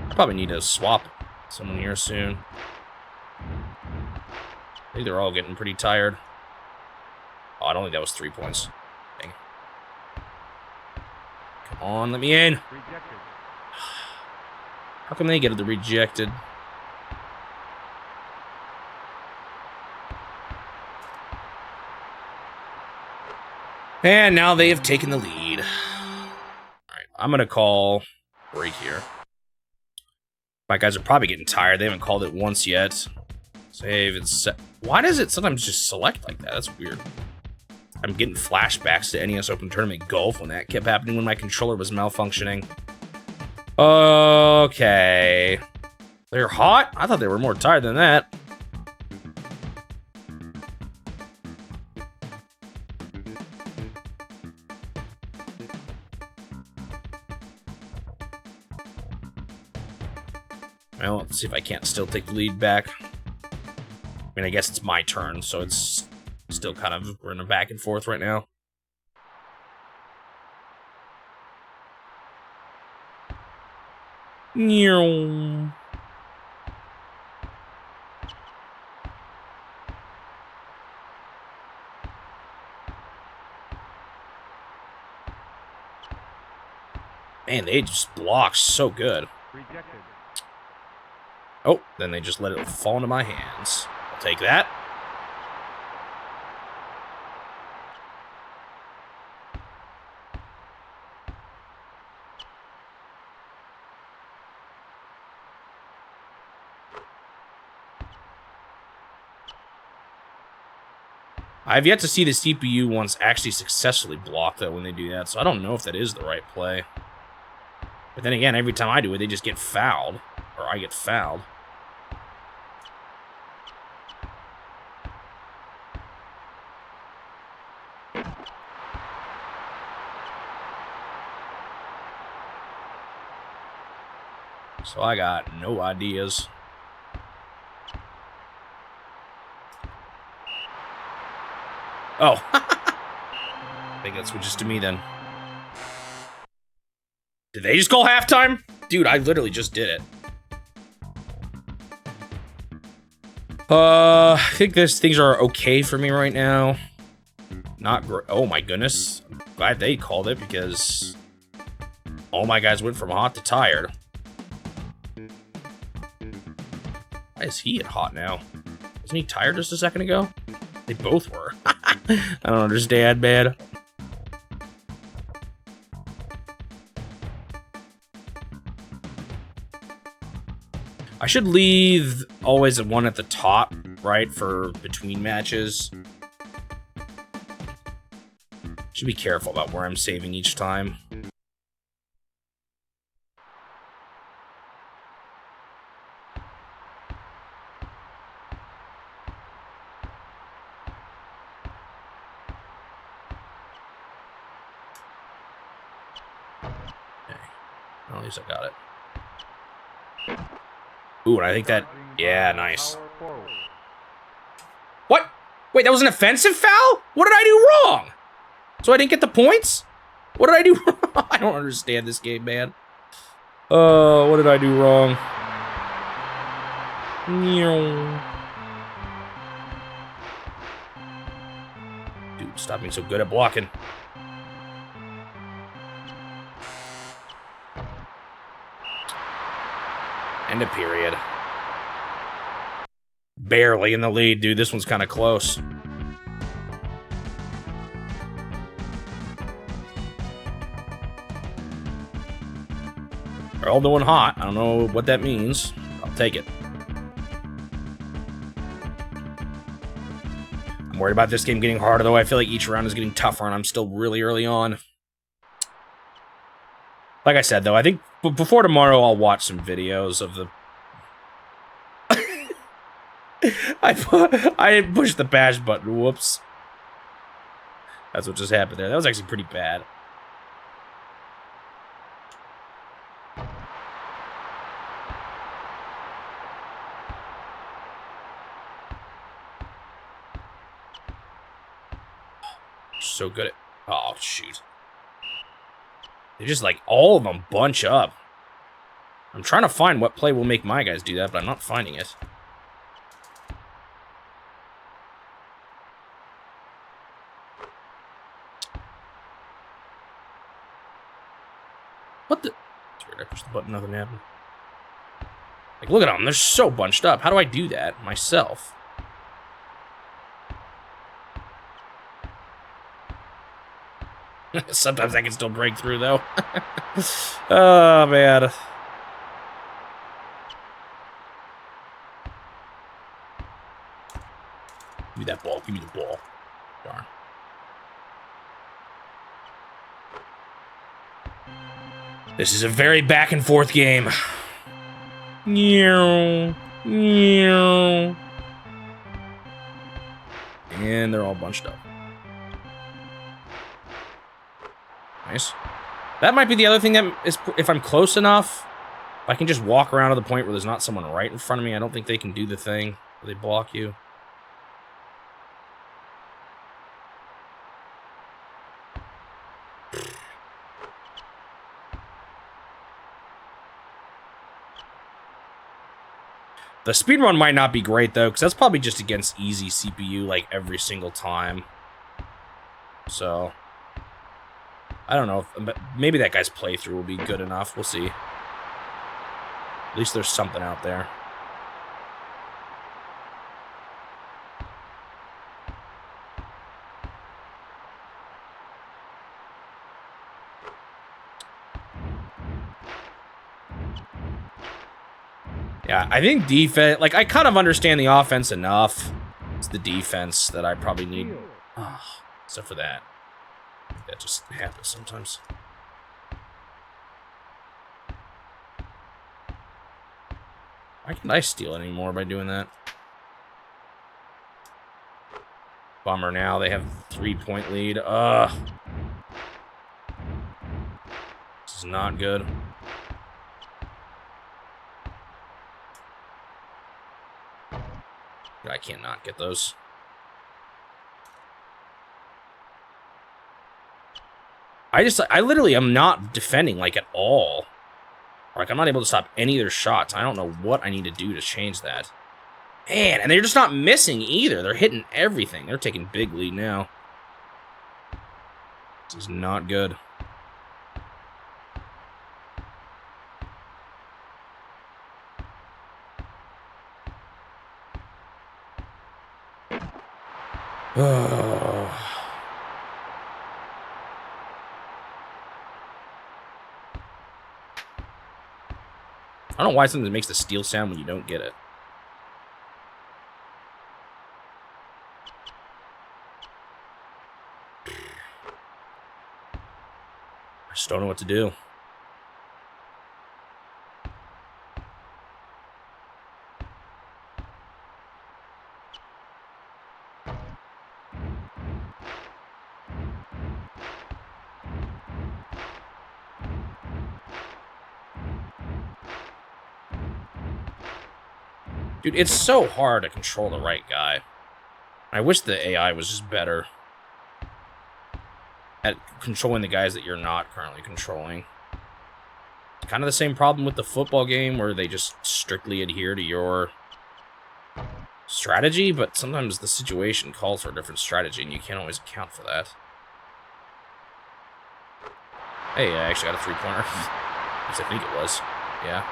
I probably need to swap someone here soon. I think they're all getting pretty tired. Oh, I don't think that was 3 points. Dang. Come on, let me in. Rejected. How come they get the rejected? And now they have taken the lead. Alright, I'm going to call break here. My guys are probably getting tired. They haven't called it once yet. Save and set. Why does it sometimes just select like that? That's weird. I'm getting flashbacks to NES Open Tournament Golf when that kept happening when my controller was malfunctioning. Okay. They're hot? I thought they were more tired than that. Well, let's see if I can't still take the lead back. I mean, I guess it's my turn, so it's still kind of, we're in a back and forth right now. Man, they just block so good. Rejected. Oh, then they just let it fall into my hands. I'll take that. I've yet to see the CPU once actually successfully block that when they do that, so I don't know if that is the right play. But then again, every time I do it, they just get fouled. Or I get fouled. So I got no ideas. Oh. I think that switches to me then. Did they just call halftime? Dude, I literally just did it. I think things are okay for me right now. Not great. Oh my goodness. I'm glad they called it because all my guys went from hot to tired. Why is he at hot now? Wasn't he tired just a second ago? They both were. I don't understand, man. I should leave always one at the top, right, for between matches. Should be careful about where I'm saving each time. Okay. Well, at least I got it. Ooh, and I think that... Yeah, nice. What? Wait, that was an offensive foul? What did I do wrong? So I didn't get the points? What did I do wrong? I don't understand this game, man. What did I do wrong? Dude, stop being so good at blocking. End of period. Barely in the lead, dude. This one's kind of close. They're all doing hot. I don't know what that means. I'll take it. I'm worried about this game getting harder, though. I feel like each round is getting tougher, and I'm still really early on. Like I said, though, I think before tomorrow, I'll watch some videos of the... I pushed the bash button. Whoops. That's what just happened there. That was actually pretty bad. So good at... Oh, shoot. They just, like, all of them bunch up. I'm trying to find what play will make my guys do that, but I'm not finding it. What the... It's weird, I pushed the button, nothing happened. Like, look at them. They're so bunched up. How do I do that myself? Sometimes I can still break through, though. Oh, man. Give me that ball. Give me the ball. Darn. This is a very back and forth game. And they're all bunched up. Nice. That might be the other thing that is, if I'm close enough, if I can just walk around to the point where there's not someone right in front of me, I don't think they can do the thing where they block you. The speedrun might not be great, though, because that's probably just against easy CPU, like, every single time. So... I don't know. But maybe that guy's playthrough will be good enough. We'll see. At least there's something out there. Yeah, I think defense... Like, I kind of understand the offense enough. It's the defense that I probably need. Oh, except for that. That just happens sometimes. Why can't I steal anymore by doing that? Bummer now. They have 3-point lead. Ugh. This is not good. I can't not get those. I literally am not defending, like, at all. Like, I'm not able to stop any of their shots. I don't know what I need to do to change that. Man, and they're just not missing either. They're hitting everything. They're taking big lead now. This is not good. Oh. I I don't know why something makes the steal sound when you don't get it. I just don't know what to do. Dude, it's so hard to control the right guy. I wish the AI was just better at controlling the guys that you're not currently controlling. It's kind of the same problem with the football game where they just strictly adhere to your strategy, but sometimes the situation calls for a different strategy and you can't always account for that. Hey, I actually got a three-pointer. At least I think it was. Yeah.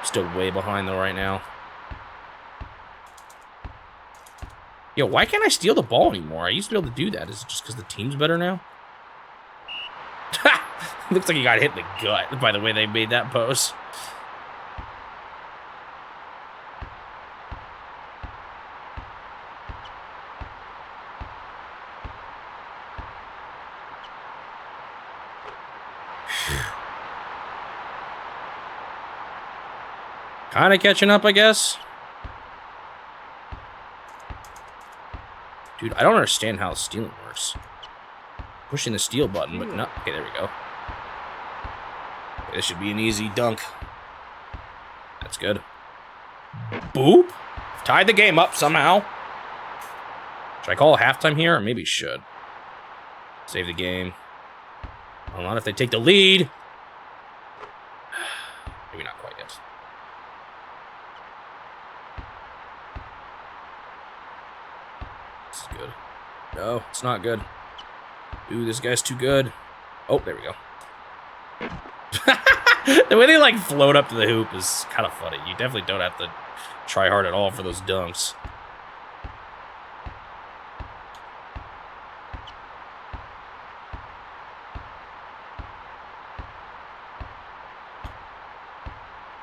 Still way behind though right now. Yo, why can't I steal the ball anymore? I used to be able to do that. Is it just because the team's better now? Looks like he got hit in the gut by the way they made that post. Kind of catching up, I guess. Dude, I don't understand how stealing works. Pushing the steal button, but no. Okay, there we go. Okay, this should be an easy dunk. That's good. Boop. Tied the game up somehow. Should I call a halftime here? Or maybe should. Save the game. Well, not if they take the lead. Maybe not quite yet. This is good. No, it's not good. Ooh, this guy's too good. Oh, there we go. The way they, like, float up to the hoop is kind of funny. You definitely don't have to try hard at all for those dunks.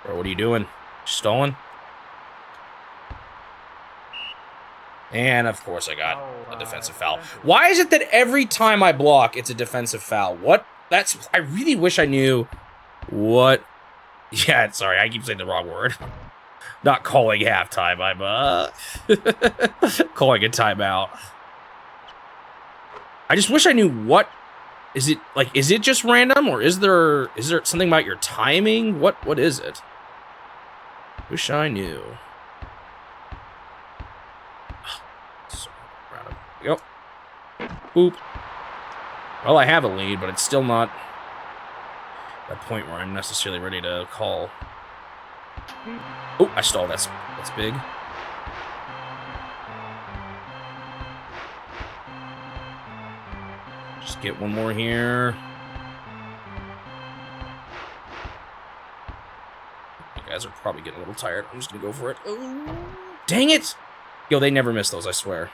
Bro, what are you doing? Stalling? And, of course, I got a defensive foul. Why is it that every time I block, it's a defensive foul? What? That's... I really wish I knew what... Yeah, sorry, I keep saying the wrong word. Not calling halftime, I'm, calling a timeout. I just wish I knew what... Is it, like, is it just random, or is there something about your timing? What is it? Wish I knew. Yep. Boop. Well, I have a lead, but it's still not that point where I'm necessarily ready to call. Oh, I stalled. That's big. Just get one more here. You guys are probably getting a little tired. I'm just gonna go for it. Oh, dang it! Yo, they never miss those, I swear.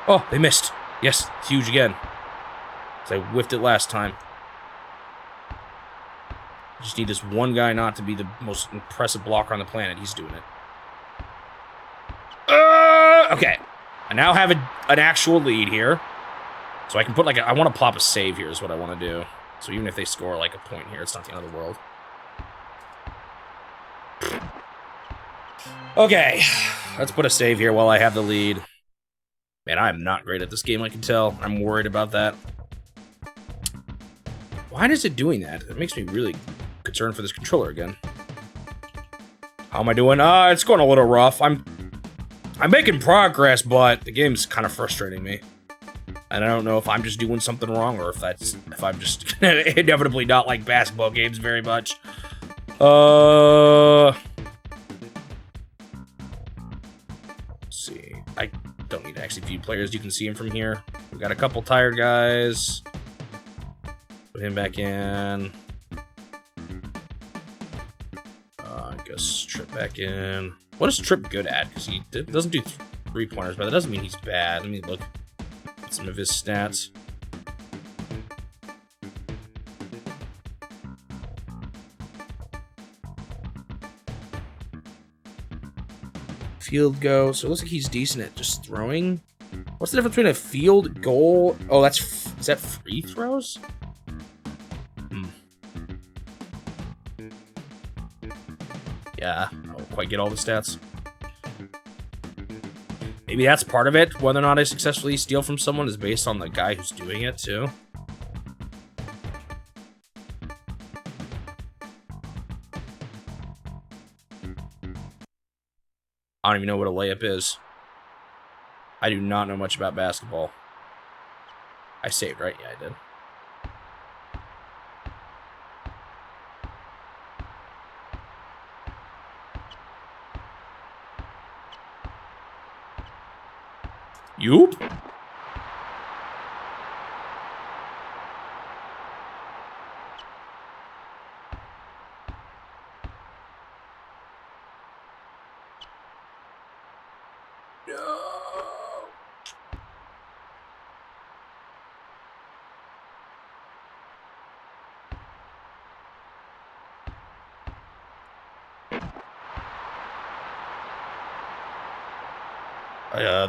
Oh, they missed. Yes, it's huge again. Because I whiffed it last time. I just need this one guy not to be the most impressive blocker on the planet. He's doing it. Okay. I now have an actual lead here. So I can put, like, I want to plop a save here is what I want to do. So even if they score, like, a point here, it's not the end of the world. Okay. Let's put a save here while I have the lead. Man, I'm not great at this game, I can tell. I'm worried about that. Why is it doing that? It makes me really concerned for this controller again. How am I doing? It's going a little rough. I'm making progress, but the game's kind of frustrating me. And I don't know if I'm just doing something wrong or if I'm just inevitably not like basketball games very much. Let's see. I don't need to actually view players. You can see him from here. We got a couple tired guys. Put him back in. I guess Trip back in. What is Trip good at? Because he doesn't do 3-pointers, but that doesn't mean he's bad. Let me look at some of his stats. Field goal. So it looks like he's decent at just throwing. What's the difference between a field goal? Oh, is that free throws? Yeah, I don't quite get all the stats. Maybe that's part of it. Whether or not I successfully steal from someone is based on the guy who's doing it, too. I don't even know what a layup is. I do not know much about basketball. I saved, right? Yeah, I did. Yoop.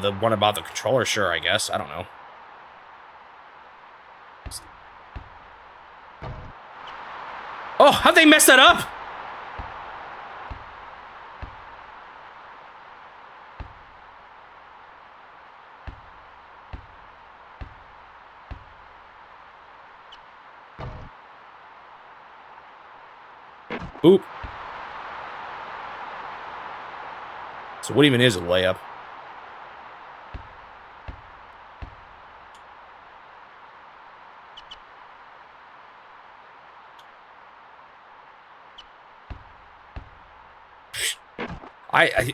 The one about the controller, sure, I guess. I don't know. Oh, how'd they mess that up? Oop. So what even is a layup?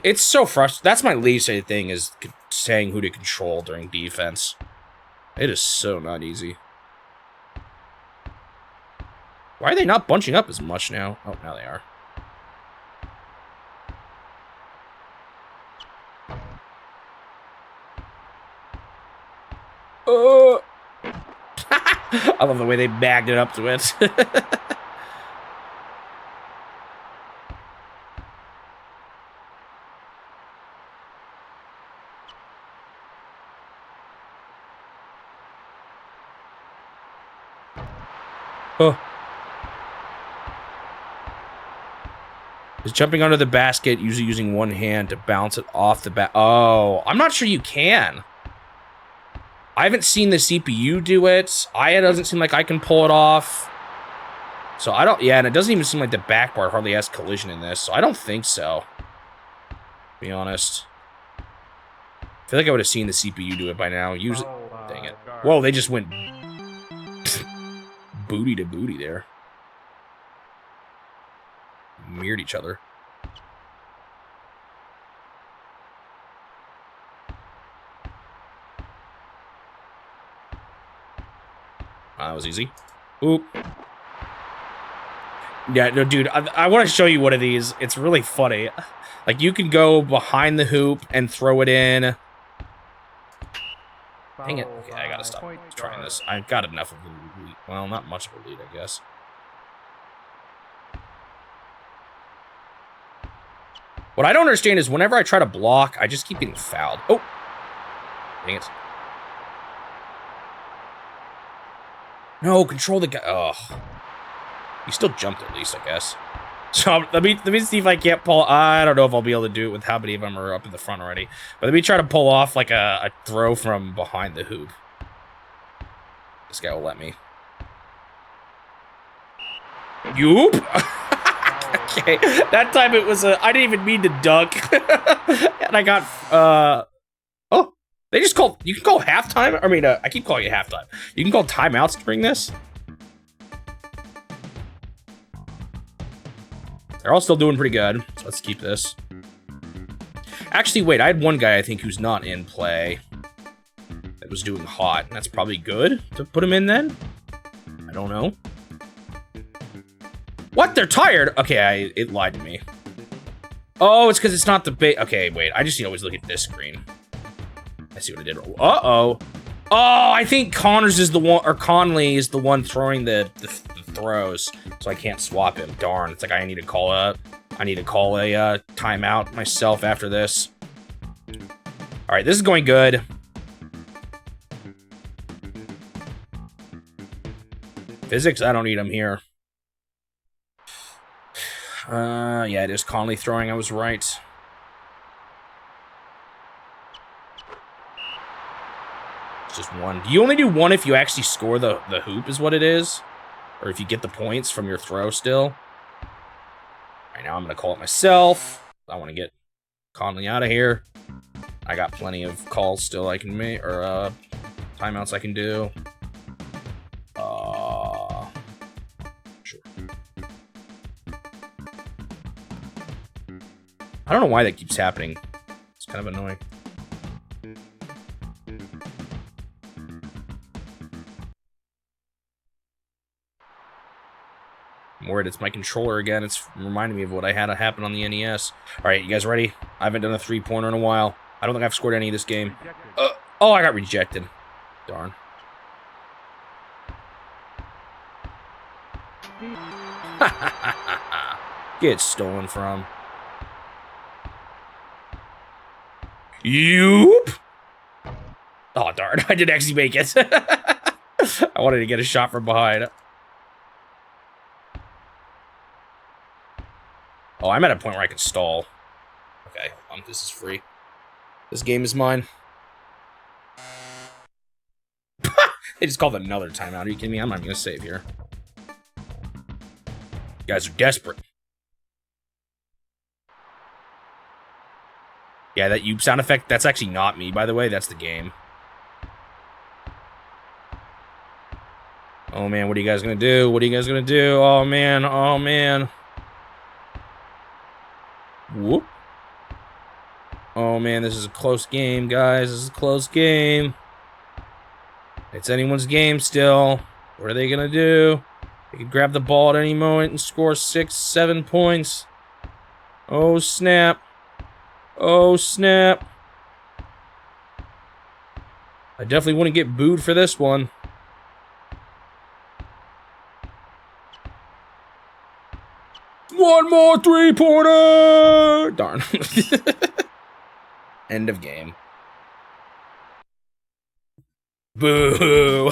It's so frustrating. That's my least favorite thing, is saying who to control during defense. It is so not easy. Why are they not bunching up as much now? Oh, now they are. I love the way they bagged it up to it. Oh. Is jumping under the basket, usually using one hand to bounce it off the bat. Oh, I'm not sure you can. I haven't seen the CPU do it. It doesn't seem like I can pull it off. So I don't, yeah, and it doesn't even seem like the back bar hardly has collision in this, so I don't think so. To be honest. I feel like I would have seen the CPU do it by now. Usually, dang it. Whoa, they just went booty to booty there. Mirrored each other. That was easy. Oop. Yeah, no, dude, I want to show you one of these. It's really funny. Like, you can go behind the hoop and throw it in. Dang it. Okay, I gotta stop trying this. I've got enough of a lead. Well, not much of a lead, I guess. What I don't understand is whenever I try to block, I just keep getting fouled. Oh! Dang it. No, control the guy. Oh. He still jumped at least, I guess. So let me see if I can't pull. I don't know if I'll be able to do it with how many of them are up in the front already. But let me try to pull off like a throw from behind the hoop. This guy will let me. Yoop. Okay, that time it was I didn't even mean to dunk, and I got oh, they just called. You can call halftime. I mean, I keep calling it halftime. You can call timeouts during this. They're all still doing pretty good, so let's keep this. Actually, wait, I had one guy, I think, who's not in play that was doing hot, and that's probably good to put him in then? I don't know. What? They're tired? Okay, it lied to me. Oh, it's because it's not the bait. Okay, wait. I just need to always look at this screen. I see what I did. Uh-oh. Oh, I think Connors is the one, or Conley is the one throwing the throws, so I can't swap him. Darn. It's like I need to call a timeout myself after this. All right, this is going good. Physics, I don't need them here. Yeah, it is Conley throwing. I was right. It's just one. You only do one if you actually score the hoop, is what it is. Or if you get the points from your throw still. All right, now I'm going to call it myself. I want to get Conley out of here. I got plenty of calls still I can make, or timeouts I can do. Sure. I don't know why that keeps happening. It's kind of annoying. I'm worried it's my controller again. It's reminding me of what I had happen on the NES. All right, you guys ready? I haven't done a three-pointer in a while. I don't think I've scored any this game. Oh, I got rejected. Darn. Get stolen from. Yoop! Oh, darn. I didn't actually make it. I wanted to get a shot from behind. Oh, I'm at a point where I can stall. Okay, this is free. This game is mine. They just called another timeout. Are you kidding me? I'm not going to save here. You guys are desperate. Yeah, that yoop sound effect, that's actually not me, by the way. That's the game. Oh, man, what are you guys going to do? What are you guys going to do? Oh, man. Oh, man. Whoop. Oh, man, this is a close game, guys. This is a close game. It's anyone's game still. What are they going to do? They could grab the ball at any moment and score 6, 7 points. Oh, snap. Oh, snap. I definitely wouldn't get booed for this one. One more three-pointer! Darn. End of game. Boo!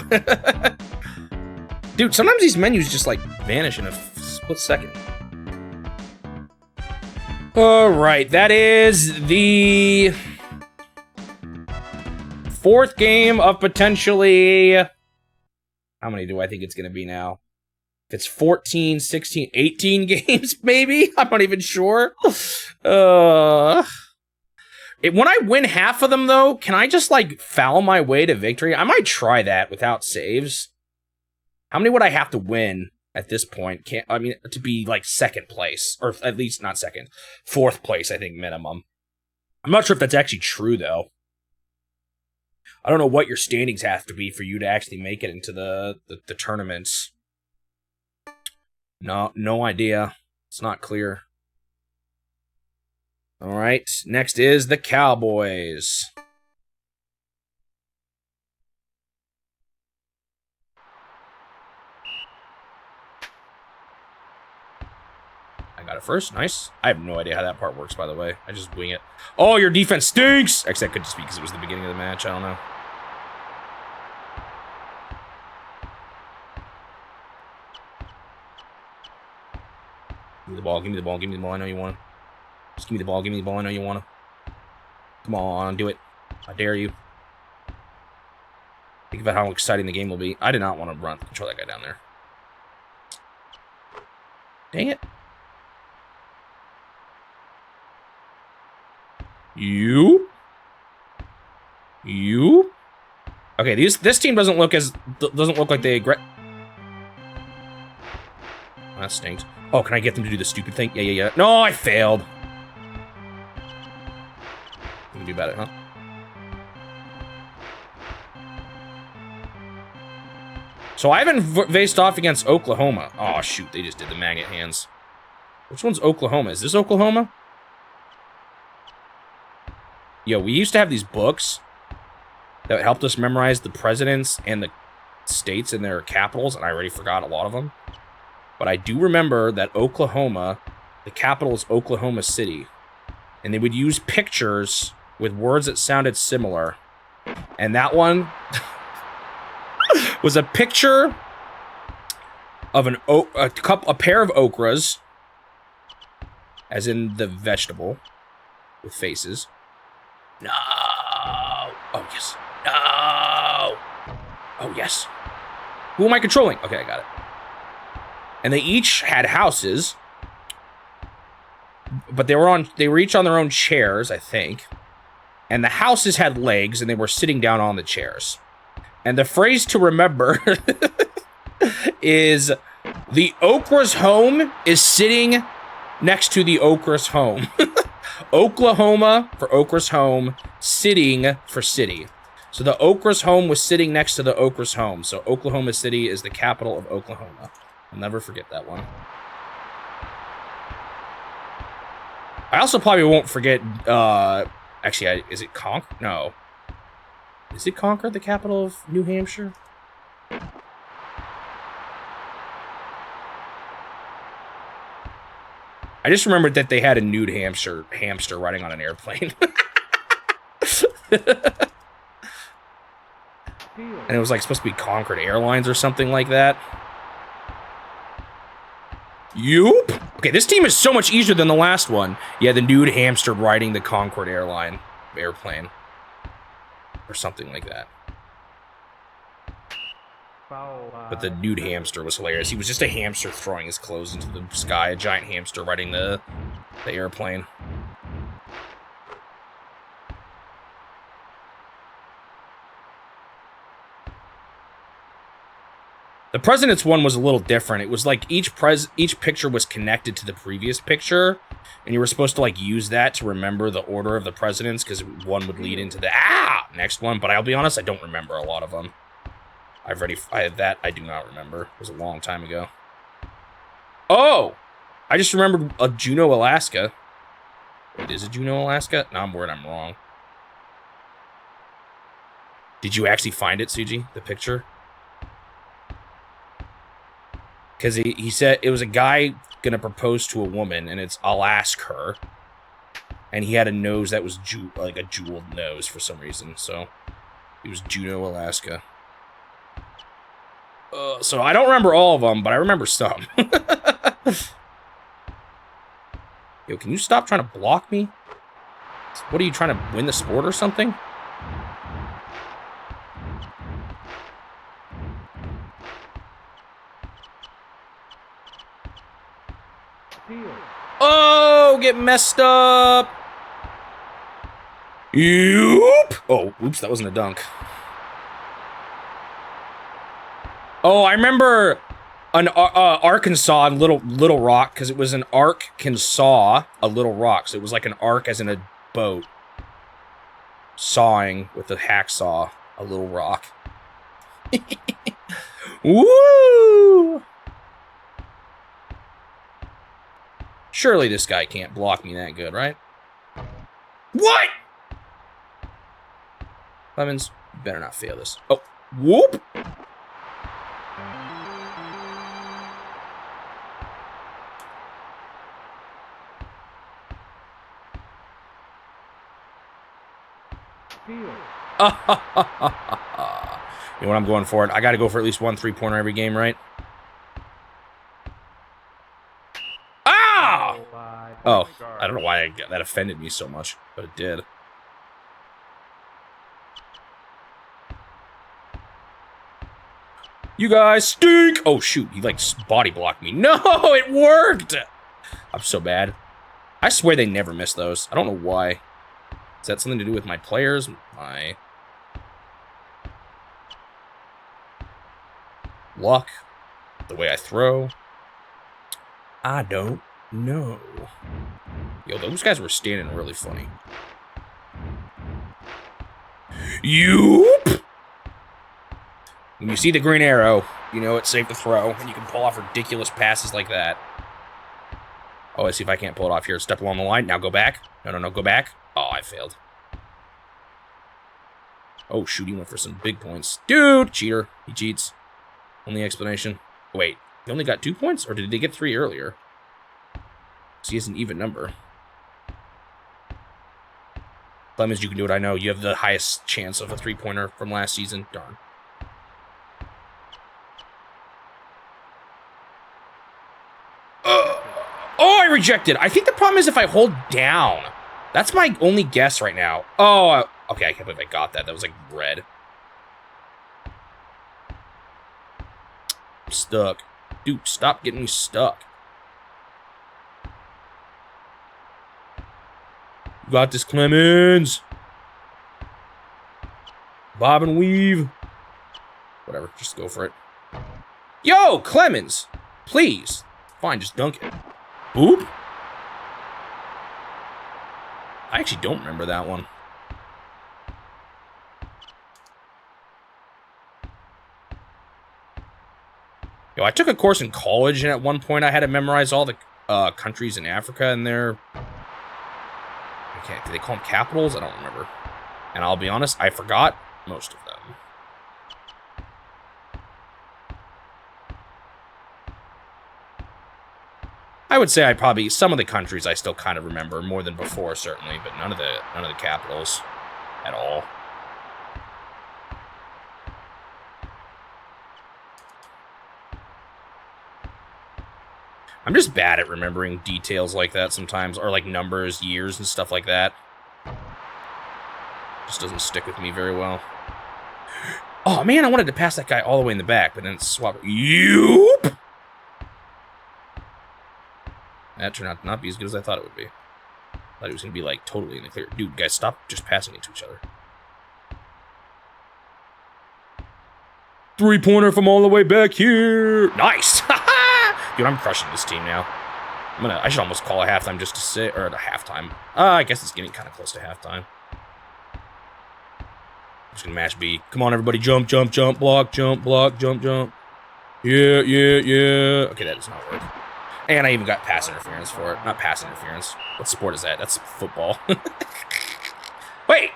Dude, sometimes these menus just, like, vanish in a split second. Alright, that is the fourth game of potentially... How many do I think it's going to be now? If it's 14, 16, 18 games, maybe? I'm not even sure. When I win half of them, though, can I just, like, foul my way to victory? I might try that without saves. How many would I have to win at this point? To be, like, second place. Or at least not second. Fourth place, I think, minimum. I'm not sure if that's actually true, though. I don't know what your standings have to be for you to actually make it into the tournaments. No idea. It's not clear. Alright, next is the Cowboys. I got it first, nice. I have no idea how that part works, by the way. I just wing it. Oh, your defense stinks! Actually, that could just be because it was the beginning of the match, I don't know. Give me the ball, give me the ball, give me the ball, I know you want to. Just give me the ball, I know you want to. Come on, do it. I dare you. Think about how exciting the game will be. I did not want to control that guy down there. Dang it. You. Okay, this team doesn't look like they that stinks. Oh, can I get them to do the stupid thing? Yeah. No, I failed. What can you do about it, huh? So I haven't faced off against Oklahoma. Oh, shoot, they just did the magnet hands. Which one's Oklahoma? Is this Oklahoma? Yo, we used to have these books that helped us memorize the presidents and the states and their capitals, and I already forgot a lot of them. But I do remember that Oklahoma, the capital is Oklahoma City. And they would use pictures with words that sounded similar. And that one was a picture of a pair of okras, as in the vegetable, with faces. No! Oh, yes. No! Oh, yes. Who am I controlling? Okay, I got it. And they each had houses, but they were each on their own chairs, I think. And the houses had legs, and they were sitting down on the chairs. And the phrase to remember is, the okra's home is sitting next to the okra's home. Oklahoma for okra's home, sitting for city. So the okra's home was sitting next to the okra's home. So Oklahoma City is the capital of Oklahoma. I'll never forget that one. I also probably won't forget, actually, is it Concord? No. Is it Concord, the capital of New Hampshire? I just remembered that they had a nude hamster riding on an airplane. And it was like supposed to be Concord Airlines or something like that. Yup. Okay, this team is so much easier than the last one. Yeah, the nude hamster riding the Concord airplane. Or something like that. But the nude hamster was hilarious. He was just a hamster throwing his clothes into the sky. A giant hamster riding the airplane. The president's one was a little different. It was like each picture was connected to the previous picture, and you were supposed to like use that to remember the order of the presidents, because one would lead into the next one. But I'll be honest, I don't remember a lot of them. I do not remember. It was a long time ago. Oh! I just remembered a Juneau, Alaska. Wait, is it Juneau, Alaska? No, I'm worried I'm wrong. Did you actually find it, Suji? The picture? Because he said it was a guy gonna propose to a woman, and it's I'll ask her. And he had a nose that was like a jeweled nose for some reason, so it was Juneau, Alaska. So I don't remember all of them, but I remember some. Yo, can you stop trying to block me? What are you trying to win the sport or something? Oh, get messed up. Yoop. Oh, oops, that wasn't a dunk. Oh, I remember an Arkansas and Little Rock, because it was an Arkansas, a Little Rock. So it was like an arc as in a boat. Sawing with a hacksaw, a Little Rock. Woo! Surely this guy can't block me that good, right? What? Lemons, you better not fail this. Oh, whoop! You know what I'm going for? I got to go for at least one three-pointer every game, right? Ah! Oh, I don't know why that offended me so much, but it did. You guys stink! Oh, shoot. He, like, body blocked me. No, it worked! I'm so bad. I swear they never miss those. I don't know why. Is that something to do with my players? My luck? The way I throw? I don't know. Yo, those guys were standing really funny. Yoop! When you see the green arrow, you know it's safe to throw, and you can pull off ridiculous passes like that. Oh, let's see if I can't pull it off here. Step along the line. Now go back. No, go back. Oh, I failed. Oh, shoot, he went for some big points. Dude, cheater. He cheats. Only explanation. Wait, he only got 2 points? Or did they get 3 earlier? So he has an even number. Clemens, you can do it, I know. You have the highest chance of a 3-pointer from last season. Darn. Oh, I rejected. I think the problem is if I hold down. That's my only guess right now. Oh, okay, I can't believe I got that. That was like red. I'm stuck. Dude, stop getting me stuck. You got this, Clemens. Bob and weave. Whatever, just go for it. Yo, Clemens. Please. Fine, just dunk it. Boop. I actually don't remember that one. Yo, I took a course in college, and at one point I had to memorize all the countries in Africa and their... Do they call them capitals? I don't remember. And I'll be honest, I forgot most of them. I would say some of the countries I still kind of remember more than before, certainly, but none of the capitals at all. I'm just bad at remembering details like that sometimes, or like numbers, years, and stuff like that. Just doesn't stick with me very well. Oh man, I wanted to pass that guy all the way in the back, but then it swapped. Yoop! That turned out to not be as good as I thought it would be. I thought he was going to be, like, totally in the clear. Dude, guys, stop just passing it to each other. 3-pointer from all the way back here. Nice! Dude, I'm crushing this team now. I should almost call a halftime just to sit, or a halftime. I guess it's getting kind of close to halftime. I'm just going to mash B. Come on, everybody. Jump, jump, jump, block, jump, jump, jump. Yeah, yeah, yeah. Okay, that does not work. And I even got pass interference for it. Not pass interference. What sport is that? That's football. Wait!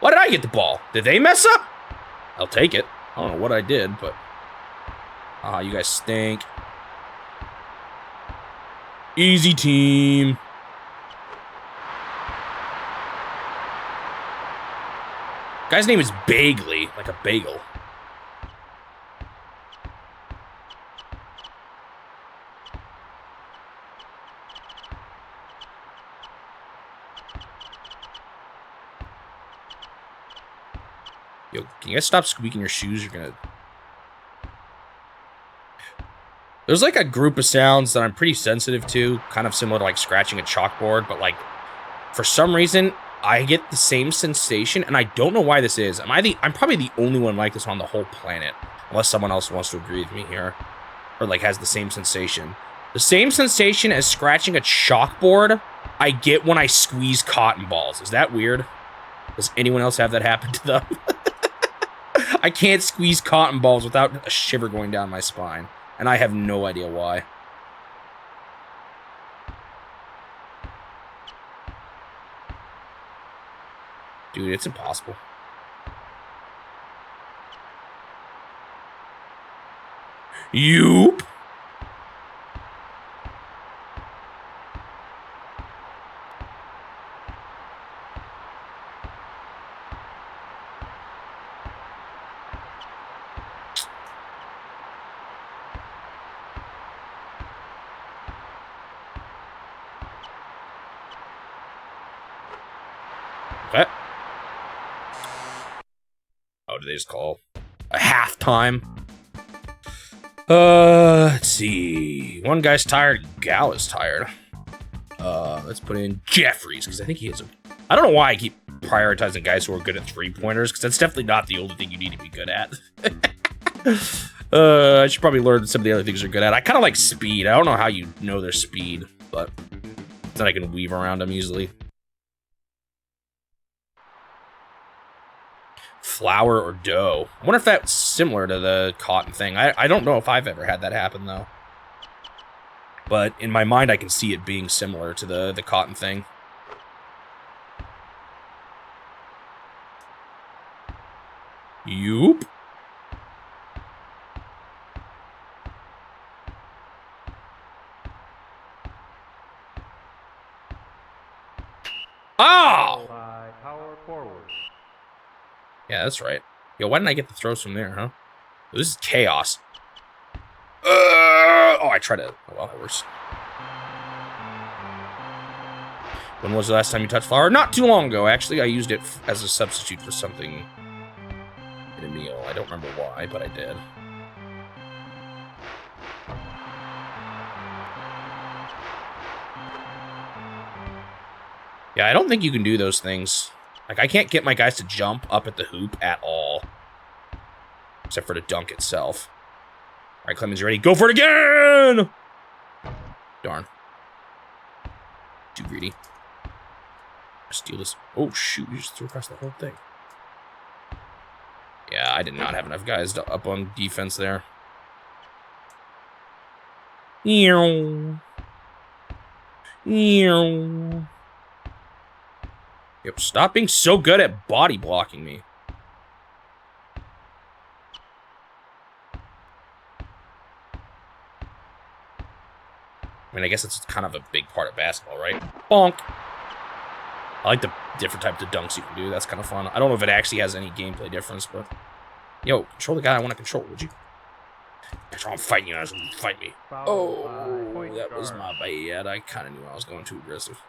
Why did I get the ball? Did they mess up? I'll take it. I don't know what I did, but... you guys stink. Easy team. Guy's name is Bagley, like a bagel. Yo, can you guys stop squeaking your shoes? You're gonna... There's like a group of sounds that I'm pretty sensitive to, kind of similar to like scratching a chalkboard, but like for some reason I get the same sensation, and I don't know why this is. I'm probably the only one like this on the whole planet, unless someone else wants to agree with me here, or like has the same sensation. The same sensation as scratching a chalkboard I get when I squeeze cotton balls. Is that weird? Does anyone else have that happen to them? I can't squeeze cotton balls without a shiver going down my spine. And I have no idea why. Dude, it's impossible. Yoop! Okay. Oh, did they just call a halftime? Let's see. One guy's tired. Gal is tired. Let's put in Jeffries, because I think he has a... I don't know why I keep prioritizing guys who are good at 3-pointers, because that's definitely not the only thing you need to be good at. I should probably learn some of the other things they're good at. I kind of like speed. I don't know how you know their speed, but then I can weave around them easily. Flour or dough. I wonder if that's similar to the cotton thing. I don't know if I've ever had that happen, though. But in my mind, I can see it being similar to the cotton thing. Yoop. Oh! By power forward. Yeah, that's right. Yo, why didn't I get the throws from there, huh? This is chaos. Oh, I tried to... Oh, well, that works. When was the last time you touched flour? Not too long ago, actually. I used it as a substitute for something in a meal. I don't remember why, but I did. Yeah, I don't think you can do those things. Like, I can't get my guys to jump up at the hoop at all. Except for the dunk itself. All right, Clemens, you ready? Go for it again! Darn. Too greedy. Steal this. Oh, shoot. You just threw across the whole thing. Yeah, I did not have enough guys up on defense there. Yep, stop being so good at body blocking me. I mean, I guess it's kind of a big part of basketball, right? Bonk. I like the different types of dunks you can do. That's kind of fun. I don't know if it actually has any gameplay difference, but... Yo, control the guy I want to control, would you? I'm fighting you, I was going to fight me. Oh, that was my bad. I kind of knew I was going too aggressive.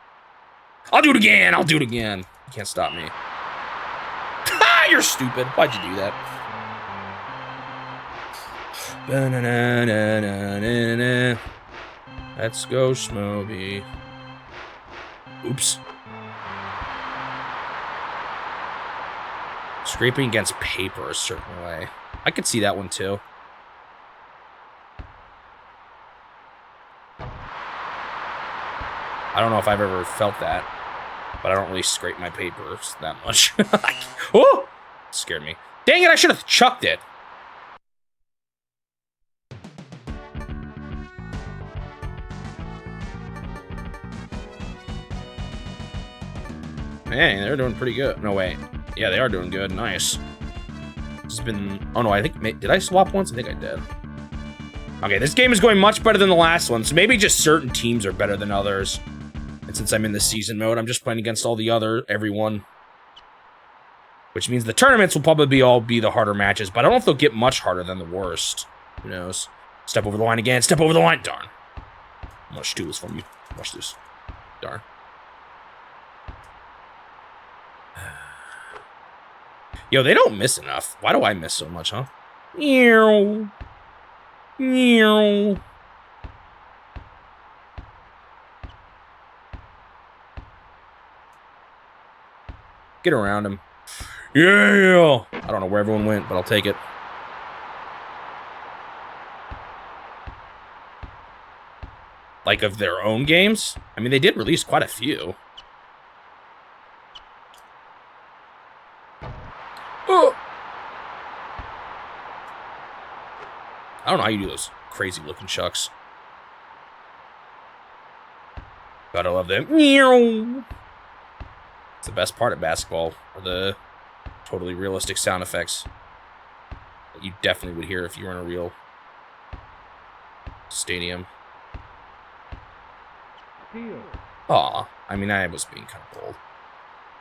I'll do it again! I'll do it again! You can't stop me. Ha! You're stupid. Why'd you do that? Ba-na-na-na-na-na-na. Let's go, Smobie. Oops. Scraping against paper a certain way. I could see that one too. I don't know if I've ever felt that, but I don't really scrape my papers that much. Oh! Scared me. Dang it, I should have chucked it. Man, they're doing pretty good. No, wait. Yeah, they are doing good. Nice. This has been... Oh, no, I think... Did I swap once? I think I did. Okay, this game is going much better than the last one, so maybe just certain teams are better than others. And since I'm in the season mode, I'm just playing against everyone. Which means the tournaments will probably all be the harder matches, but I don't know if they'll get much harder than the worst. Who knows? Step over the line again. Step over the line. Darn. I'm gonna steal this from you. Watch this. Darn. Yo, they don't miss enough. Why do I miss so much, huh? Meow. Meow. Get around him. Yeah! I don't know where everyone went, but I'll take it. Like, of their own games? I mean, they did release quite a few. Oh! I don't know how you do those crazy-looking chucks. Gotta love them. Meow! It's the best part of basketball, are the totally realistic sound effects that you definitely would hear if you were in a real stadium. Aw, I mean, I was being kind of bold.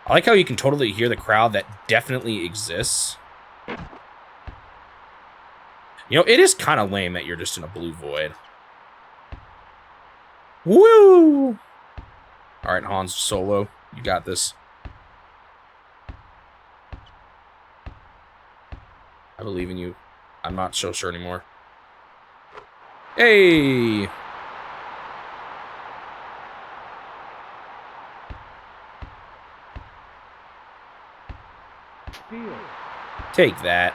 I like how you can totally hear the crowd that definitely exists. You know, it is kind of lame that you're just in a blue void. Woo! All right, Hans Solo, you got this. I believe in you. I'm not so sure anymore. Hey! Take that.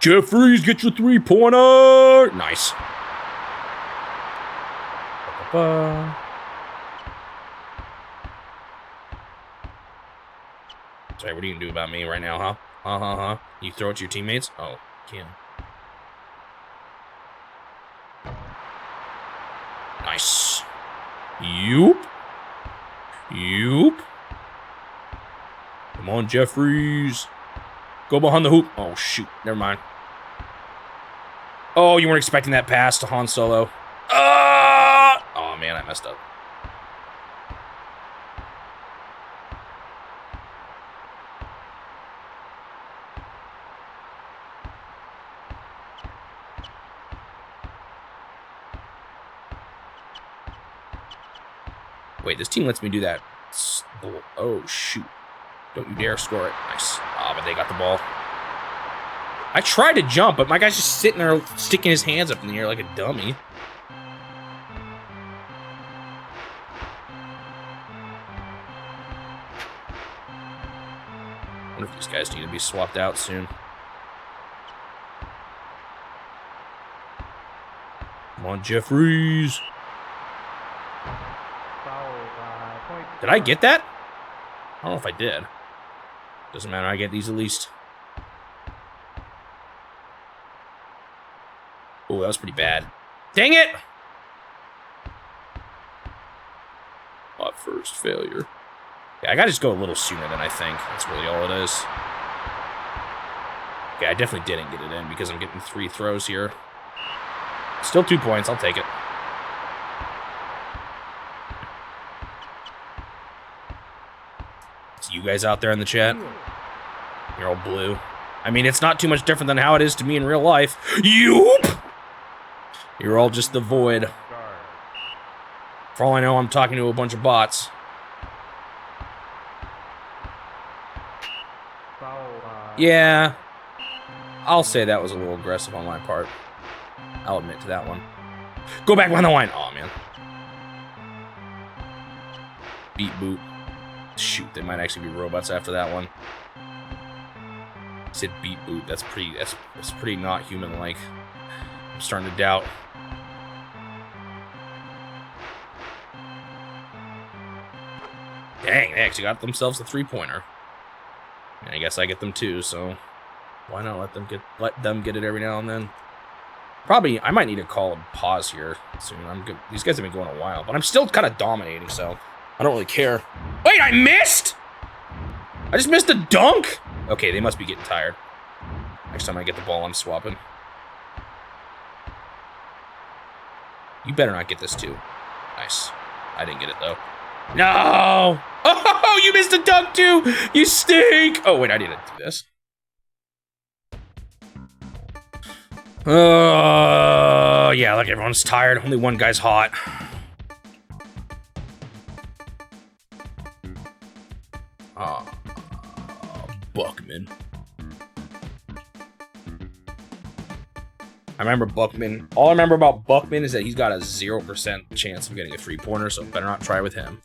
Jeffries, get your three-pointer! Nice. Ba-ba-ba. Sorry, what are you gonna do about me right now, huh? You throw it to your teammates? Oh, can. Nice. Yoop. Yoop. Come on, Jeffries. Go behind the hoop. Oh, shoot. Never mind. Oh, you weren't expecting that pass to Han Solo. Oh, man, I messed up. Wait, this team lets me do that. Oh, shoot. Don't you dare score it. Nice. Ah, but they got the ball. I tried to jump, but my guy's just sitting there sticking his hands up in the air like a dummy. I wonder if these guys need to be swapped out soon. Come on, Jeffries. Did I get that? I don't know if I did. Doesn't matter, I get these at least. Oh, that was pretty bad. Dang it! Oh, first failure. Yeah, I gotta just go a little sooner than I think. That's really all it is. Okay, I definitely didn't get it in because I'm getting 3 throws here. Still 2 points, I'll take it. It's you guys out there in the chat. You're all blue. I mean, it's not too much different than how it is to me in real life. Yoop! You're all just the void. For all I know, I'm talking to a bunch of bots. Yeah. I'll say that was a little aggressive on my part. I'll admit to that one. Go back behind the line. Oh, man. Beat boot. Shoot, they might actually be robots after that one. I said beat boot. That's pretty not human-like. I'm starting to doubt. Dang, they actually got themselves a 3-pointer. And I guess I get them too, so why not let them get it every now and then? Probably, I might need to call a pause here soon. I'm good. These guys have been going a while, but I'm still kind of dominating, so I don't really care. Wait, I missed? I just missed a dunk? Okay, they must be getting tired. Next time I get the ball, I'm swapping. You better not get this too. Nice. I didn't get it though. No! Oh, you missed a dunk too! You stink! Oh, wait, I didn't do this. Yeah, look, everyone's tired. Only one guy's hot. Buckman. I remember Buckman. All I remember about Buckman is that he's got a 0% chance of getting a 3-pointer, so better not try with him.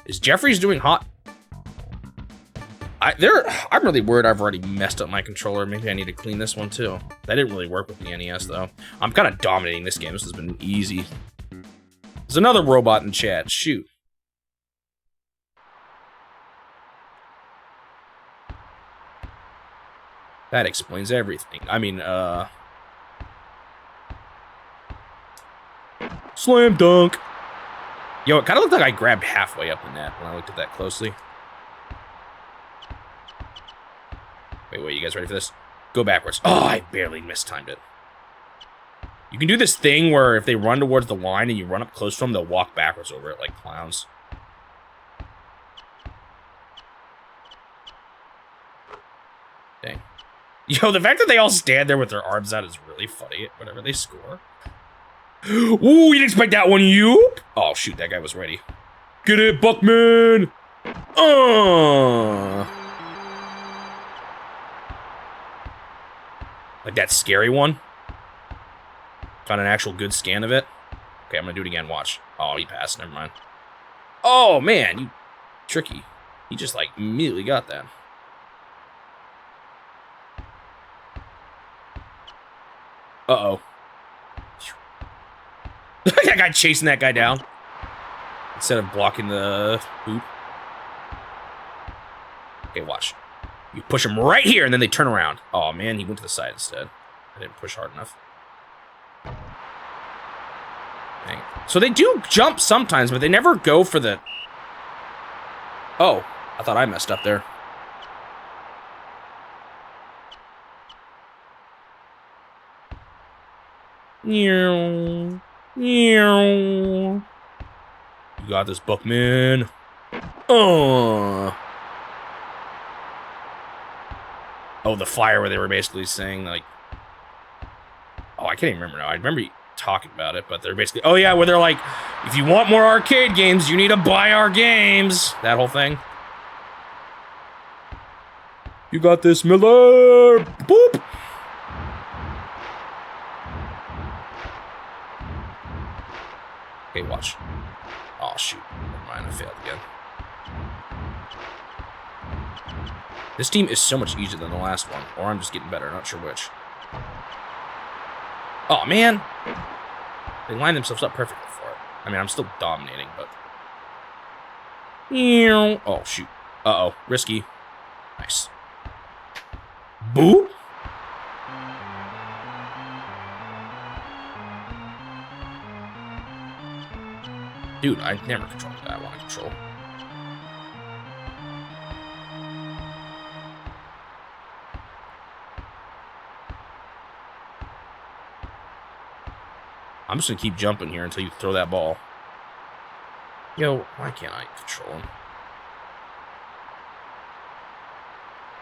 Is Jeffries doing hot? I'm really worried I've already messed up my controller. Maybe I need to clean this one too. That didn't really work with the NES though. I'm kind of dominating this game. This has been easy. There's another robot in chat. Shoot. That explains everything. I mean, slam dunk. Yo, it kind of looked like I grabbed halfway up the net when I looked at that closely. Wait, you guys ready for this? Go backwards. Oh, I barely mistimed it. You can do this thing where if they run towards the line and you run up close to them, they'll walk backwards over it like clowns. Dang. Yo, the fact that they all stand there with their arms out is really funny whenever they score. Ooh, you didn't expect that one, you? Oh, shoot, that guy was ready. Get it, Buckman! Like that scary one. Found an actual good scan of it. Okay, I'm gonna do it again, watch. Oh, he passed, never mind. Oh, man, you tricky. He just, like, immediately got that. Uh-oh. That guy chasing that guy down. Instead of blocking the hoop. Okay, watch. You push him right here, and then they turn around. Oh, man, he went to the side instead. I didn't push hard enough. Dang. So they do jump sometimes, but they never go for the... Oh, I thought I messed up there. You got this, Buckman. Oh, the fire where they were basically saying, like... Oh, I can't even remember now. I remember talking about it, but they're basically... Oh, yeah, where they're like, if you want more arcade games, you need to buy our games. That whole thing. You got this, Miller. Boop. Okay, watch. Oh, shoot. Never mind, I failed again. This team is so much easier than the last one, or I'm just getting better, not sure which. Oh, man. They lined themselves up perfectly for it. I mean, I'm still dominating, but... Oh, shoot. Uh-oh. Risky. Nice. Boop. Dude, I never control the guy I want to control. I'm just gonna keep jumping here until you throw that ball. Yo, why can't I control him?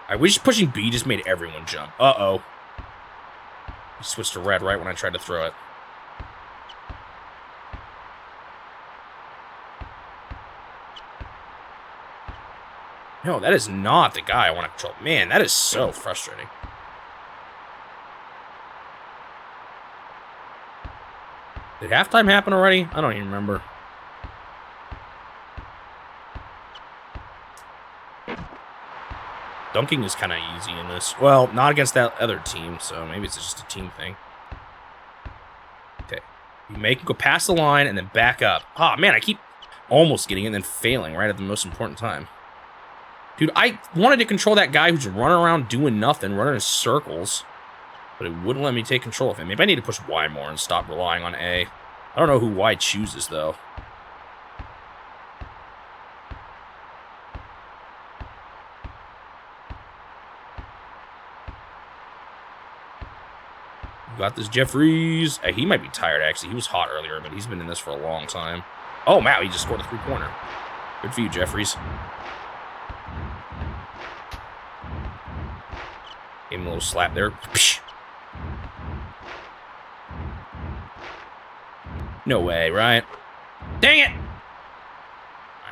I wish pushing B just made everyone jump. Uh-oh. He switched to red right when I tried to throw it. No, that is not the guy I want to control. Man, that is so frustrating. Did halftime happen already? I don't even remember. Dunking is kind of easy in this. Well, not against that other team, so maybe it's just a team thing. Okay. You make him go past the line and then back up. Oh, man, I keep almost getting it and then failing right at the most important time. Dude, I wanted to control that guy who's running around doing nothing, running in circles. But it wouldn't let me take control of him. Maybe I need to push Y more and stop relying on A. I don't know who Y chooses, though. You got this, Jeffries. He might be tired, actually. He was hot earlier, but he's been in this for a long time. Oh, wow, he just scored a three-pointer. Good for you, Jeffries. Gave him a little slap there. Psh. No way, right? Dang it!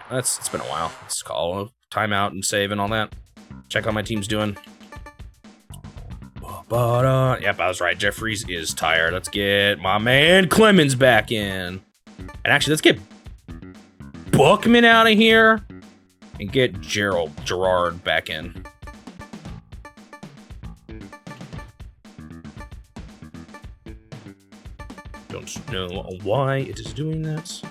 Alright, it's been a while. Let's call a timeout and save and all that. Check how my team's doing. Yep, I was right. Jeffries is tired. Let's get my man Clemens back in. And actually, let's get Buckman out of here and get Gerard back in. Don't know why it is doing that.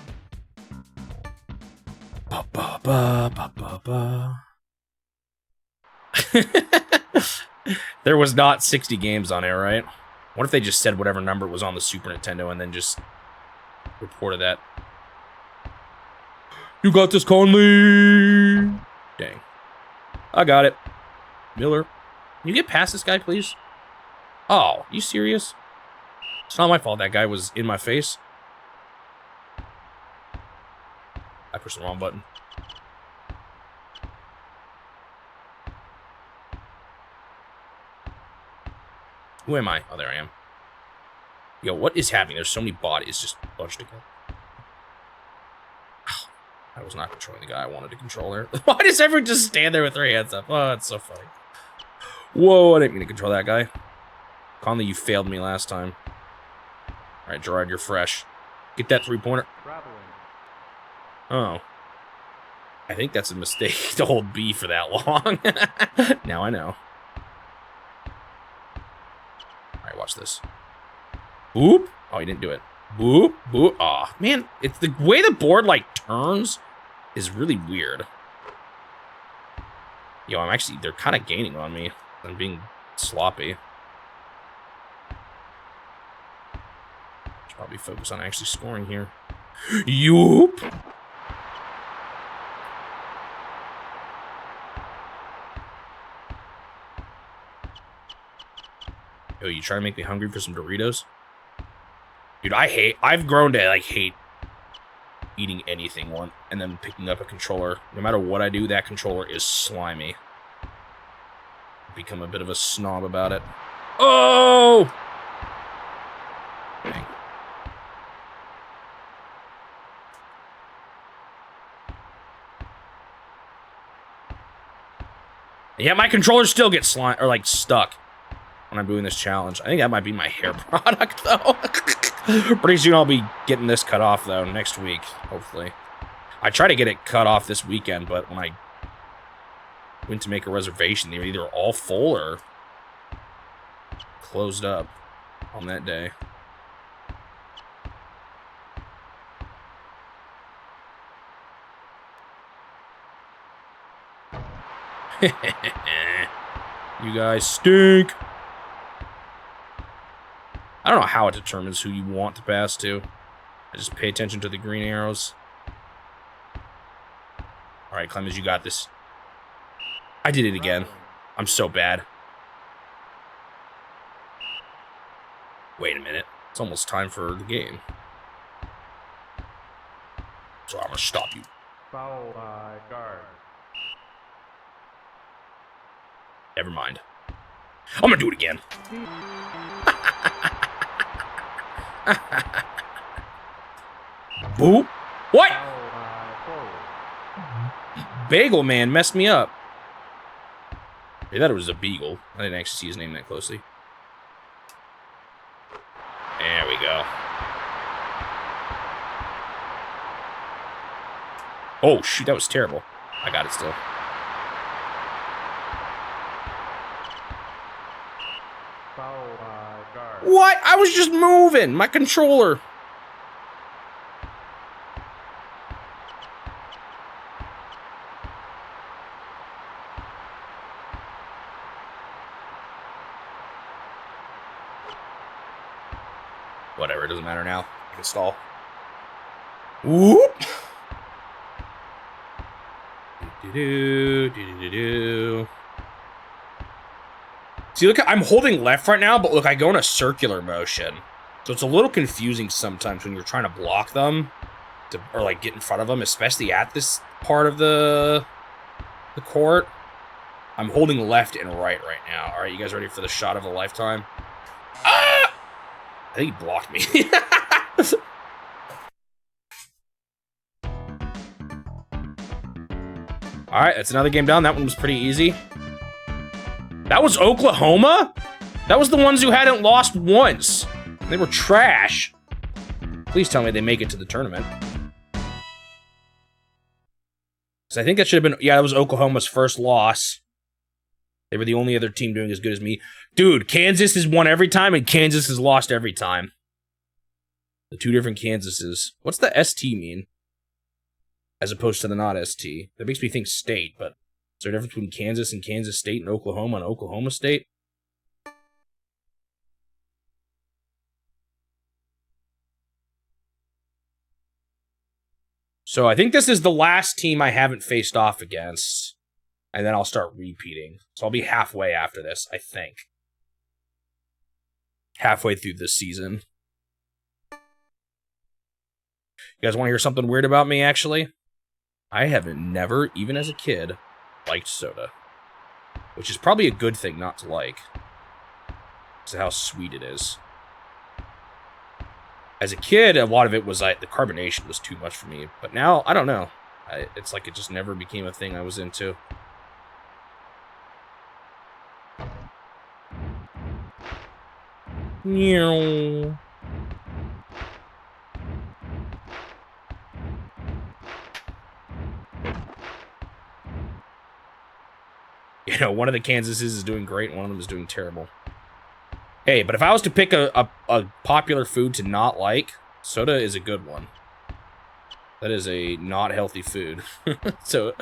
Ba ba ba ba ba ba. There was not 60 games on it, right? What if they just said whatever number was on the Super Nintendo and then just reported that? You got this, Conley! Dang. I got it. Miller. Can you get past this guy, please? Oh, you serious? It's not my fault that guy was in my face. I pushed the wrong button. Who am I? Oh, there I am. Yo, what is happening? There's so many bodies just bunched together. Oh, I was not controlling the guy I wanted to control there. Why does everyone just stand there with their hands up? Oh, that's so funny. Whoa, I didn't mean to control that guy. Conley, you failed me last time. All right, Gerard, you're fresh. Get that three-pointer. Oh. I think that's a mistake to hold B for that long. Now I know. All right, watch this. Boop. Oh, he didn't do it. Boop. Boop. Aw, oh, man, it's the way the board, like, turns is really weird. Yo, they're kind of gaining on me. I'm being sloppy. Should probably focus on actually scoring here. Yoop. Yo, you trying to make me hungry for some Doritos? Dude, I've grown to, like, hate eating anything and then picking up a controller. No matter what I do, that controller is slimy. Become a bit of a snob about it. Oh! Dang. Yeah, my controller still gets slime or like stuck when I'm doing this challenge. I think that might be my hair product though. Pretty soon I'll be getting this cut off though next week, hopefully. I tried to get it cut off this weekend, but when I went to make a reservation, they were either all full or closed up on that day. You guys stink. I don't know how it determines who you want to pass to. I just pay attention to the green arrows. Alright, Clemens, you got this. I did it again. I'm so bad. Wait a minute. It's almost time for the game. So I'm gonna stop you. Foul by guard. Never mind. I'm gonna do it again. Boop. What? Foul by forward. Bagel Man messed me up. I thought it was a beagle. I didn't actually see his name that closely. There we go. Oh, shoot, that was terrible. I got it still. Foul by guard. What? I was just moving. My controller. Whatever, it doesn't matter now. I can stall. Whoop! Do-do-do. See, look, I'm holding left right now, but look, I go in a circular motion. So it's a little confusing sometimes when you're trying to block them, or like get in front of them, especially at this part of the court. I'm holding left and right now. All right, you guys ready for the shot of a lifetime? Ah! I think he blocked me. All right, that's another game down. That one was pretty easy. That was Oklahoma? That was the ones who hadn't lost once. They were trash. Please tell me they make it to the tournament. Because I think that should have been... Yeah, that was Oklahoma's first loss. They were the only other team doing as good as me. Dude, Kansas has won every time, and Kansas has lost every time. The two different Kansases. What's the ST mean? As opposed to the not ST. That makes me think state, but... Is there a difference between Kansas and Kansas State and Oklahoma State? So I think this is the last team I haven't faced off against. And then I'll start repeating. So I'll be halfway after this, I think. Halfway through this season. You guys want to hear something weird about me, actually? I have never, even as a kid, liked soda. Which is probably a good thing not to like. Because of how sweet it is. As a kid, a lot of it was like the carbonation was too much for me. But now, I don't know. It's like it just never became a thing I was into. Meow. You know, one of the Kansases is doing great, and one of them is doing terrible. Hey, but if I was to pick a popular food to not like, soda is a good one. That is a not healthy food. So,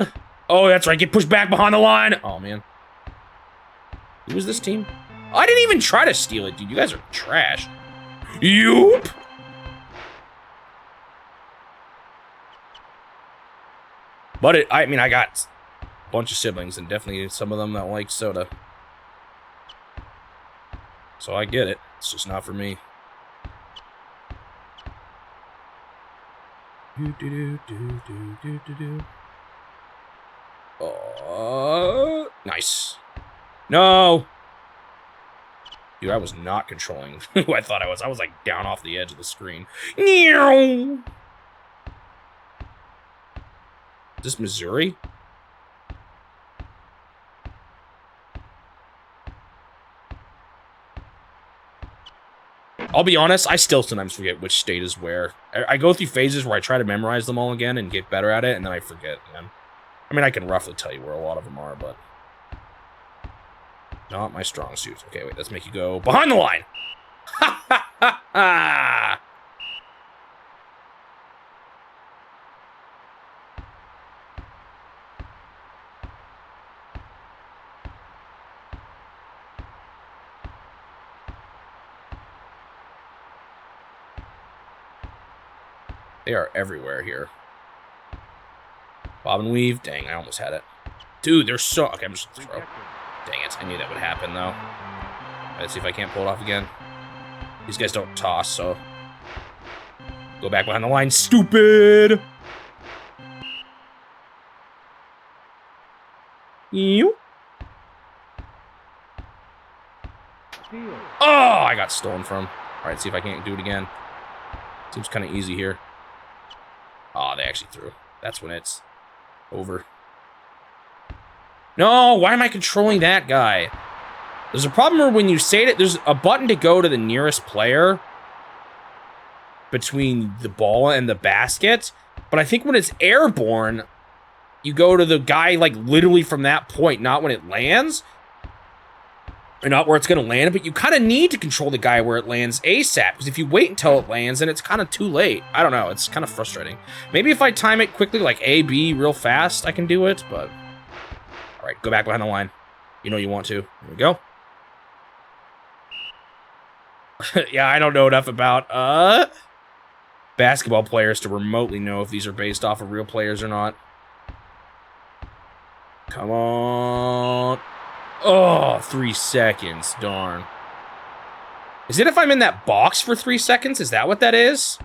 oh, that's right, get pushed back behind the line! Oh, man. Who was this team? I didn't even try to steal it, dude. You guys are trash. Yoop! But I mean, I got bunch of siblings, and definitely some of them that like soda. So I get it. It's just not for me. Oh, nice. No. Dude, I was not controlling who I thought I was. I was like down off the edge of the screen. Is this Missouri? I'll be honest, I still sometimes forget which state is where. I go through phases where I try to memorize them all again and get better at it, and then I forget, man. I mean, I can roughly tell you where a lot of them are, but not my strong suit. Okay, wait, let's make you go behind the line. Ha ha ha ha! They are everywhere here. Bob and weave. Dang, I almost had it. Dude, they're so... Okay, I'm just gonna throw. Dang it, I knew that would happen, though. Let's see if I can't pull it off again. These guys don't toss, so... Go back behind the line, stupid! You? Oh, I got stolen from. Alright, see if I can't do it again. Seems kind of easy here. Oh, they actually threw. That's when it's over. No, why am I controlling that guy? There's a problem where when you say it, there's a button to go to the nearest player between the ball and the basket. But I think when it's airborne, you go to the guy, like, literally from that point, not when it lands. Or not where it's going to land, but you kind of need to control the guy where it lands ASAP. Because if you wait until it lands, then it's kind of too late. I don't know. It's kind of frustrating. Maybe if I time it quickly, like A, B, real fast, I can do it. But, all right, go back behind the line. You know you want to. Here we go. Yeah, I don't know enough about basketball players to remotely know if these are based off of real players or not. Come on. Oh, 3 seconds. Darn. Is it if I'm in that box for 3 seconds? Is that what that is?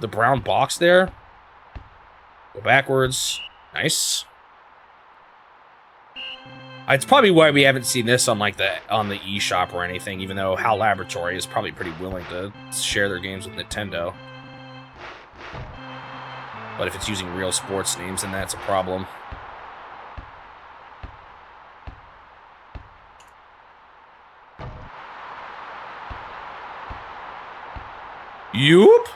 The brown box there? Go backwards. Nice. It's probably why we haven't seen this on like the eShop or anything, even though HAL Laboratory is probably pretty willing to share their games with Nintendo. But if it's using real sports names, then that's a problem. Yoop!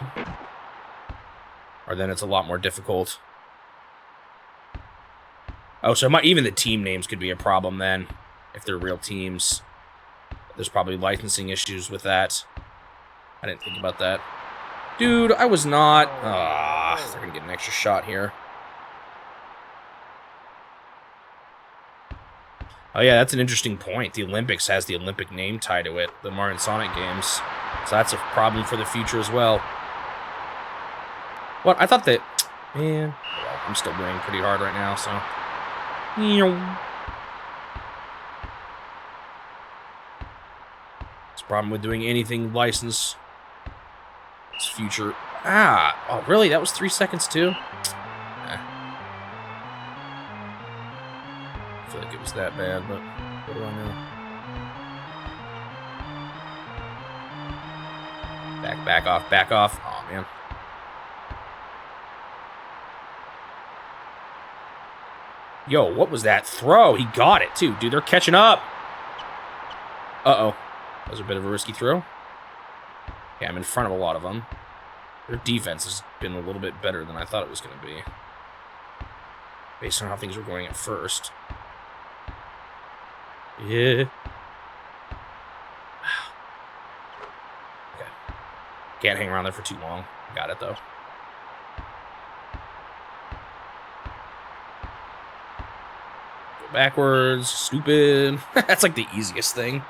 Or then it's a lot more difficult. Oh, so even the team names could be a problem then, if they're real teams. There's probably licensing issues with that. I didn't think about that. Dude, I was not... Ah, they're gonna get an extra shot here. Oh yeah, that's an interesting point. The Olympics has the Olympic name tied to it, the Mario and Sonic games. So that's a problem for the future as well. What? I thought that... Man, well, I'm still winning pretty hard right now, so... It's a problem with doing anything licensed. It's future. Ah! Oh, really? That was 3 seconds, too? I feel like it was that bad, but what do I know? Back off, back off. Oh, man. Yo, what was that throw? He got it, too. Dude, they're catching up. Uh-oh. That was a bit of a risky throw. Yeah, I'm in front of a lot of them. Their defense has been a little bit better than I thought it was going to be. Based on how things were going at first. Yeah. Okay. Can't hang around there for too long. Got it, though. Backwards, stupid. That's like the easiest thing.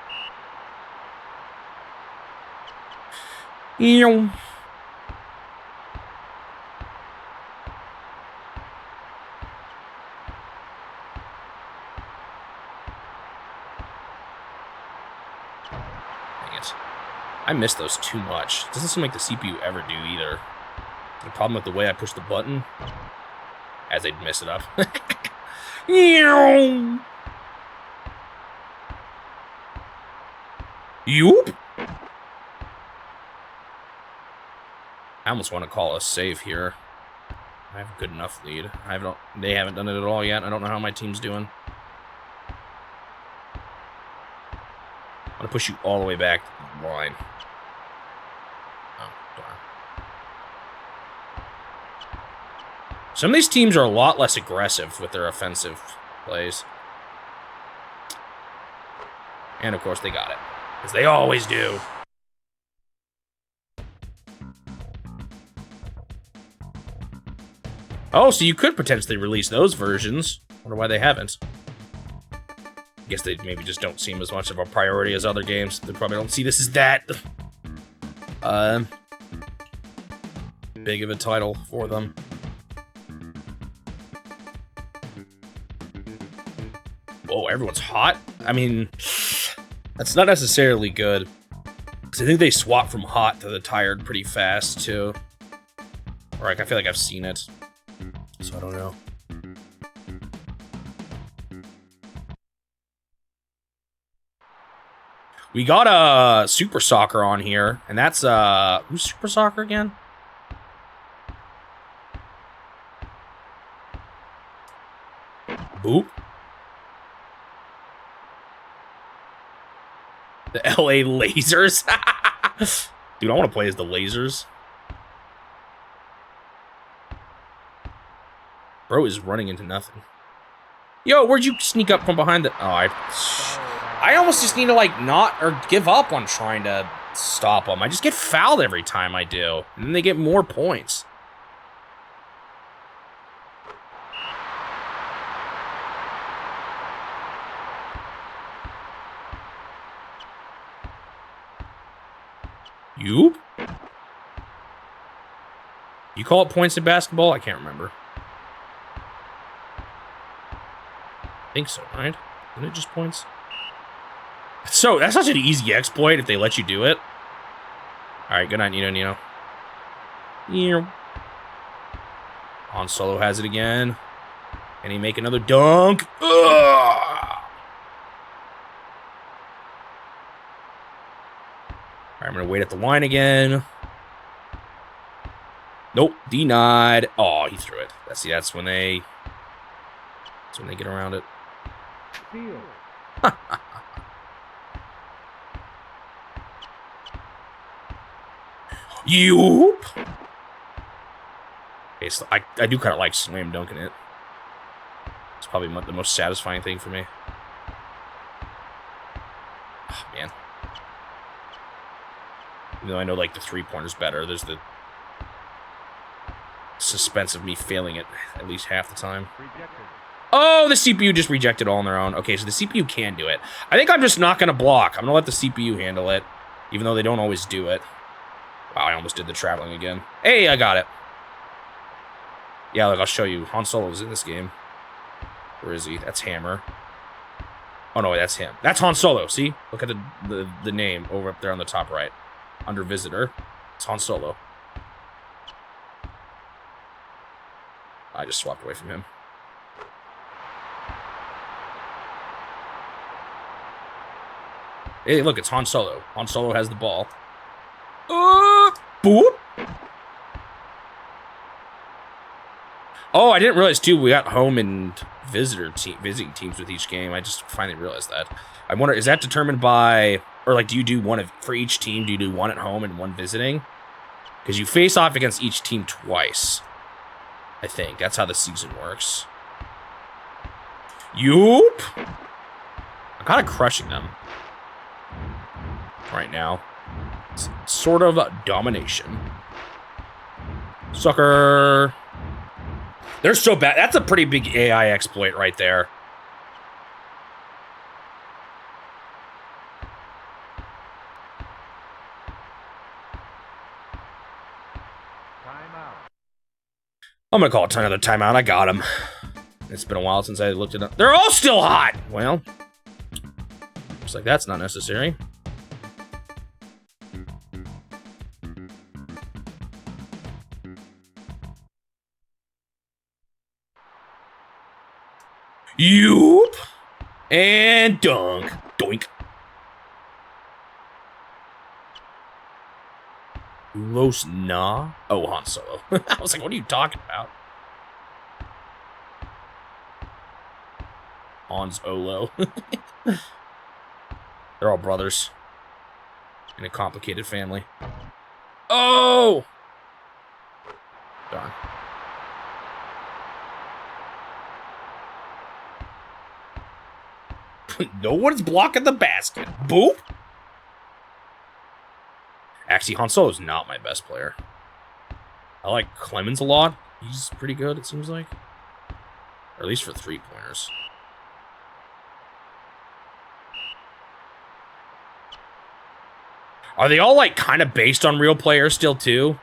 I miss those too much. Doesn't seem like the CPU ever do either. The problem with the way I push the button, as they'd mess it up. Yoop! I almost want to call a save here. I have a good enough lead. They haven't done it at all yet. I don't know how my team's doing. I'm gonna push you all the way back to the line. Oh, darn. Some of these teams are a lot less aggressive with their offensive plays. And of course they got it. As they always do. Oh, so you could potentially release those versions. Wonder why they haven't. I guess they maybe just don't seem as much of a priority as other games. They probably don't see this as that big of a title for them. Whoa, everyone's hot? I mean, that's not necessarily good. Because I think they swap from hot to the tired pretty fast, too. Or like, I feel like I've seen it. So I don't know. We got a Super Soccer on here, and that's who's Super Soccer again? Boop. The LA Lasers. Dude, I want to play as the Lasers. Bro is running into nothing. Yo, where'd you sneak up from behind the... Oh, I almost just need to, like, not... Or give up on trying to stop them. I just get fouled every time I do. And then they get more points. Yoop? You call it points in basketball? I can't remember. I think so, right? Isn't it just points? So, that's such an easy exploit if they let you do it. Alright, good night, Nino. Han Solo has it again. Can he make another dunk? Ugh! Alright, I'm gonna wait at the line again. Nope, denied. Oh, he threw it. That's when they get around it. Yoop! Okay, so I do kind of like slam dunking it. It's probably the most satisfying thing for me. Oh, man. Even though I know, like, the three-pointer's better, there's the suspense of me failing it at least half the time. Oh, the CPU just rejected all on their own. Okay, so the CPU can do it. I think I'm just not going to block. I'm going to let the CPU handle it, even though they don't always do it. Wow, I almost did the traveling again. Hey, I got it. Yeah, look, I'll show you. Han Solo's in this game. Where is he? That's Hammer. Oh, no, that's him. That's Han Solo, see? Look at the name over up there on the top right. Under Visitor. It's Han Solo. I just swapped away from him. Hey, look, it's Han Solo. Han Solo has the ball. Boop. Oh, I didn't realize, too, we got home and visiting teams with each game. I just finally realized that. I wonder, is that determined by, or like, do you do one for each team? Do you do one at home and one visiting? Because you face off against each team twice. I think that's how the season works. Yoop! I'm kind of crushing them right now. It's sort of domination. Sucker! They're so bad. That's a pretty big AI exploit right there. I'm gonna call it another timeout. I got him. It's been a while since I looked it up. They're all still hot! Well, looks like that's not necessary. Yoop. And dunk. Doink. Ulos na. Oh, Han Solo. I was like, what are you talking about? Han's Olo. They're all brothers. In a complicated family. Oh! Darn. No one's blocking the basket. Boop! Actually, Han Solo's not my best player. I like Clemens a lot. He's pretty good, it seems like. Or at least for three-pointers. Are they all, like, kind of based on real players still, too?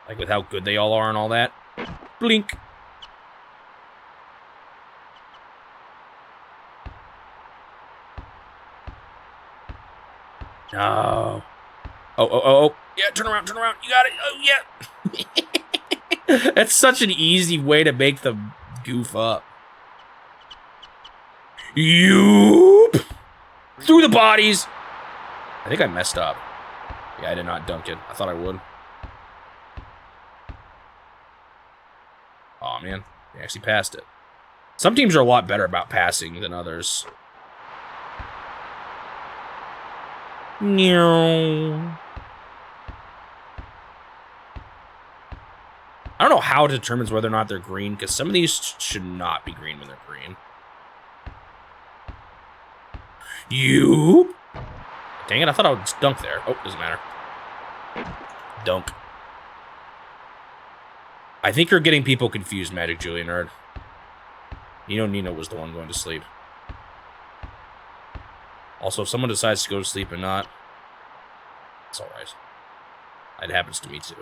Like, with how good they all are and all that? Blink. No. Oh. Yeah, turn around. You got it. Oh, yeah. That's such an easy way to make them goof up. Yoop! Through the bodies. I think I messed up. Yeah, I did not dunk it. I thought I would. Oh, man. They actually passed it. Some teams are a lot better about passing than others. No. I don't know how it determines whether or not they're green, because some of these should not be green when they're green. You. Dang it, I thought I would dunk there. Oh, doesn't matter. Dunk. I think you're getting people confused, Magic Julie Nerd. Nino was the one going to sleep. Also, if someone decides to go to sleep and not, it's alright. It happens to me too.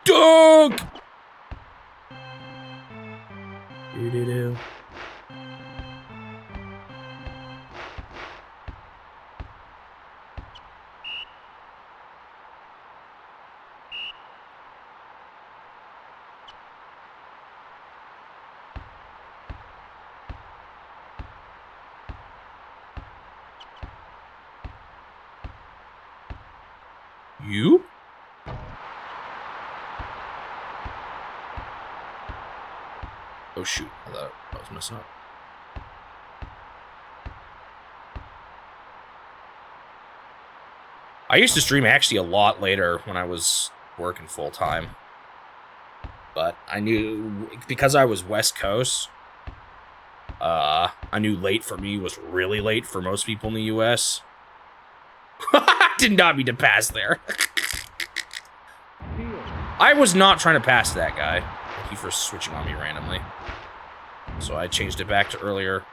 Dunk! Do-do-do. You? Oh shoot, I thought I was messing up. I used to stream actually a lot later when I was working full time. But I knew, because I was West Coast, I knew late for me was really late for most people in the US. Did not mean to pass there. I was not trying to pass that guy. Thank you for switching on me randomly. So I changed it back to earlier.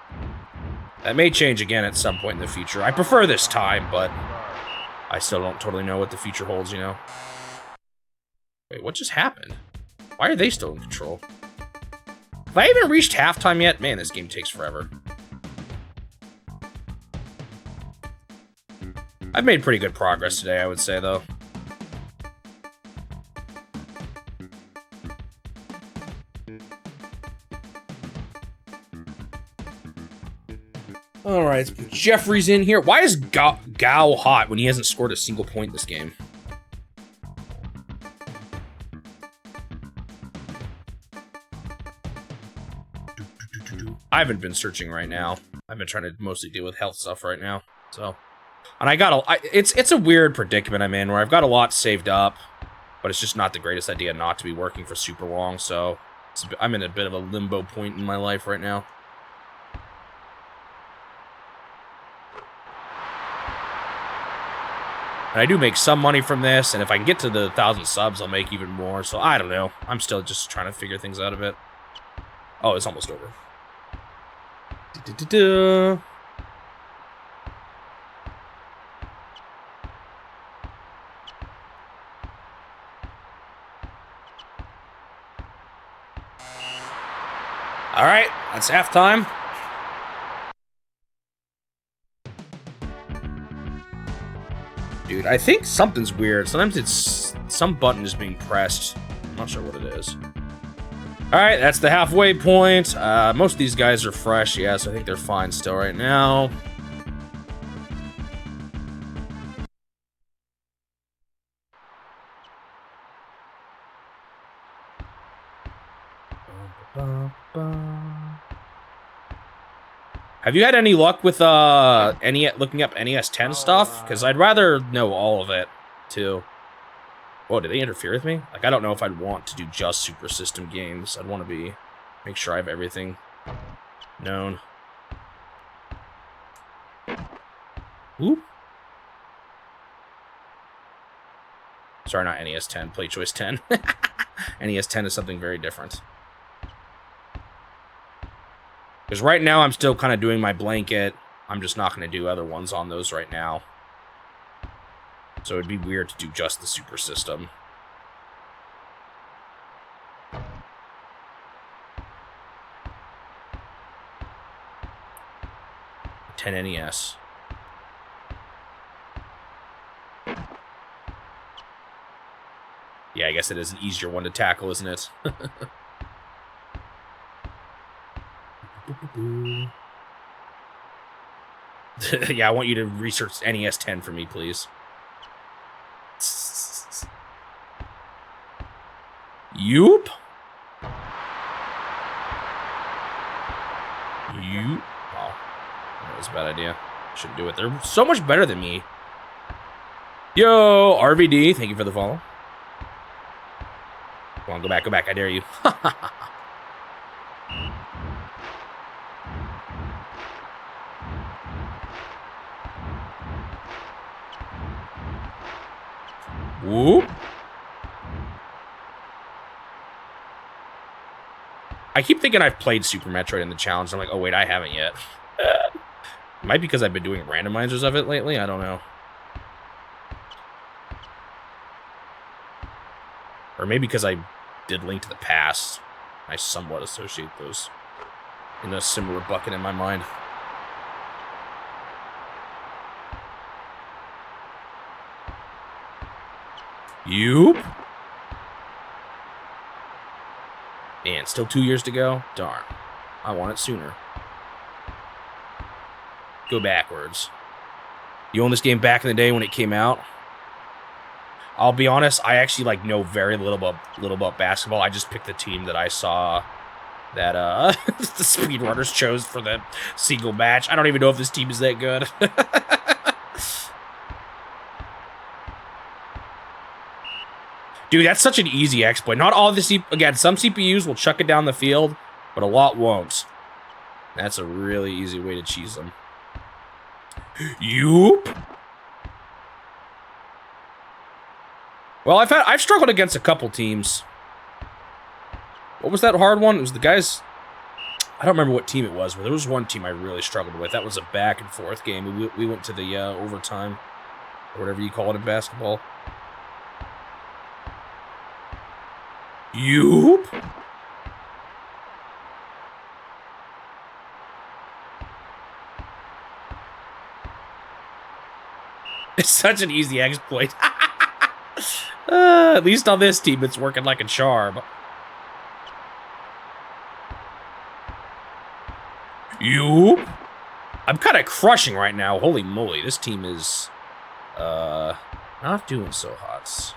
That may change again at some point in the future. I prefer this time, but I still don't totally know what the future holds, you know? Wait, what just happened? Why are they still in control? Have I even reached halftime yet? Man, this game takes forever. I've made pretty good progress today, I would say, though. All right, let's put Jeffrey's in here. Why is Gao hot when he hasn't scored a single point this game? I haven't been searching right now. I've been trying to mostly deal with health stuff right now. So, and I got it's a weird predicament I'm in where I've got a lot saved up, but it's just not the greatest idea not to be working for super long. So I'm in a bit of a limbo point in my life right now. And I do make some money from this, and if I can get to the 1,000 subs, I'll make even more. So I don't know. I'm still just trying to figure things out a bit. Oh, it's almost over. All right, that's halftime. Dude, I think something's weird. Sometimes it's some button is being pressed. I'm not sure what it is. All right, that's the halfway point. Most of these guys are fresh, yeah, so I think they're fine still right now. Have you had any luck with looking up NES 10 stuff? Because I'd rather know all of it, too. Whoa, did they interfere with me? Like, I don't know if I'd want to do just Super System games. I'd want to make sure I have everything known. Ooh. Sorry, not NES 10, Play Choice 10. NES 10 is something very different. Because right now I'm still kind of doing my blanket. I'm just not going to do other ones on those right now. So it'd be weird to do just the Super System. NES. Yeah, I guess it is an easier one to tackle, isn't it? Yeah, I want you to research NES 10 for me, please. Yoop. You. Oh, that was a bad idea. Shouldn't do it. They're so much better than me. Yo, RVD, thank you for the follow. Come on, go back, I dare you. Whoop. I keep thinking I've played Super Metroid in the challenge. I'm like, oh wait, I haven't yet. Might be because I've been doing randomizers of it lately. I don't know. Or maybe because I did Link to the Past. I somewhat associate those in a similar bucket in my mind. Yoop. Man, still 2 years to go? Darn. I want it sooner. Go backwards. You own this game back in the day when it came out? I'll be honest, I actually know very little about basketball. I just picked the team that I saw that the speedrunners chose for the single match. I don't even know if this team is that good. Dude, that's such an easy exploit. Not all of the again, some CPUs will chuck it down the field, but a lot won't. That's a really easy way to cheese them. Yoop. Well, I've struggled against a couple teams. What was that hard one? It was the guys. I don't remember what team it was, but there was one team I really struggled with. That was a back and forth game. We went to the overtime, or whatever you call it in basketball. Yoop. It's such an easy exploit. At least on this team, it's working like a charm. Yoop. I'm kind of crushing right now. Holy moly, this team is not doing so hot.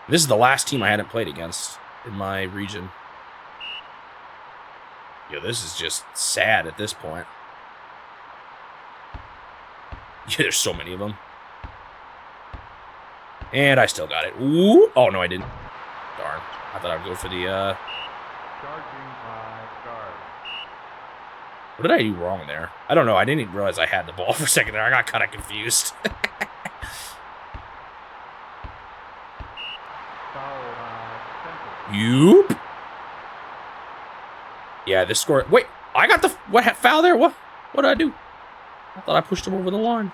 This is the last team I hadn't played against in my region. Yo, this is just sad at this point. Yeah, there's so many of them. And I still got it. Ooh. Oh, no, I didn't. Darn. I thought I'd go for the, Charging by guard. What did I do wrong there? I don't know. I didn't even realize I had the ball for a second there. I got kind of confused. Yoop. Yeah, this score. Wait, I got the foul there. What did I do? I thought I pushed him over the line.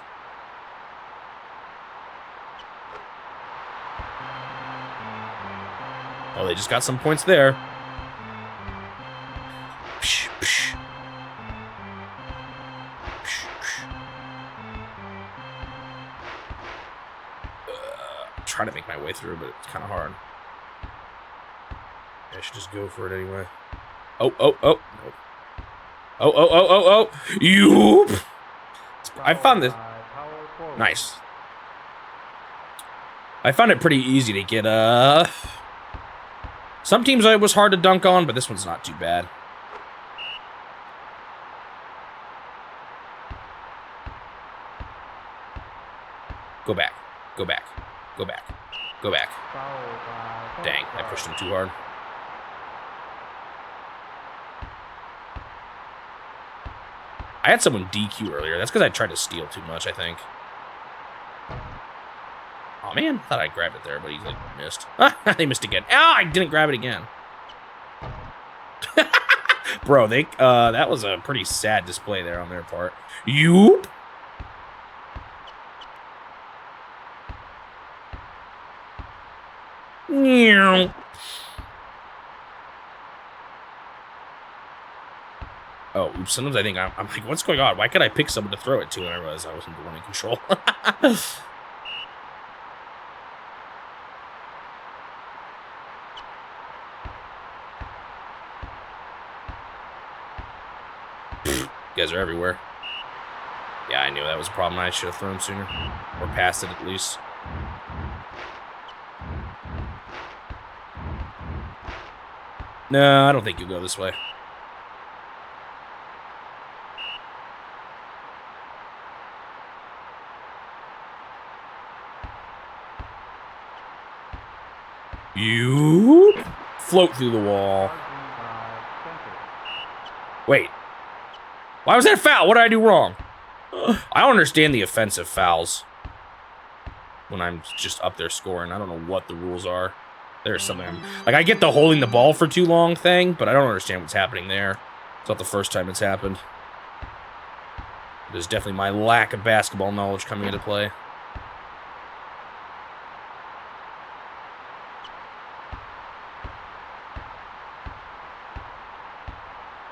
Oh, they just got some points there. way through, but it's kind of hard. I should just go for it anyway. Oh. Nope. Oh. Yoop! I found this. Nice. I found it pretty easy to get, some teams it was hard to dunk on, but this one's not too bad. Go back. Dang, I pushed him too hard. I had someone DQ earlier. That's because I tried to steal too much, I think. Oh, man. Thought I grabbed it there, but he, like, missed. They missed again. Ah, I didn't grab it again. Bro, that was a pretty sad display there on their part. Yoop. Oh, oops. Sometimes I think I'm like, what's going on? Why could I pick someone to throw it to? And I realized I wasn't the one in control. You guys are everywhere. Yeah, I knew that was a problem. I should have thrown sooner. Or passed it, at least. No, I don't think you'll go this way. You float through the wall. Wait. Why was that a foul? What did I do wrong? I don't understand the offensive fouls when I'm just up there scoring. I don't know what the rules are. There's something. Like, I get the holding the ball for too long thing, but I don't understand what's happening there. It's not the first time it's happened. There's definitely my lack of basketball knowledge coming into play.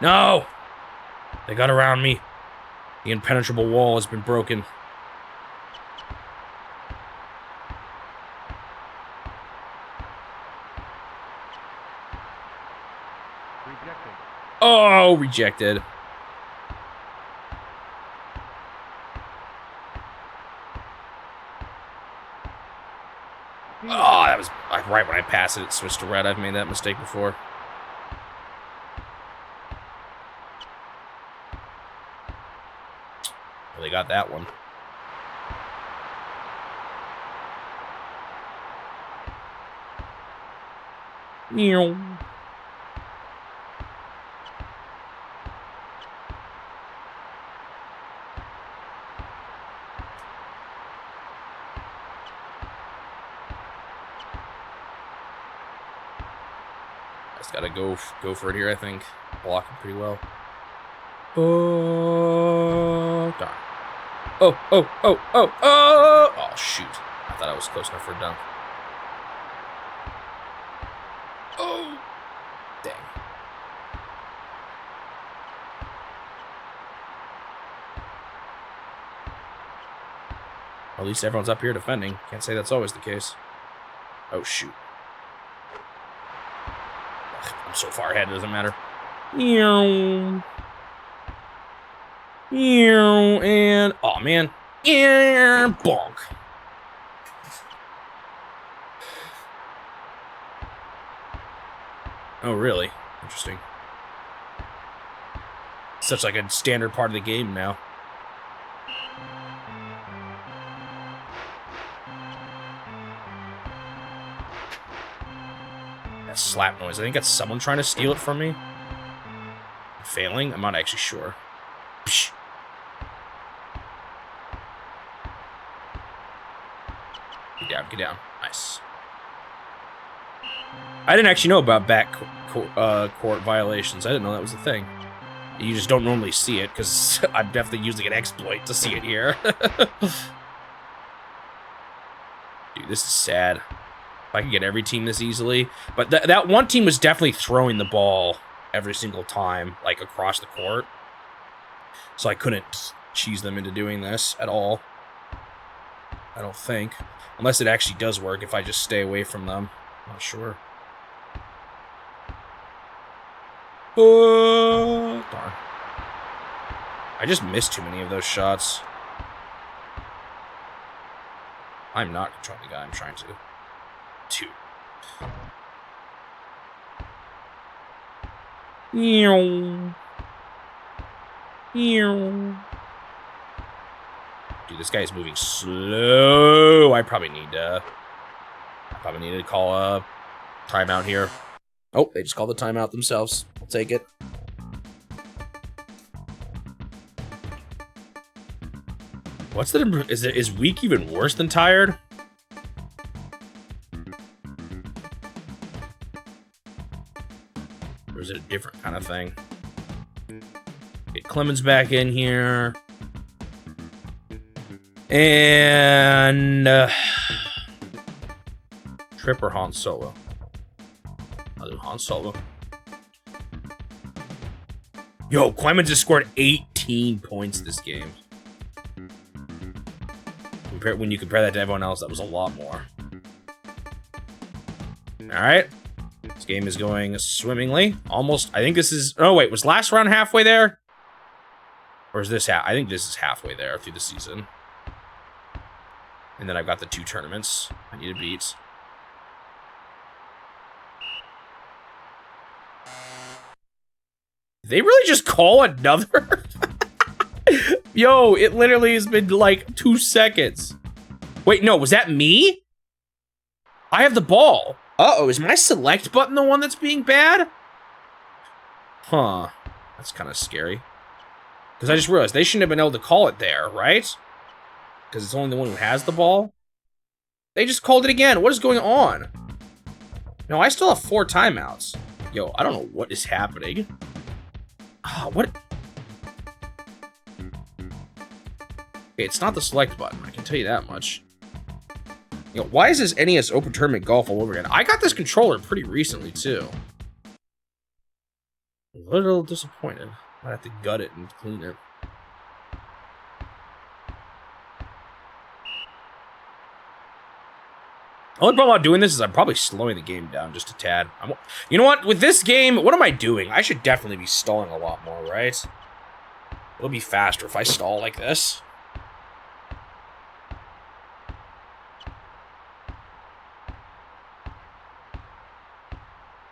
No! They got around me. The impenetrable wall has been broken. Rejected. Oh, rejected. Oh, that was right when I passed it. It switched to red. I've made that mistake before. Well, they got that one. Meow. Just gotta go for it here, I think. Blocking pretty well. Oh, darn. Oh, shoot. I thought I was close enough for a dunk. Oh, dang. At least everyone's up here defending. Can't say that's always the case. Oh, shoot. Ugh, I'm so far ahead, it doesn't matter. Meow. And oh man, bonk. Oh really? Interesting. Such like a standard part of the game now. That slap noise. I think that's someone trying to steal it from me. Failing? I'm not actually sure. Psh. Get down. Nice. I didn't actually know about court violations. I didn't know that was a thing. You just don't normally see it, because I'm definitely using an exploit to see it here. Dude, this is sad. If I could get every team this easily. But that one team was definitely throwing the ball every single time, like, across the court. So I couldn't cheese them into doing this at all. I don't think. Unless it actually does work if I just stay away from them. Not sure. Oh, darn. I just missed too many of those shots. I'm not controlling the guy I'm trying to. Two. Dude, this guy is moving slow. I probably need to call a timeout here. Oh, they just called the timeout themselves. I'll take it. What's the... Is weak even worse than tired? Or is it a different kind of thing? Get Clemens back in here. And... Trip or Han Solo? I'll do Han Solo. Yo, Clemens has scored 18 points this game. When you compare that to everyone else, that was a lot more. Alright. This game is going swimmingly. Almost. I think this is... Oh, wait. Was last round halfway there? Or is this half? I think this is halfway there through the season. And then I've got the 2 tournaments I need to beat. Did they really just call another? Yo, it literally has been like 2 seconds. Wait, no, was that me? I have the ball. Uh-oh, is my select button the one that's being bad? Huh. That's kind of scary. Because I just realized they shouldn't have been able to call it there, right? Because it's only the one who has the ball. They just called it again. What is going on? No, I still have 4 timeouts. Yo, I don't know what is happening. Ah, what? Okay, it's not the select button. I can tell you that much. You know, why is this NES Open Tournament Golf all over again? I got this controller pretty recently, too. A little disappointed. I have to gut it and clean it. The only problem about doing this is I'm probably slowing the game down just a tad. You know what? With this game, what am I doing? I should definitely be stalling a lot more, right? It'll be faster if I stall like this.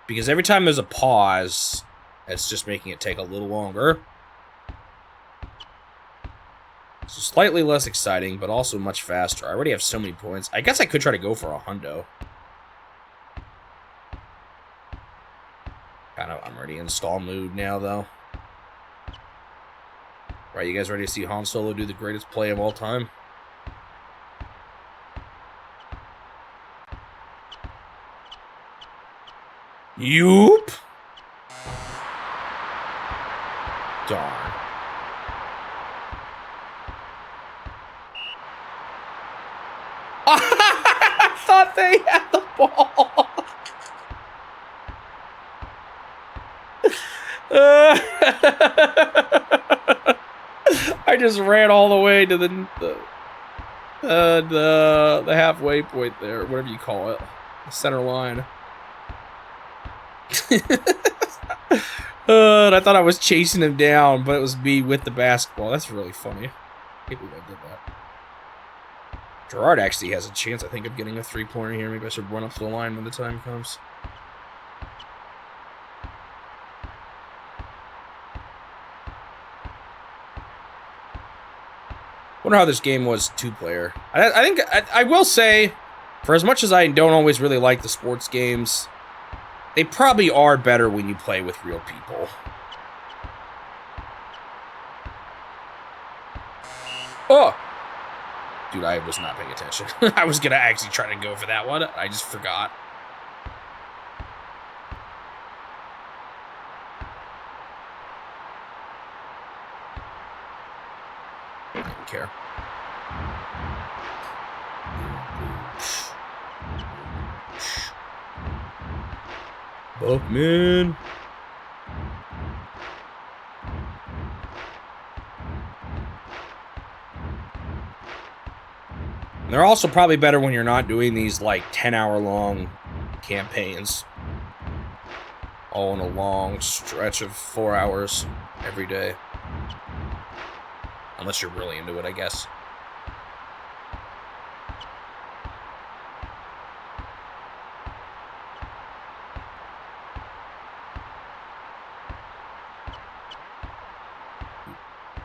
Because every time there's a pause, it's just making it take a little longer. So slightly less exciting, but also much faster. I already have so many points. I guess I could try to go for a hundo. I'm already in stall mood now, though. Right, you guys ready to see Han Solo do the greatest play of all time? Yoop! Darn. I thought they had the ball. I just ran all the way to the halfway point there, whatever you call it, the center line. And I thought I was chasing him down, but it was me with the basketball. That's really funny. I can't believe I did that. Gerard actually has a chance, I think, of getting a 3-pointer here. Maybe I should run up to the line when the time comes. Wonder how this game was 2-player. I think I will say, for as much as I don't always really like the sports games, they probably are better when you play with real people. Oh! Dude, I was not paying attention. I was gonna actually try to go for that one. I just forgot. I don't care. Buckman. And they're also probably better when you're not doing these, like, 10-hour-long campaigns. All in a long stretch of 4 hours every day. Unless you're really into it, I guess.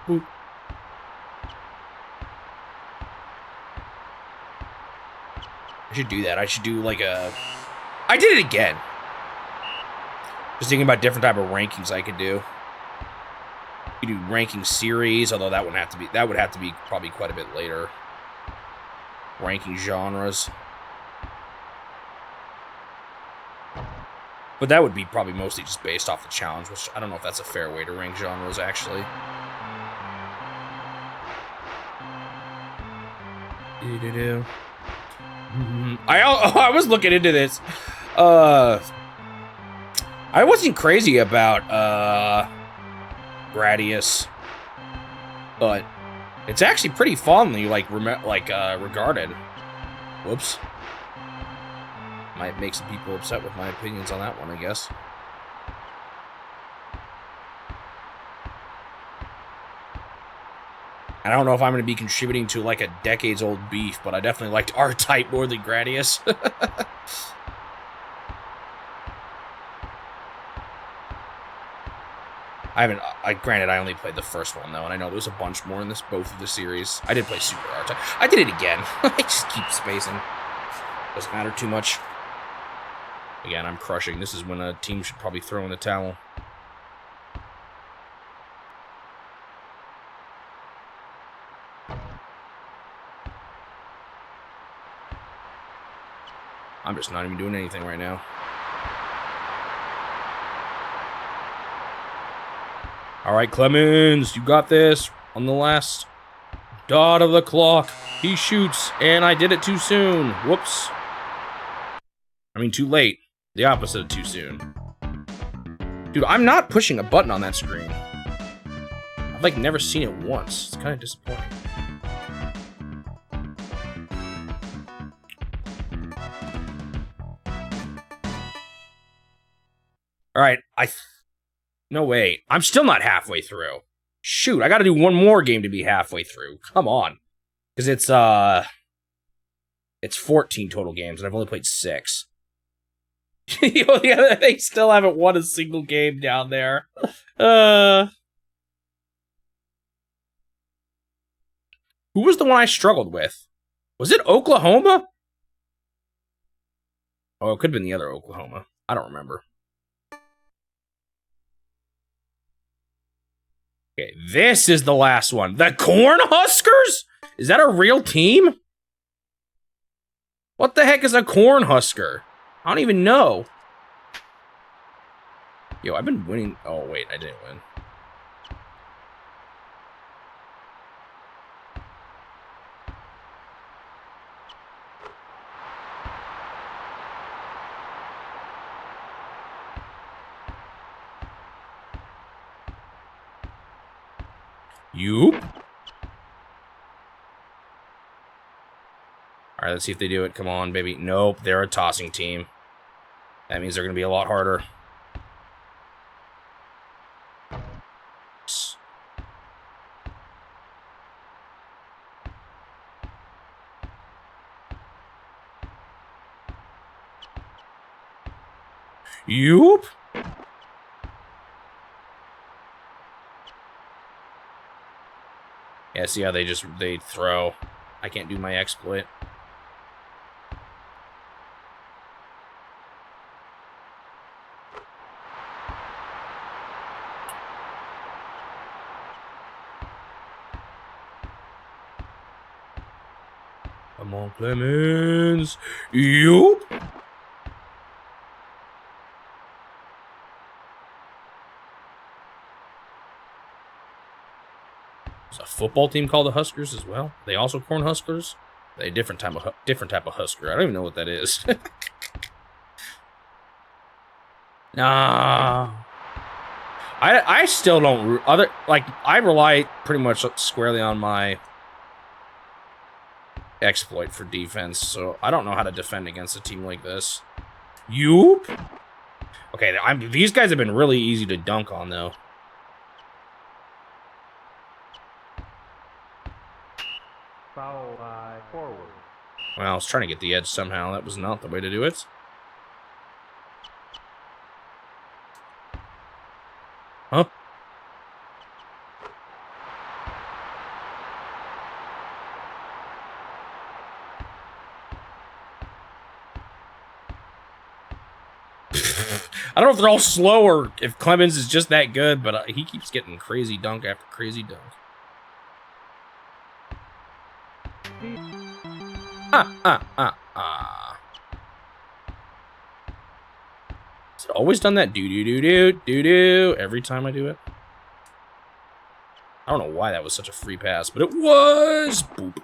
Boop. I should do that. I should do like a... I did it again. Just thinking about different type of rankings I could do. You do ranking series, although that would have to be probably quite a bit later. Ranking genres. But that would be probably mostly just based off the challenge, which I don't know if that's a fair way to rank genres, actually. I was looking into this. I wasn't crazy about Gradius, but it's actually pretty fondly regarded. Whoops. Might make some people upset with my opinions on that one, I guess. I don't know if I'm going to be contributing to like a decades-old beef, but I definitely liked R-Type more than Gradius. Granted, I only played the first one, though, and I know there's a bunch more in both of the series. I did play Super R-Type. I did it again. I just keep spacing. Doesn't matter too much. Again, I'm crushing. This is when a team should probably throw in the towel. I'm just not even doing anything right now. All right, Clemens, you got this. On the last dot of the clock, he shoots, and I did it too soon. Whoops. I mean, too late. The opposite of too soon. Dude, I'm not pushing a button on that screen. I've, like, never seen it once. It's kind of disappointing. All right, no, wait. I'm still not halfway through. Shoot, I gotta do one more game to be halfway through. Come on. Because it's 14 total games, and I've only played 6. Yeah, they still haven't won a single game down there. Who was the one I struggled with? Was it Oklahoma? Oh, it could have been the other Oklahoma. I don't remember. Okay, this is the last one. The Cornhuskers? Is that a real team? What the heck is a Cornhusker? I don't even know. Yo, I've been winning. Oh, wait, I didn't win. Yoop. All right, let's see if they do it. Come on, baby. Nope, they're a tossing team. That means they're going to be a lot harder. Yoop. Yeah, see how they throw. I can't do my exploit. Come on, Clemens. Yoop. There's a football team called the Huskers as well. They also Cornhuskers. They different type of Husker. I don't even know what that is. Nah. I still don't I rely pretty much squarely on my exploit for defense, so I don't know how to defend against a team like this. Yoop. Okay, these guys have been really easy to dunk on, though. Foul forward. Well, I was trying to get the edge somehow. That was not the way to do it. Huh? I don't know if they're all slow or if Clemens is just that good, but he keeps getting crazy dunk after crazy dunk. Has it always done that do every time I do it? I don't know why that was such a free pass, but it was. Boop.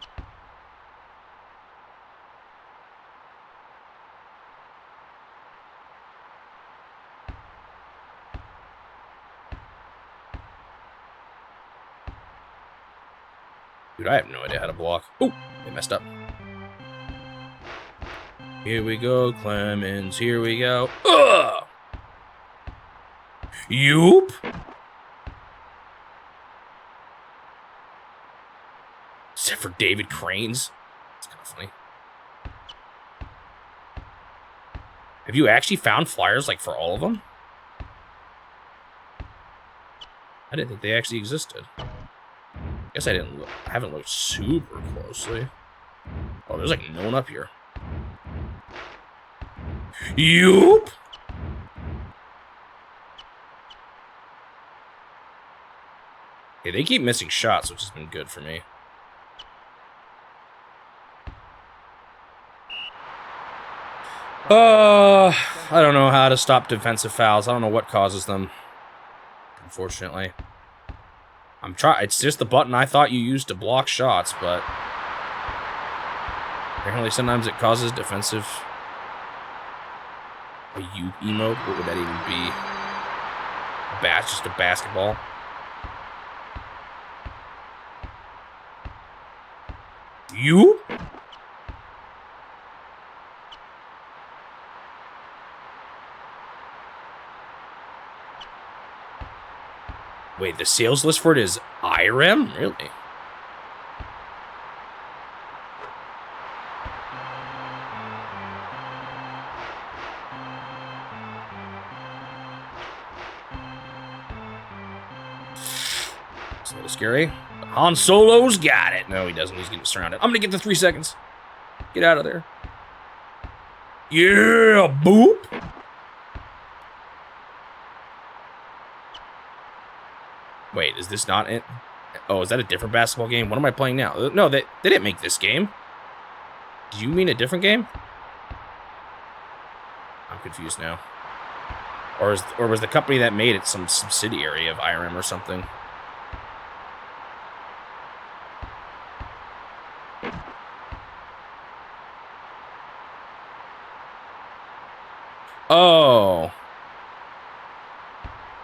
Dude, I have no idea how to block. Oh, they messed up. Here we go, Clemens. Here we go. Ugh! Yoop! Except for David Cranes. That's kind of funny. Have you actually found flyers, like, for all of them? I didn't think they actually existed. Guess I didn't look. I haven't looked super closely. Oh, there's like no one up here. Yoop! Okay, they keep missing shots, which has been good for me. I don't know how to stop defensive fouls. I don't know what causes them. Unfortunately. I'm trying. It's just the button I thought you used to block shots, but apparently sometimes it causes defensive. A U emote? What would that even be? Just a basketball. You? Wait, the sales list for it is IREM? Really? It's a little scary. But Han Solo's got it. No, he doesn't. He's getting surrounded. I'm going to get the 3 seconds. Get out of there. Yeah, boop. Wait, is this not it? Oh, is that a different basketball game? What am I playing now? No, they didn't make this game. Do you mean a different game? I'm confused now. Or was the company that made it some subsidiary of IRM or something? Oh.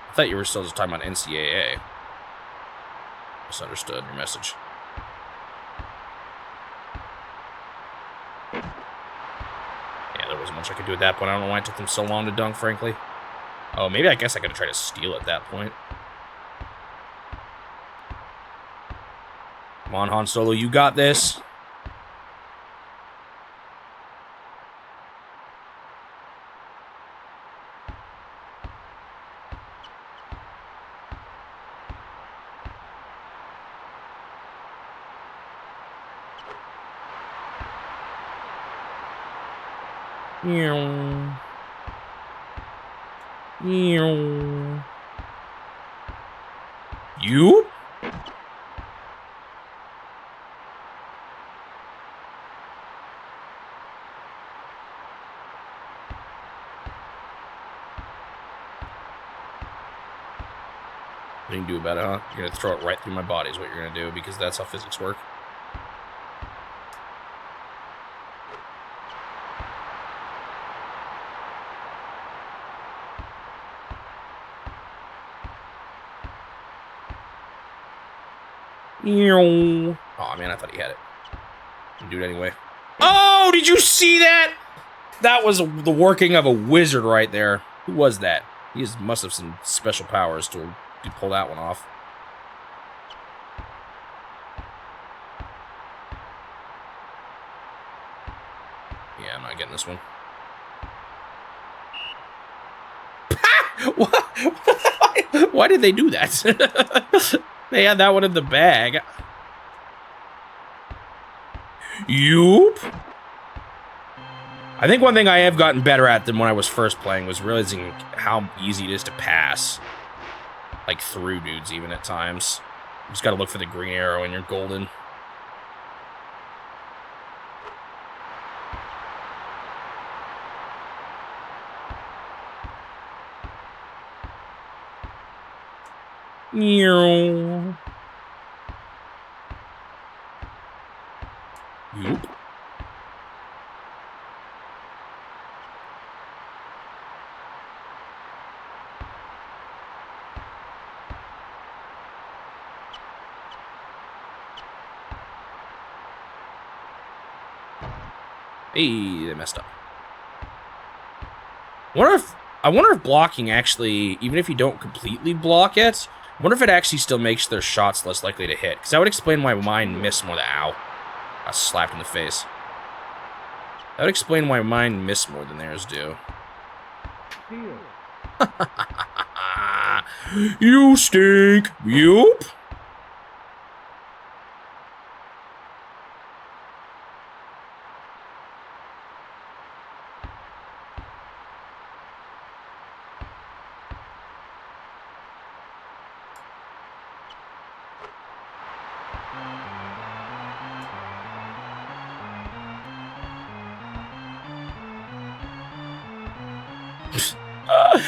I thought you were still just talking about NCAA. Misunderstood your message. Yeah, there wasn't much I could do at that point. I don't know why it took them so long to dunk, frankly. Oh, maybe I guess I could have tried to steal at that point. Come on, Han Solo, you got this. You? What you can do about it, huh? You're gonna throw it right through my body is what you're gonna do, because that's how physics work. Oh man, I thought he had it. Do it anyway. Oh, did you see that? That was the working of a wizard right there. Who was that? He must have some special powers to pull that one off. Yeah, I'm not getting this one. Why did they do that? They had that one in the bag. Yoop. I think one thing I have gotten better at than when I was first playing was realizing how easy it is to pass. Like through dudes even at times. You just gotta look for the green arrow and you're golden. Yoop. Hey, they messed up. I wonder if blocking actually, even if you don't completely block it, I wonder if it actually still makes their shots less likely to hit. Because that would explain why mine missed more than ow. I was slapped in the face. That would explain why mine miss more than theirs do. You stink. Yoop.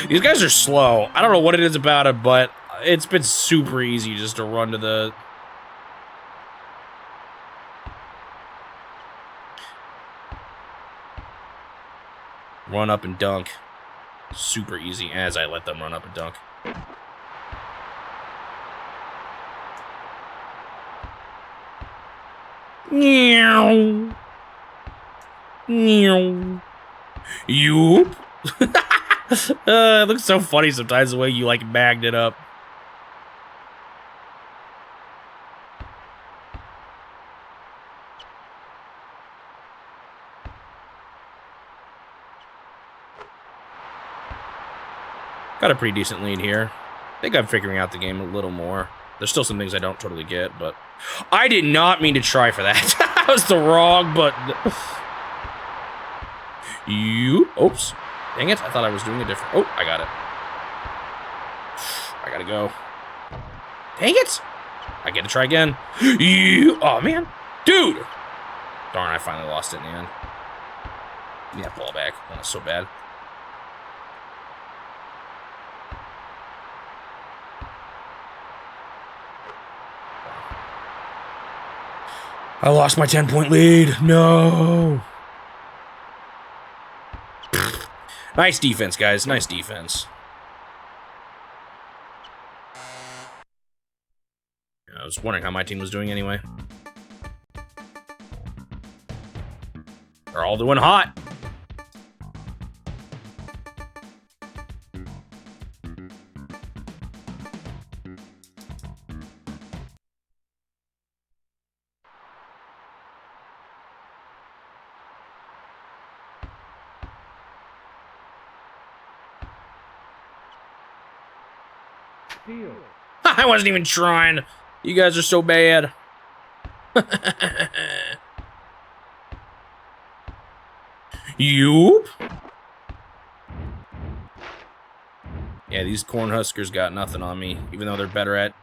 These guys are slow. I don't know what it is about it, but it's been super easy just to run to the... Run up and dunk. Super easy as I let them run up and dunk. Meow. Meow. Yoop. It looks so funny sometimes the way you like magged it up. Got a pretty decent lead here. I think I'm figuring out the game a little more. There's still some things I don't totally get, but I did not mean to try for that. That was the wrong button. Oops. Dang it, I thought I was doing a different... Oh, I got it. I gotta go. Dang it! I get to try again. Oh, man. Dude! Darn, I finally lost it in the end. Yeah, ball back. That was so bad. I lost my 10-point lead. No! Nice defense, guys. Nice defense. I was wondering how my team was doing anyway. They're all doing hot. I wasn't even trying. You guys are so bad. Yoop. Yeah, these Cornhuskers got nothing on me, even though they're better at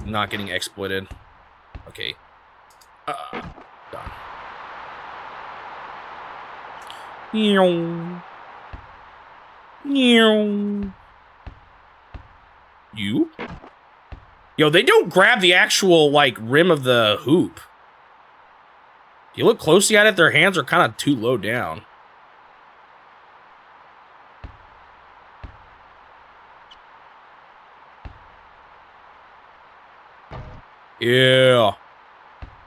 not getting exploited. Okay. Done. Meow. Meow. You? Yo, they don't grab the actual, like, rim of the hoop. If you look closely at it, their hands are kind of too low down. Yeah.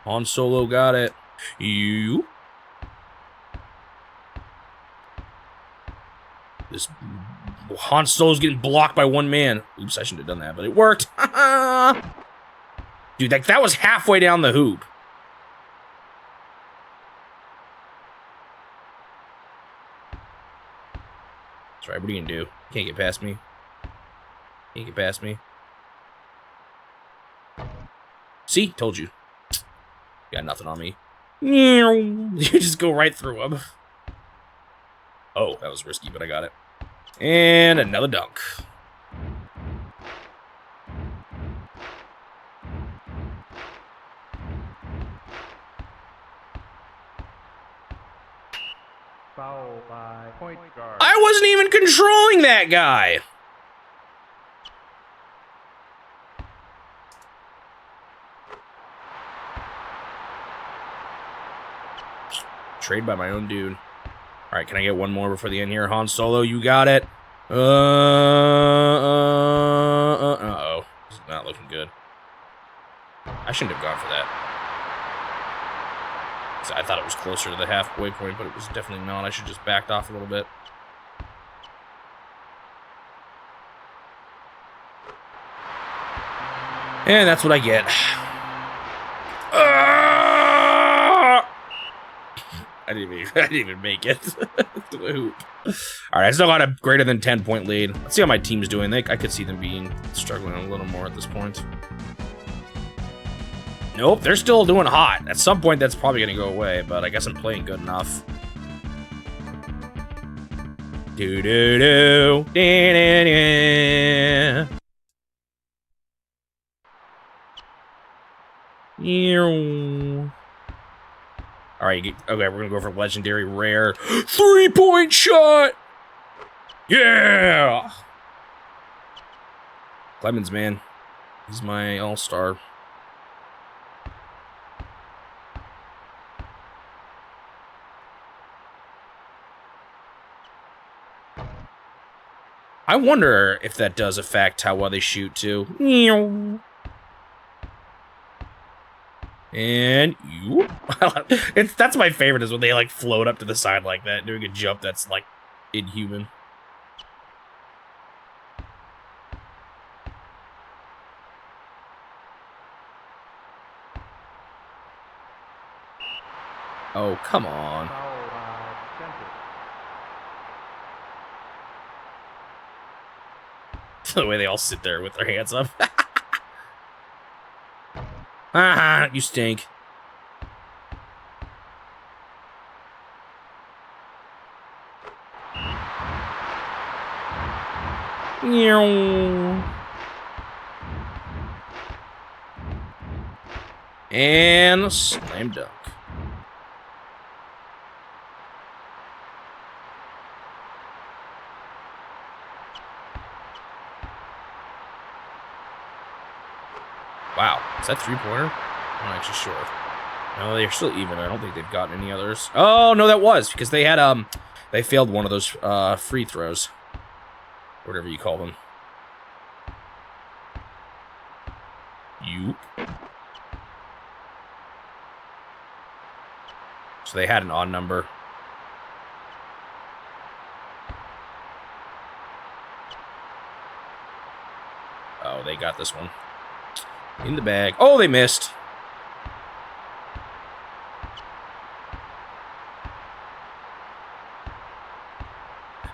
Han Solo got it. You. This Han Solo's getting blocked by one man. Oops, I shouldn't have done that, but it worked. Dude, that was halfway down the hoop. That's right, what are you gonna do? Can't get past me. Can't get past me. See? Told you. Got nothing on me. You just go right through him. Oh, that was risky, but I got it. And another dunk. Foul by point guard. I wasn't even controlling that guy. Trade by my own dude. All right, can I get one more before the end here? Han Solo, you got it. Uh-oh. This is not looking good. I shouldn't have gone for that. I thought it was closer to the halfway point, but it was definitely not. I should just backed off a little bit. And that's what I get. I didn't even make it to the hoop. All right, I still got a greater than 10-point lead. Let's see how my team's doing. I could see them struggling a little more at this point. Nope, they're still doing hot. At some point, that's probably going to go away, but I guess I'm playing good enough. Do-do-do. Da-da-da. All right, okay, we're going to go for legendary rare. 3-point shot! Yeah! Clemens, man. He's my all-star. I wonder if that does affect how well they shoot, too. And you. That's my favorite, is when they like float up to the side like that, doing a jump that's like inhuman. Oh, come on. Foul by center. The way they all sit there with their hands up. Haha, you stink. And slam dunk. Wow, is that 3-pointer? I'm not actually sure. No, they're still even. I don't think they've gotten any others. Oh, no, that was because they had they failed one of those free throws. Whatever you call them. You. So they had an odd number. Oh, they got this one. In the bag. Oh, they missed.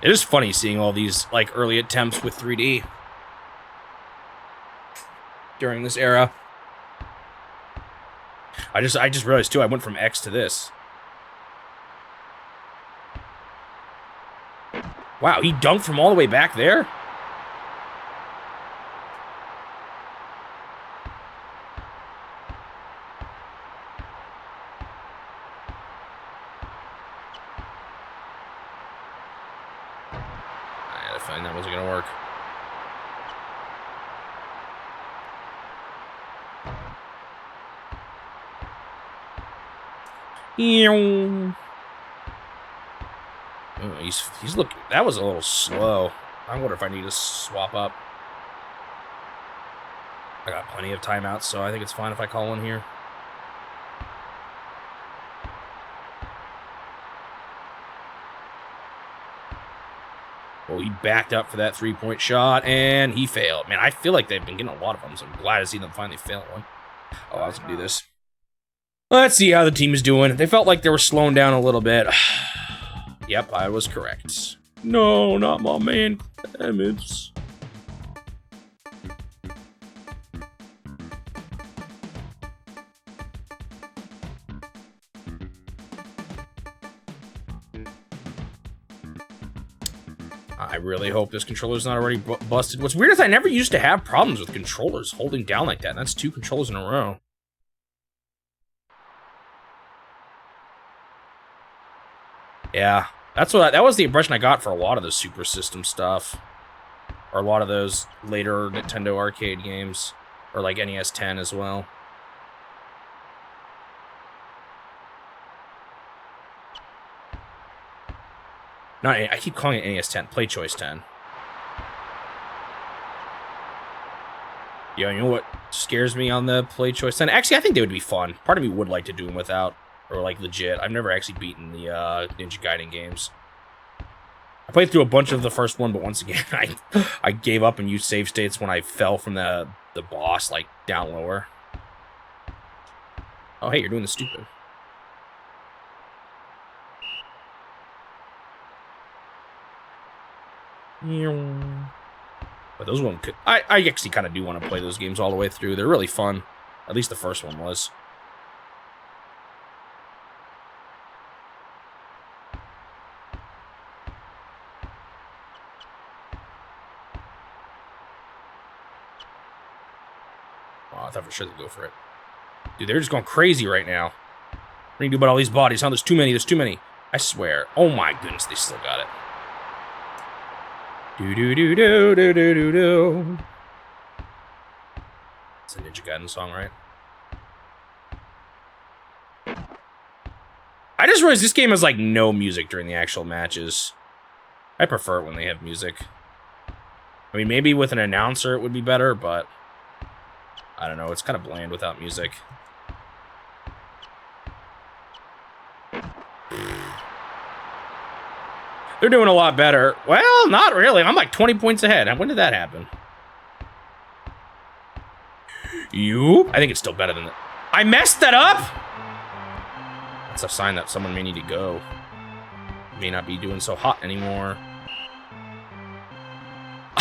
It is funny seeing all these like early attempts with 3D during this era. I just realized too, I went from X to this. Wow, he dunked from all the way back there? I had a feeling that wasn't gonna work. Oh, he's looking. That was a little slow. I wonder if I need to swap up. I got plenty of timeouts, so I think it's fine if I call one here. Oh, he backed up for that three-point shot, and he failed. Man, I feel like they've been getting a lot of them, so I'm glad to see them finally fail one. Oh, I was going to do this. Let's see how the team is doing. They felt like they were slowing down a little bit. Yep, I was correct. No, not my man, Clemens. I really hope this controller's not already busted. What's weird is I never used to have problems with controllers holding down like that. And that's 2 controllers in a row. Yeah, that was the impression I got for a lot of the Super System stuff. Or a lot of those later Nintendo arcade games. Or like NES 10 as well. No, I keep calling it NES 10. Play Choice 10. Yeah, you know what scares me on the Play Choice 10? Actually, I think they would be fun. Part of me would like to do them without. Or, like, legit. I've never actually beaten the Ninja Gaiden games. I played through a bunch of the first one, but once again, I gave up and used save states when I fell from the boss, like, down lower. Oh, hey, you're doing the stupid. But those ones could... I actually kind of do want to play those games all the way through. They're really fun. At least the first one was. Oh, I thought for sure they'd go for it. Dude, they're just going crazy right now. What do you do about all these bodies? Huh? There's too many. There's too many. I swear. Oh my goodness, they still got it. Do-do-do-do-do-do-do-do. It's a Ninja Gaiden song, right? I just realized this game has, like, no music during the actual matches. I prefer it when they have music. I mean, maybe with an announcer it would be better, but... I don't know, it's kind of bland without music. They're doing a lot better. Well, not really. I'm like 20 points ahead. When did that happen? I think it's still better than that. I messed that up? That's a sign that someone may need to go. May not be doing so hot anymore.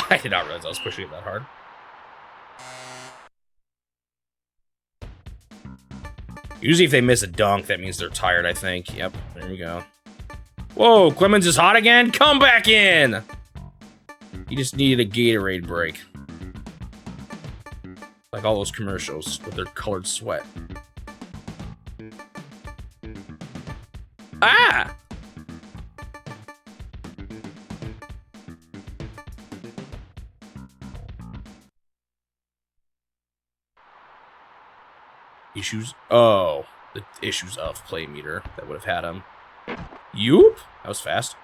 I did not realize I was pushing it that hard. Usually if they miss a dunk, that means they're tired, I think. Yep, there we go. Whoa, Clemens is hot again? Come back in! He just needed a Gatorade break. Like all those commercials with their colored sweat. Ah! Issues? Oh, the issues of play meter that would have had him. Yoop! That was fast.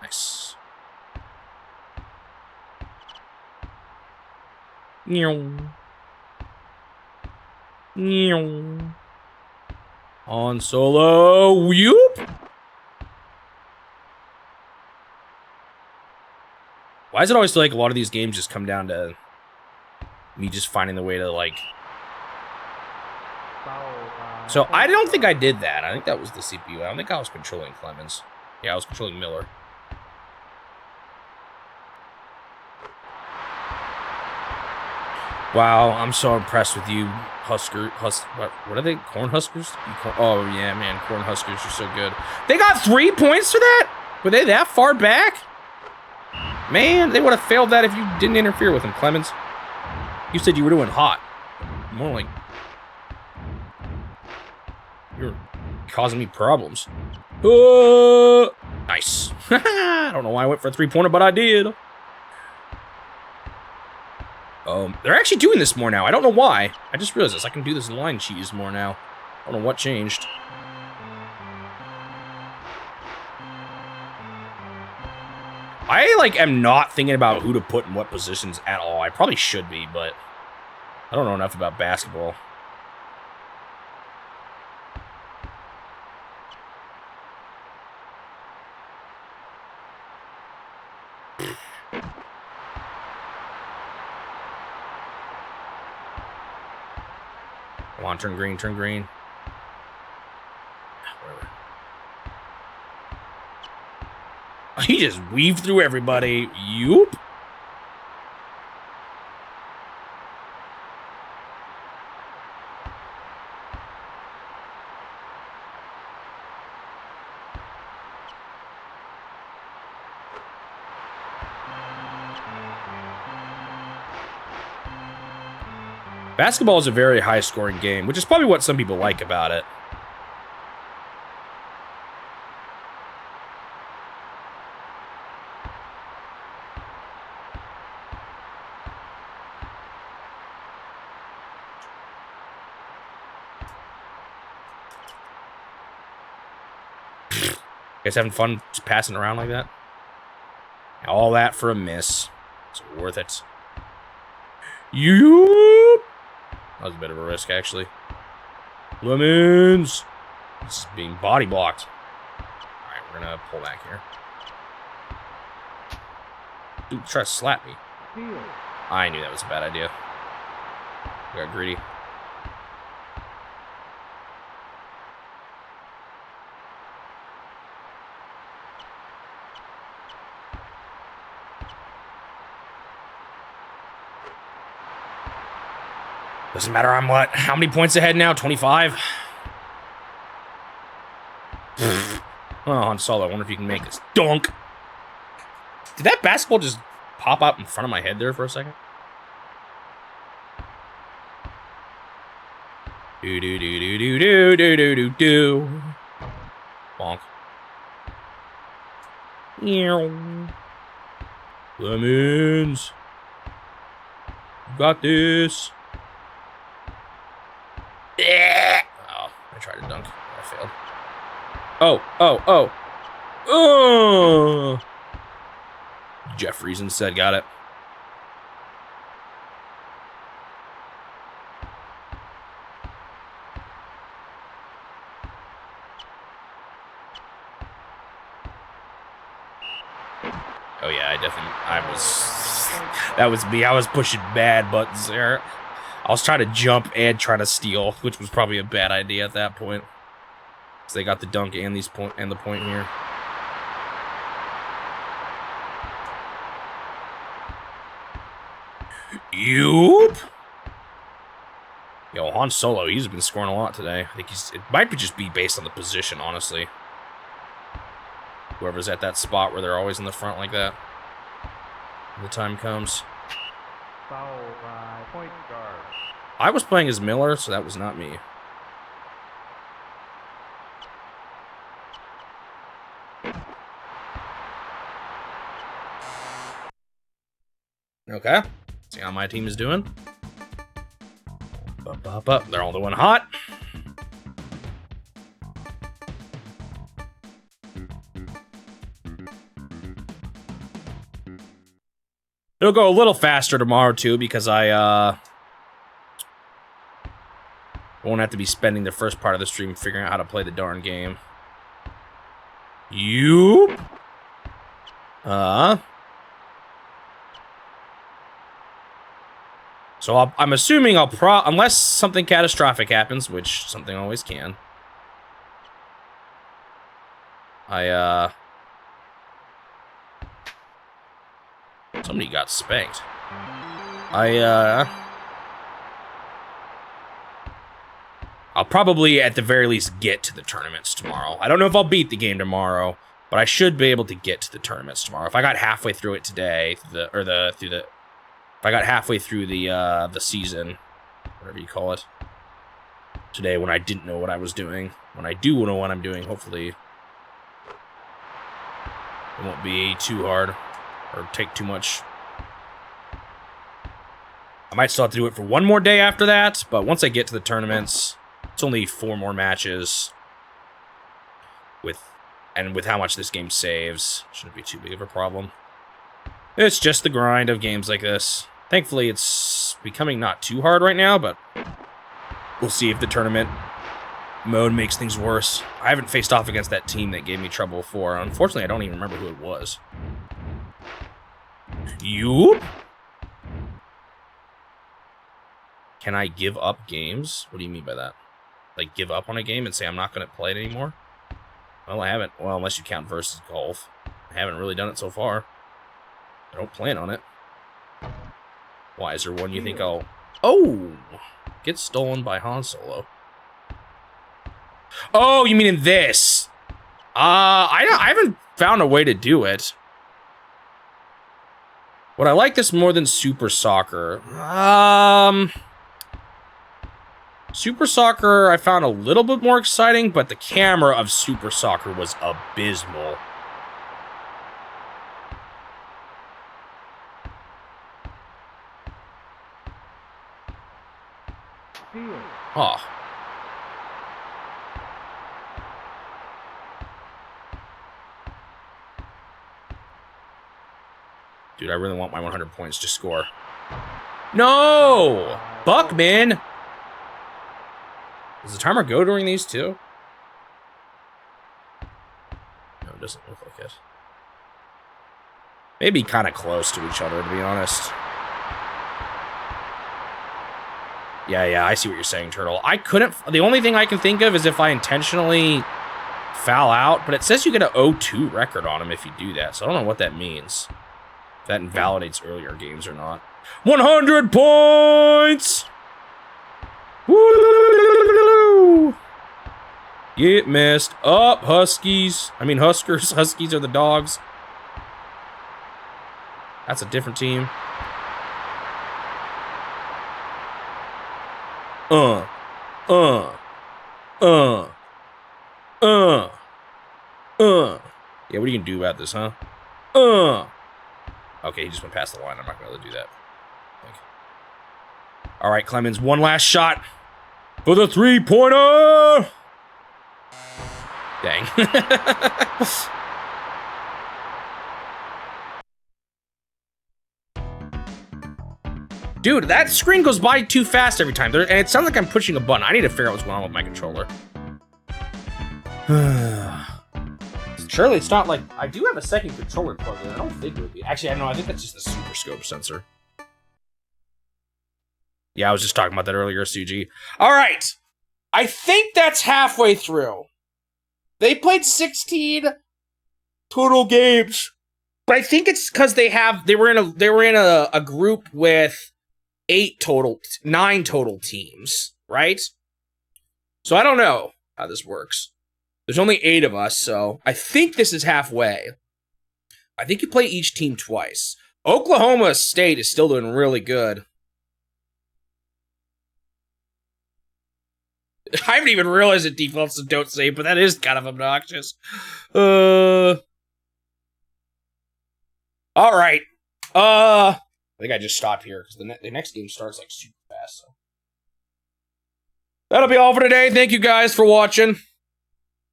Nice. On solo. Whoop! Why does it always feel like a lot of these games just come down to me just finding the way to, like... So, I don't think I did that. I think that was the CPU. I don't think I was controlling Clemens. Yeah, I was controlling Miller. Wow, I'm so impressed with you, what are they? Corn Huskers? Oh, yeah, man, Corn Huskers are so good. They got 3 points for that? Were they that far back? Man, they would have failed that if you didn't interfere with them, Clemens. You said you were doing hot. More like... You're causing me problems. Nice. I don't know why I went for a three-pointer, but I did. They're actually doing this more now. I don't know why. I just realized this. I can do this line cheese more now. I don't know what changed. I, like, am not thinking about who to put in what positions at all. I probably should be, but I don't know enough about basketball. Come on, turn green, turn green. Whatever. He just weaved through everybody. Yoop. Basketball is a very high-scoring game, which is probably what some people like about it. You guys having fun just passing around like that? All that for a miss. It's worth it. Yoop! That was a bit of a risk, actually. Lemons! This is being body blocked. Alright, we're gonna pull back here. Dude, try to slap me. I knew that was a bad idea. I got greedy. Doesn't matter, I'm what? How many points ahead now? 25? Oh, Han Solo, I wonder if you can make this. Dunk! Did that basketball just pop out in front of my head there for a second? Do-do-do-do-do-do-do-do-do-do. Bonk. Lemons. You got this. Oh, I tried to dunk. I failed. Oh. Jeffries instead got it. Oh yeah, that was me. I was pushing bad buttons there. I was trying to jump and trying to steal, which was probably a bad idea at that point. So they got the dunk and the point here. Yoop! Yo, Han Solo, he's been scoring a lot today. I think it might just be based on the position, honestly. Whoever's at that spot where they're always in the front like that. When the time comes. Foul by point guard. I was playing as Miller, so that was not me. Okay. See how my team is doing. Up. They're all doing hot. It'll go a little faster tomorrow, too, because I won't have to be spending the first part of the stream figuring out how to play the darn game. Yoop! So I'm assuming unless something catastrophic happens, which something always can. Somebody got spanked. I'll probably, at the very least, get to the tournaments tomorrow. I don't know if I'll beat the game tomorrow, but I should be able to get to the tournaments tomorrow. If I got halfway through it today, if I got halfway through the season, whatever you call it, today when I didn't know what I was doing, when I do know what I'm doing, hopefully it won't be too hard or take too much. I might still have to do it for one more day after that, but once I get to the tournaments, it's only 4 more matches. With how much this game saves, shouldn't be too big of a problem. It's just the grind of games like this. Thankfully, it's becoming not too hard right now, but we'll see if the tournament mode makes things worse. I haven't faced off against that team that gave me trouble before. Unfortunately, I don't even remember who it was. Yoop. Can I give up games? What do you mean by that? Like, give up on a game and say I'm not going to play it anymore? Well, I haven't. Well, unless you count versus golf. I haven't really done it so far. I don't plan on it. Why, is there one you think I'll... Oh! Get stolen by Han Solo. Oh, you mean in this? I haven't found a way to do it. Would I like this more than Super Soccer? Super Soccer I found a little bit more exciting, but the camera of Super Soccer was abysmal. Oh. Dude, I really want my 100 points to score. No! Buckman! Does the timer go during these too? No, it doesn't look like it. Maybe kind of close to each other, to be honest. Yeah, I see what you're saying, Turtle. I couldn't... The only thing I can think of is if I intentionally foul out, but it says you get an 0-2 record on him if you do that, so I don't know what that means. If that invalidates earlier games or not. 100 points! Woo! Get messed up, Huskies. I mean, Huskers. Huskies are the dogs. That's a different team. Yeah, what are you gonna do about this, huh? Okay, he just went past the line. I'm not gonna be able to do that. All right, Clemens, one last shot for the three-pointer. Dang. Dude, that screen goes by too fast every time. And it sounds like I'm pushing a button. I need to figure out what's going on with my controller. Surely it's not like... I do have a second controller plug in. I don't think it would be. Actually, I know. I think that's just the Super Scope sensor. Yeah, I was just talking about that earlier, Suji. All right. I think that's halfway through. They played 16 total games. But I think it's because they were in a group with 9 total teams, right? So I don't know how this works. There's only 8 of us, so I think this is halfway. I think you play each team twice. Oklahoma State is still doing really good. I haven't even realized it defaults to don't save, but that is kind of obnoxious. All right. I think I just stopped here because the next game starts like super fast. So that'll be all for today. Thank you guys for watching.